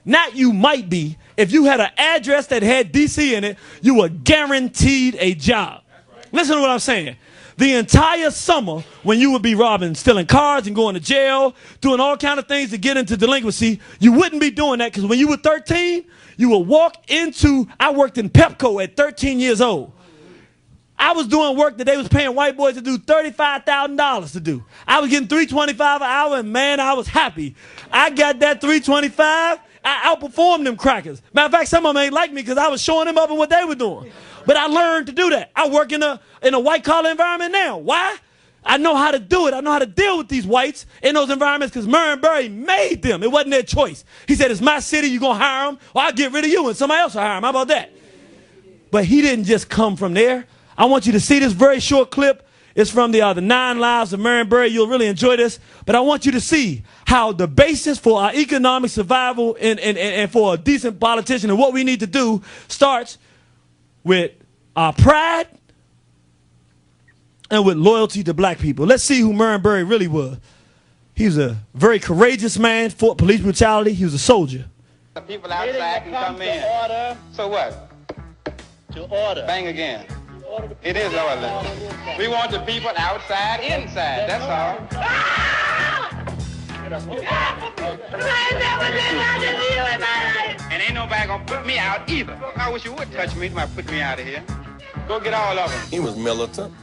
not you might be, if you had an address that had D.C. in it, you were guaranteed a job. Listen to what I'm saying. the entire summer when you would be robbing, stealing cars and going to jail, doing all kind of things to get into delinquency, you wouldn't be doing that because when you were 13, you would walk into, I worked in Pepco at 13 years old. I was doing work that they was paying white boys to do $35,000 to do. I was getting $325 an hour, and man, I was happy. I got that $325. I outperformed them crackers. Matter of fact, some of them ain't like me because I was showing them up in what they were doing. But I learned to do that. I work in a white collar environment now. Why? I know how to do it. I know how to deal with these whites in those environments because Marion Barry made them. It wasn't their choice. He said, it's my city, you're going to hire them, or I'll get rid of you and somebody else will hire them. How about that? But he didn't just come from there. I want you to see this very short clip. It's from the 9 Lives of Marion Barry. You'll really enjoy this. But I want you to see how the basis for our economic survival and for a decent politician and what we need to do starts with our pride and with loyalty to black people. Let's see who Marion Barry really was. He was a very courageous man, fought police brutality. He was a soldier. The people outside can come in. Order. So what? To order. Bang again. It is order. We want the people outside, inside. That's all. And ain't nobody gonna put me out either. I wish you would touch me. Might put me out of here. Go get all of them. He was militant.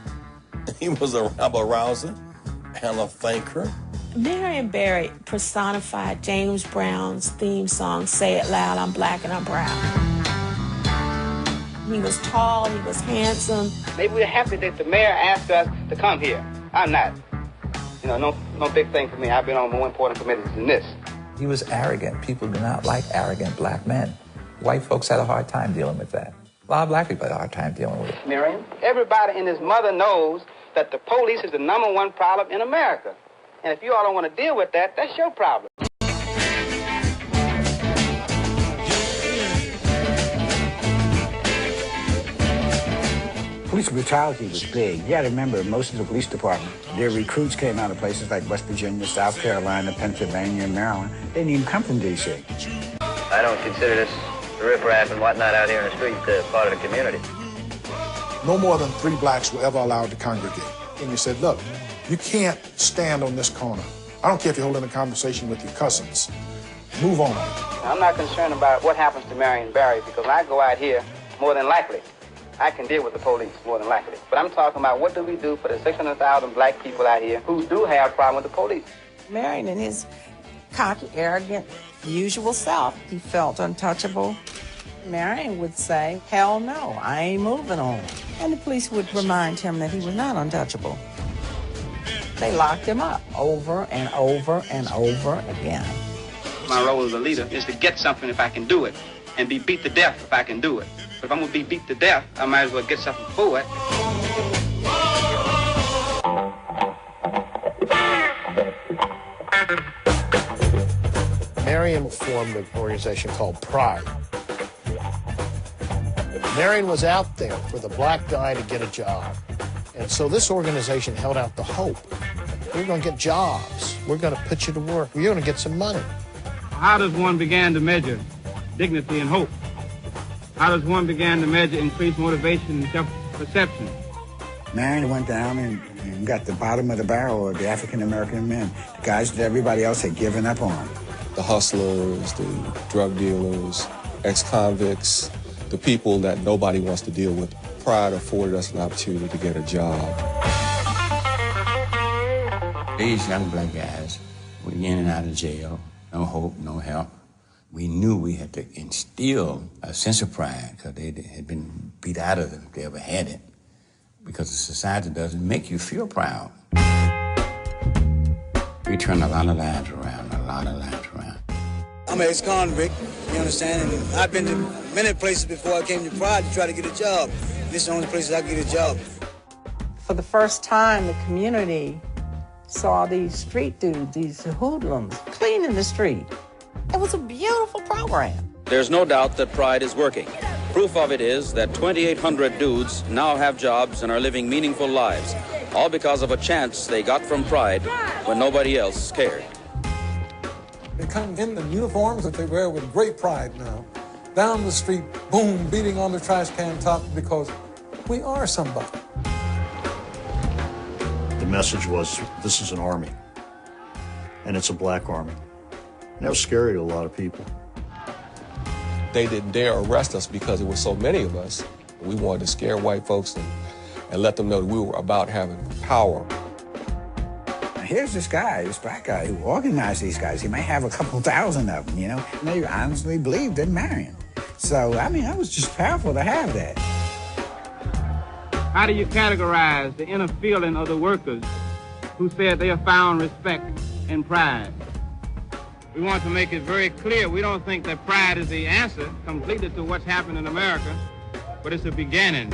He was a rebel rouser and a thinker. Marion Barry personified James Brown's theme song, Say It Loud, I'm Black and I'm Brown. He was tall, he was handsome. Maybe we're happy that the mayor asked us to come here. I'm not. You know, no big thing for me. I've been on more important committees than this. He was arrogant. People do not like arrogant black men. White folks had a hard time dealing with that. A lot of black people had a hard time dealing with it. Marion, everybody and his mother knows that the police is the #1 problem in America. And if you all don't want to deal with that, that's your problem. Police brutality was big. You got to remember, most of the police department, their recruits came out of places like West Virginia, South Carolina, Pennsylvania, Maryland. They didn't even come from D.C. I don't consider this riffraff and whatnot out here in the street part of the community. No more than 3 blacks were ever allowed to congregate. And you said, look, you can't stand on this corner. I don't care if you're holding a conversation with your cousins. Move on. I'm not concerned about what happens to Marion Barry because when I go out here, more than likely, I can deal with the police, more than likely. But I'm talking about what do we do for the 600,000 black people out here who do have a problem with the police. Marion, in his cocky, arrogant, usual self, he felt untouchable. Marion would say, hell no, I ain't moving on. And the police would remind him that he was not untouchable. They locked him up over and over and over again. My role as a leader is to get something if I can do it, and be beat to death if I can do it. But if I'm going to be beat to death, I might as well get something for it. Marion formed an organization called Pride. Marion was out there for the black guy to get a job. And so this organization held out the hope. We're going to get jobs. We're going to put you to work. You're going to get some money. How does one begin to measure dignity and hope? How does one begin to measure increased motivation and self-perception? Marion went down and got the bottom of the barrel of the African-American men, the guys that everybody else had given up on. The hustlers, the drug dealers, ex-convicts, the people that nobody wants to deal with. Pride afforded us an opportunity to get a job. These young black guys were in and out of jail, no hope, no help. We knew we had to instill a sense of pride because they had been beat out of it if they ever had it. Because the society doesn't make you feel proud. We turned a lot of lives around, I'm an ex-convict, you understand? And I've been to many places before I came to Pride to try to get a job. This is the only place I can get a job. For the first time, the community saw these street dudes, these hoodlums, cleaning the street. It was a beautiful program. There's no doubt that Pride is working. Proof of it is that 2,800 dudes now have jobs and are living meaningful lives, all because of a chance they got from Pride when nobody else cared. They come in the uniforms that they wear with great pride now, down the street, boom, beating on the trash can top because we are somebody. message was, this is an army, and it's a black army. And that was scary to a lot of people. They didn't dare arrest us because there were so many of us. We wanted to scare white folks and let them know that we were about having power. Here's this guy, this black guy who organized these guys. He may have a couple thousand of them, you know, and they honestly believed in Marion. So, I mean, that was just powerful to have that. How do you categorize the inner feeling of the workers who said they have found respect and pride? We want to make it very clear, we don't think that pride is the answer completely to what's happened in America, but it's a beginning.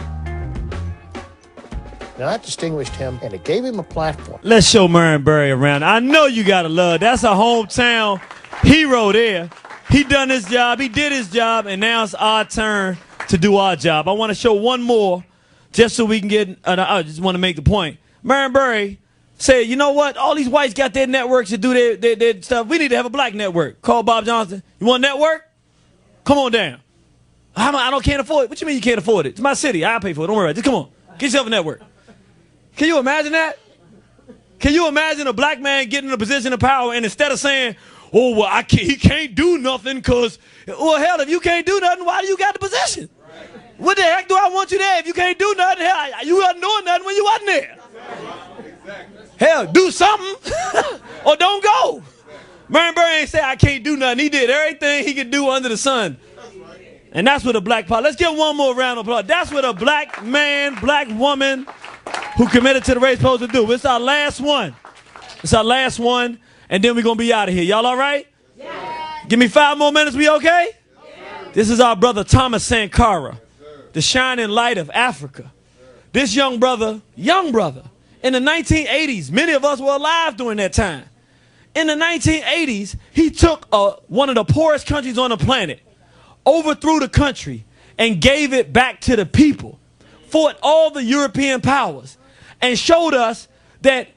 Now, that distinguished him, and it gave him a platform. Let's show Marion Barry around. I know you got to love. That's a hometown hero there. He done his job. He did his job, and now it's our turn to do our job. I want to show one more just so we can get I just want to make the point. Marion Barry said, you know what? All these whites got their networks to do their stuff. We need to have a black network. Call Bob Johnson. You want a network? Come on down. Can't afford it. What you mean you can't afford it? It's my city. I'll pay for it. Don't worry about it. Just come on. Get yourself a network. Can you imagine that? Can you imagine a black man getting in a position of power and instead of saying, oh, well, he can't do nothing because, well, hell, if you can't do nothing, why do you got the position? What the heck do I want you there if you can't do nothing? Hell, you wasn't doing nothing when you wasn't there. Hell, do something or don't go. Marion Barry ain't say I can't do nothing. He did everything he could do under the sun. And that's what a black power. Let's get one more round of applause. That's what a black man, black woman who committed to the race supposed to do. It's our last one. It's our last one, and then we're going to be out of here. Y'all all right? Yeah. Give me 5 more minutes. We okay? Yeah. This is our brother Thomas Sankara, the shining light of Africa. This young brother, in the 1980s, many of us were alive during that time. In the 1980s, he took one of the poorest countries on the planet, overthrew the country, and gave it back to the people. Fought all the European powers and showed us that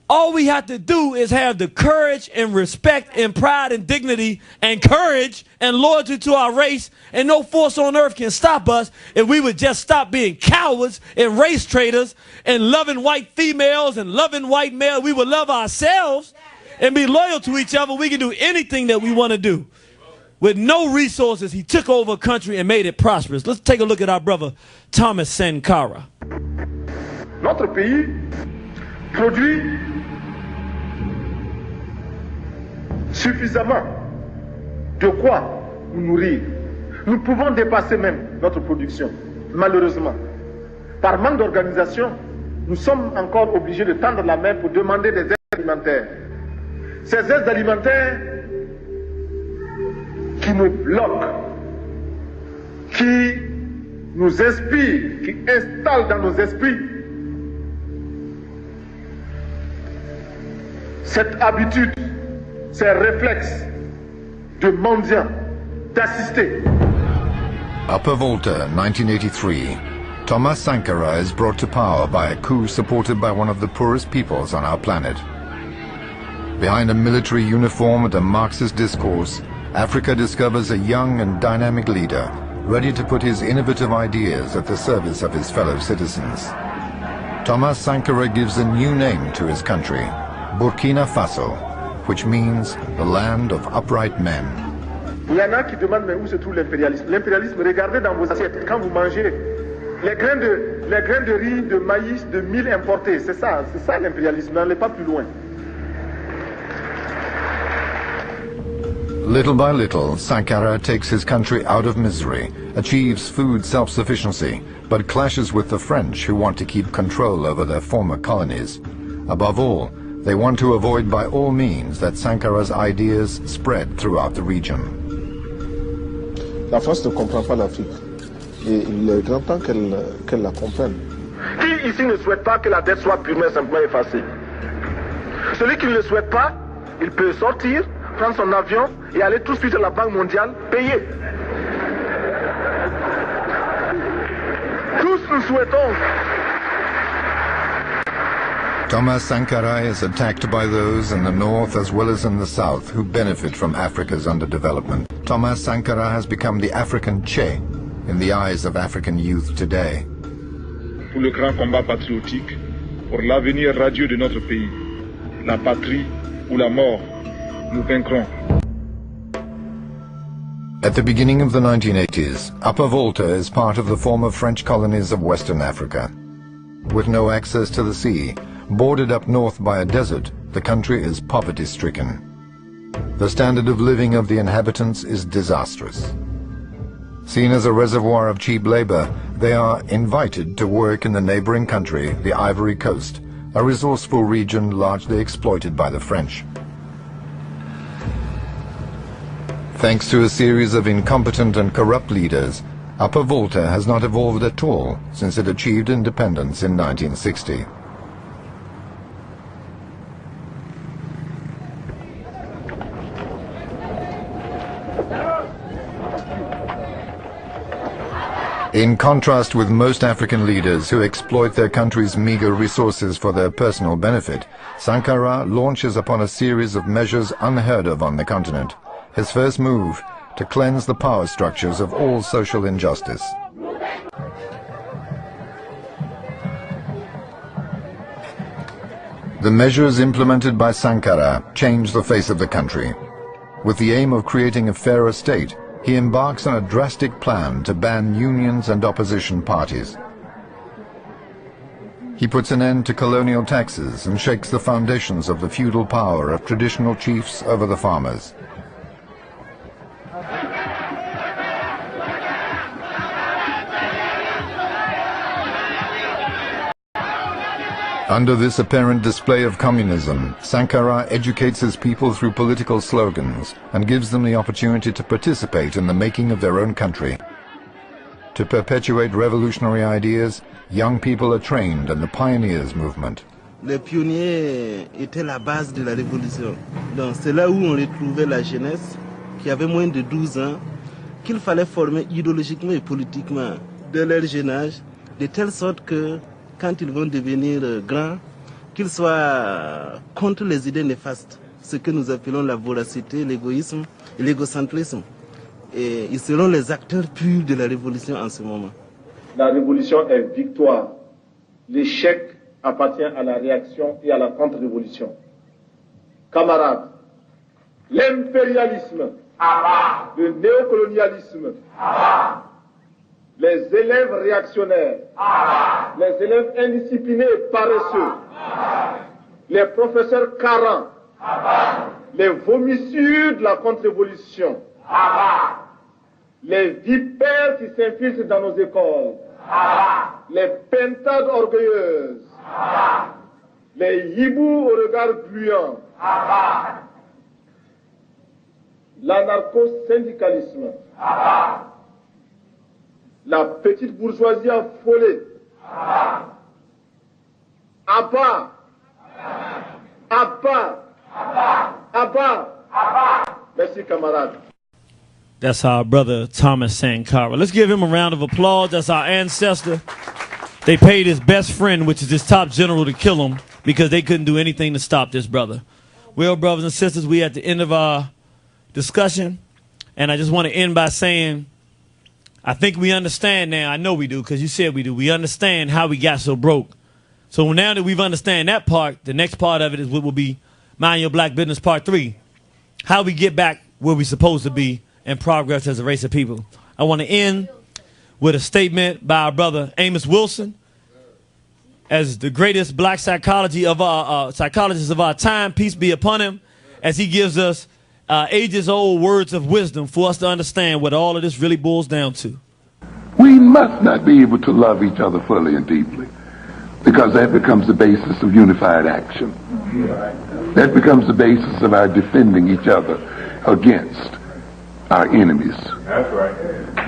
all we have to do is have the courage and respect and pride and dignity and courage and loyalty to our race, and no force on earth can stop us if we would just stop being cowards and race traitors and loving white females and loving white males. We would love ourselves and be loyal to each other. We can do anything that we want to do. With no resources, he took over a country and made it prosperous. Let's take a look at our brother, Thomas Sankara. Notre pays produit suffisamment de quoi nous nourrir. Nous pouvons dépasser même notre production, malheureusement. Par manque d'organisation, nous sommes encore obligés de tendre la main pour demander des aides alimentaires. Ces aides alimentaires qui nous bloquent, qui nous inspirent, qui installent dans nos esprits cette habitude, ces réflexes de mendiants, d'assister. Upper Volta, 1983. Thomas Sankara is brought to power by a coup supported by one of the poorest peoples on our planet. Behind a military uniform and a Marxist discourse, Africa discovers a young and dynamic leader, ready to put his innovative ideas at the service of his fellow citizens. Thomas Sankara gives a new name to his country, Burkina Faso, which means the land of upright men. Il y en a qui demandent mais où se trouve l'impérialisme? L'impérialisme, regardez dans vos assiettes, quand vous mangez les grains de riz, de maïs, de mil importés, c'est ça l'impérialisme, n'allez pas plus loin. Little by little, Sankara takes his country out of misery, achieves food self-sufficiency, but clashes with the French who want to keep control over their former colonies. Above all, they want to avoid by all means that Sankara's ideas spread throughout the region. La France ne comprend pas l'Afrique. Et il est grand temps qu'elle la comprenne. Qui ici ne souhaite pas que la dette soit purement et simplement effacée? Celui qui ne le souhaite pas, il peut sortir, prendre son avion et aller tout de suite à la Banque mondiale, payer. Tous nous souhaitons. Thomas Sankara is attacked by those in the north as well as in the south who benefit from Africa's underdevelopment. Thomas Sankara has become the African Che in the eyes of African youth today. Pour le grand combat patriotique, pour l'avenir radieux de notre pays. La patrie ou la mort, nous vaincrons. At the beginning of the 1980s, Upper Volta is part of the former French colonies of Western Africa. With no access to the sea, bordered up north by a desert, the country is poverty-stricken. The standard of living of the inhabitants is disastrous. Seen as a reservoir of cheap labor, they are invited to work in the neighboring country, the Ivory Coast, a resourceful region largely exploited by the French. Thanks to a series of incompetent and corrupt leaders, Upper Volta has not evolved at all since it achieved independence in 1960. In contrast with most African leaders who exploit their country's meager resources for their personal benefit, Sankara launches upon a series of measures unheard of on the continent. His first move, to cleanse the power structures of all social injustice. The measures implemented by Sankara change the face of the country. With the aim of creating a fairer state, he embarks on a drastic plan to ban unions and opposition parties. He puts an end to colonial taxes and shakes the foundations of the feudal power of traditional chiefs over the farmers. Under this apparent display of communism, Sankara educates his people through political slogans and gives them the opportunity to participate in the making of their own country. To perpetuate revolutionary ideas, young people are trained in the pioneers movement. Les pionniers étaient la base de la révolution. Donc c'est là où on retrouvait la jeunesse qui avait moins de 12 ans, qu'il fallait former idéologiquement et politiquement dès leur jeune âge, de telle sorte que quand ils vont devenir grands, qu'ils soient contre les idées néfastes, ce que nous appelons la voracité, l'égoïsme et l'égocentrisme. Et ils seront les acteurs purs de la révolution en ce moment. La révolution est victoire. L'échec appartient à la réaction et à la contre-révolution. Camarades, l'impérialisme, le néocolonialisme, les élèves réactionnaires, les élèves indisciplinés et paresseux, les professeurs carents, les vomissures de la contre-révolution, les vipères qui s'infiltrent dans nos écoles, les pintades orgueilleuses, les hiboux au regard gluant, l'anarcho-syndicalisme, la petite bourgeoisie affolée. À bas, à bas, à bas. Merci, camarades. That's our brother Thomas Sankara. Let's give him a round of applause. That's our ancestor. They paid his best friend, which is his top general, to kill him because they couldn't do anything to stop this brother. Well, brothers and sisters, we're at the end of our discussion, and I just want to end by saying I think we understand now. I know we do because you said we do. We understand how we got so broke. So now that we've understand that part, the next part of it is what will be Mind Your Black Business Part 3. How we get back where we're supposed to be and progress as a race of people. I want to end with a statement by our brother Amos Wilson, as the greatest black psychologist of our time, peace be upon him, as he gives us ages-old words of wisdom for us to understand what all of this really boils down to. We must not be able to love each other fully and deeply, because that becomes the basis of unified action. That becomes the basis of our defending each other against our enemies. That's right.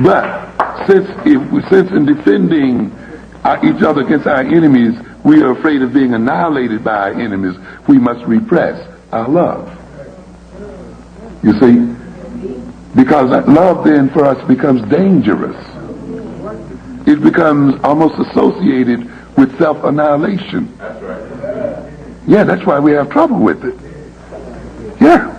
But since in defending each other against our enemies, we are afraid of being annihilated by our enemies, we must repress our love. You see? Because that love then for us becomes dangerous. It becomes almost associated with self-annihilation. That's right. Yeah, that's why we have trouble with it. Yeah.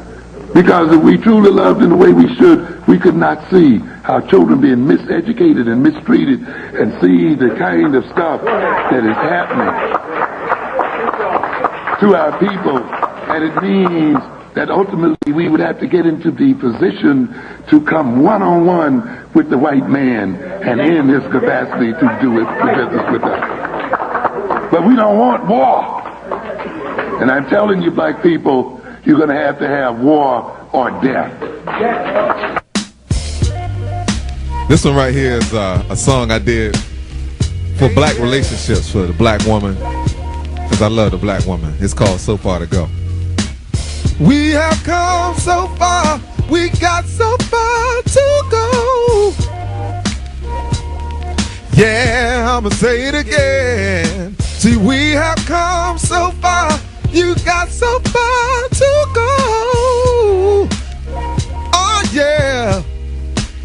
Because if we truly loved in the way we should, we could not see how children being miseducated and mistreated and see the kind of stuff that is happening. to our people, and it means that ultimately we would have to get into the position to come one-on-one with the white man and in his capacity to do it, to business with us. But we don't want war. And I'm telling you, black people, you're going to have war or death. This one right here is a song I did for black relationships, for the black woman, because I love the black woman. It's called So Far to Go. We have come so far, we got so far to go. Yeah, I'ma say it again. See, we have come so far, you got so far to go. Oh yeah,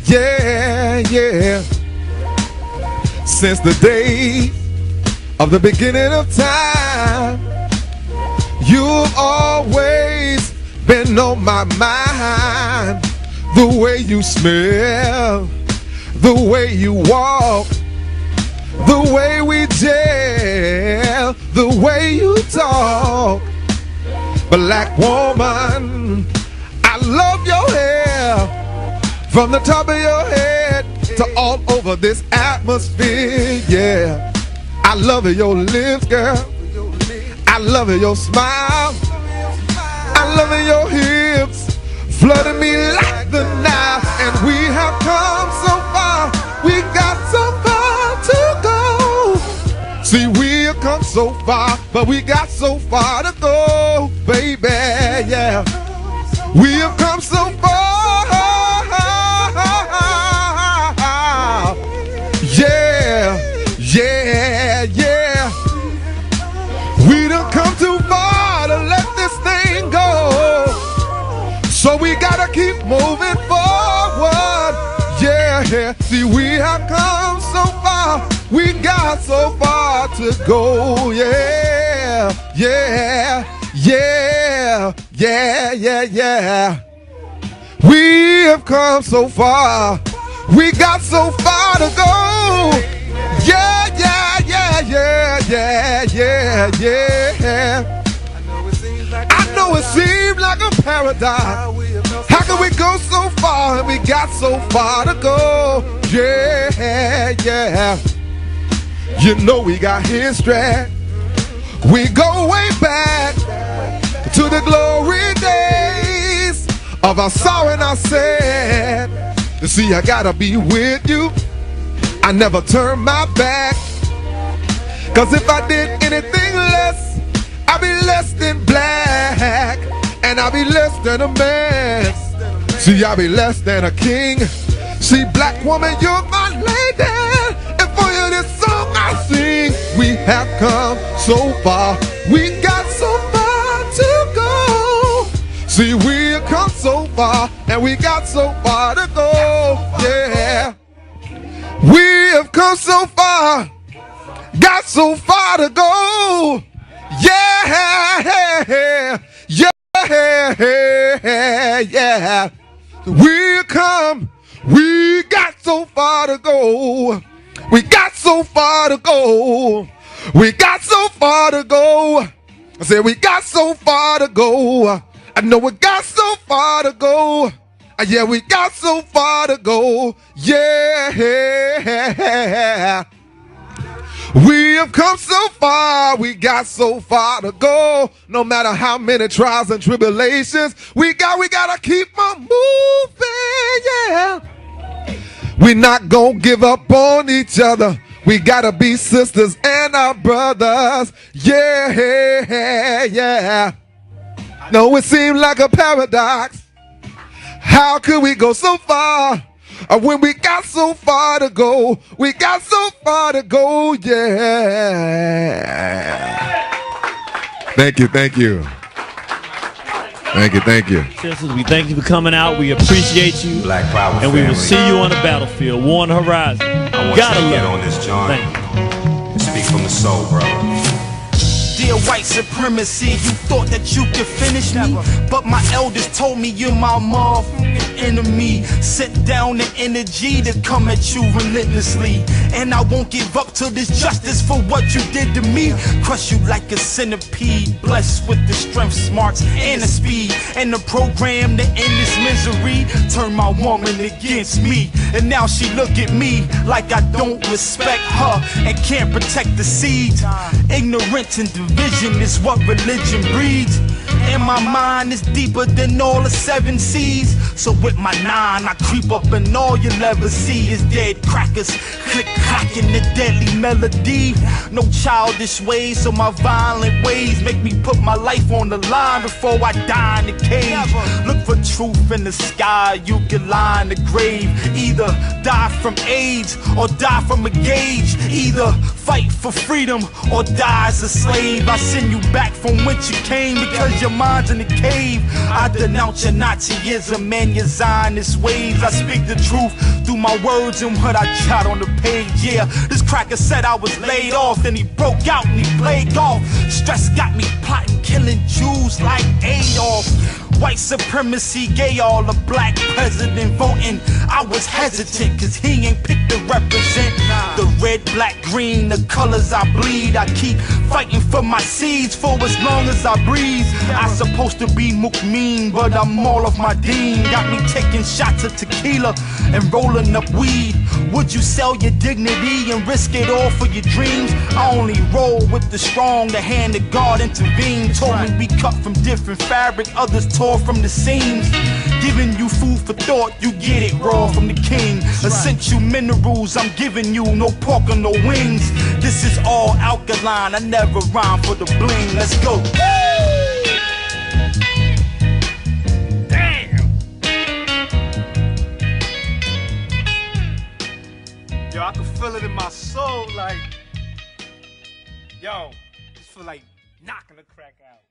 yeah, yeah. Since the day of the beginning of time, you've always been on my mind. The way you smell, the way you walk, the way we gel, the way you talk. Black woman, I love your hair, from the top of your head to all over this atmosphere, yeah. I love your lips, girl. I love your smile. I love your hips, flooding me like the Nile. And we have come so far, we got so far to go. See, we have come so far, but we got so far to go, baby, yeah. We have come so far, yeah, yeah, yeah. We done come too far to let this thing go, so we gotta keep moving forward, yeah. See, we have come so far, we got so far to go, yeah, yeah, yeah, yeah, yeah, yeah. We have come so far, we got so far to go, yeah, yeah, yeah, yeah, yeah, yeah, yeah. I know it seems like a paradox. How can we go so far and we got so far to go? Yeah, yeah. You know we got history. We go way back to the glory days of our sorrow and our sin. You see, I gotta be with you. I never turn my back, 'cause if I did anything less, I'd be less than black, and I'd be less than a man. See, I'd be less than a king. See, black woman, you're my lady, and for you this song I sing. We have come so far, we got so far to go. See, we have come so far, and we got so far to go, yeah. We have come so far, got so far to go, yeah, yeah, yeah. We come, we got so far to go, we got so far to go, we got so far to go. I said we got so far to go. I know we got so far to go. Yeah, we got so far to go, yeah. We have come so far, we got so far to go. No matter how many trials and tribulations we gotta keep on moving, yeah. We're not gonna give up on each other. We gotta be sisters and our brothers, yeah, yeah. No, it seems like a paradox. How could we go so far when we got so far to go? We got so far to go, yeah. Thank you, thank you. Thank you, thank you. Sisters, we thank you for coming out. We appreciate you. Black Power and we will family. see you on the battlefield. War on the horizon. I want Gotta you to get love on this, John. Thank you. And speak from the soul, bro. Dear white supremacy, you thought that you could finish me, but my elders told me you're my mom. enemy. Sit down the energy to come at you relentlessly. And I won't give up to this justice for what you did to me. Crush you like a centipede, blessed with the strength, smarts, and the speed. And the program to end this misery. Turn my woman against me. And now she look at me like I don't respect her and can't protect the seeds. Ignorance and division is what religion breeds. And my mind is deeper than all the 7 seas. So with my 9, I creep up and all you'll ever see is dead crackers click-clacking the deadly melody. No childish ways, so my violent ways make me put my life on the line before I die in the cage. Look for truth in the sky, you can lie in the grave. Either die from AIDS or die from a gauge. Either fight for freedom or die as a slave. I send you back from whence you came because your mind's in the cave. I denounce your Nazism and your Zionist ways. I speak the truth through my words and what I jot on the page. Yeah, this cracker said I was laid off, then he broke out and he played golf. Stress got me plotting, killing Jews like Adolf. White supremacy, gay all a black president voting. I was hesitant cause he ain't picked to represent the red, black, green, the colors I bleed. I keep fighting for my seeds for as long as I breathe. I supposed to be Mukmeen, but I'm all of my deen. Got me taking shots of tequila and rolling up weed. Would you sell your dignity and risk it all for your dreams? I only roll with the strong, the hand of God intervened. Told me we cut from different fabric, others tore from the seams. Giving you food for thought, you get it raw from the king. Essential minerals I'm giving you, no pork or no wings. This is all alkaline, I never rhyme for the bling. Let's go. Yo, I can feel it in my soul, like, yo, just feel like knocking the crack out.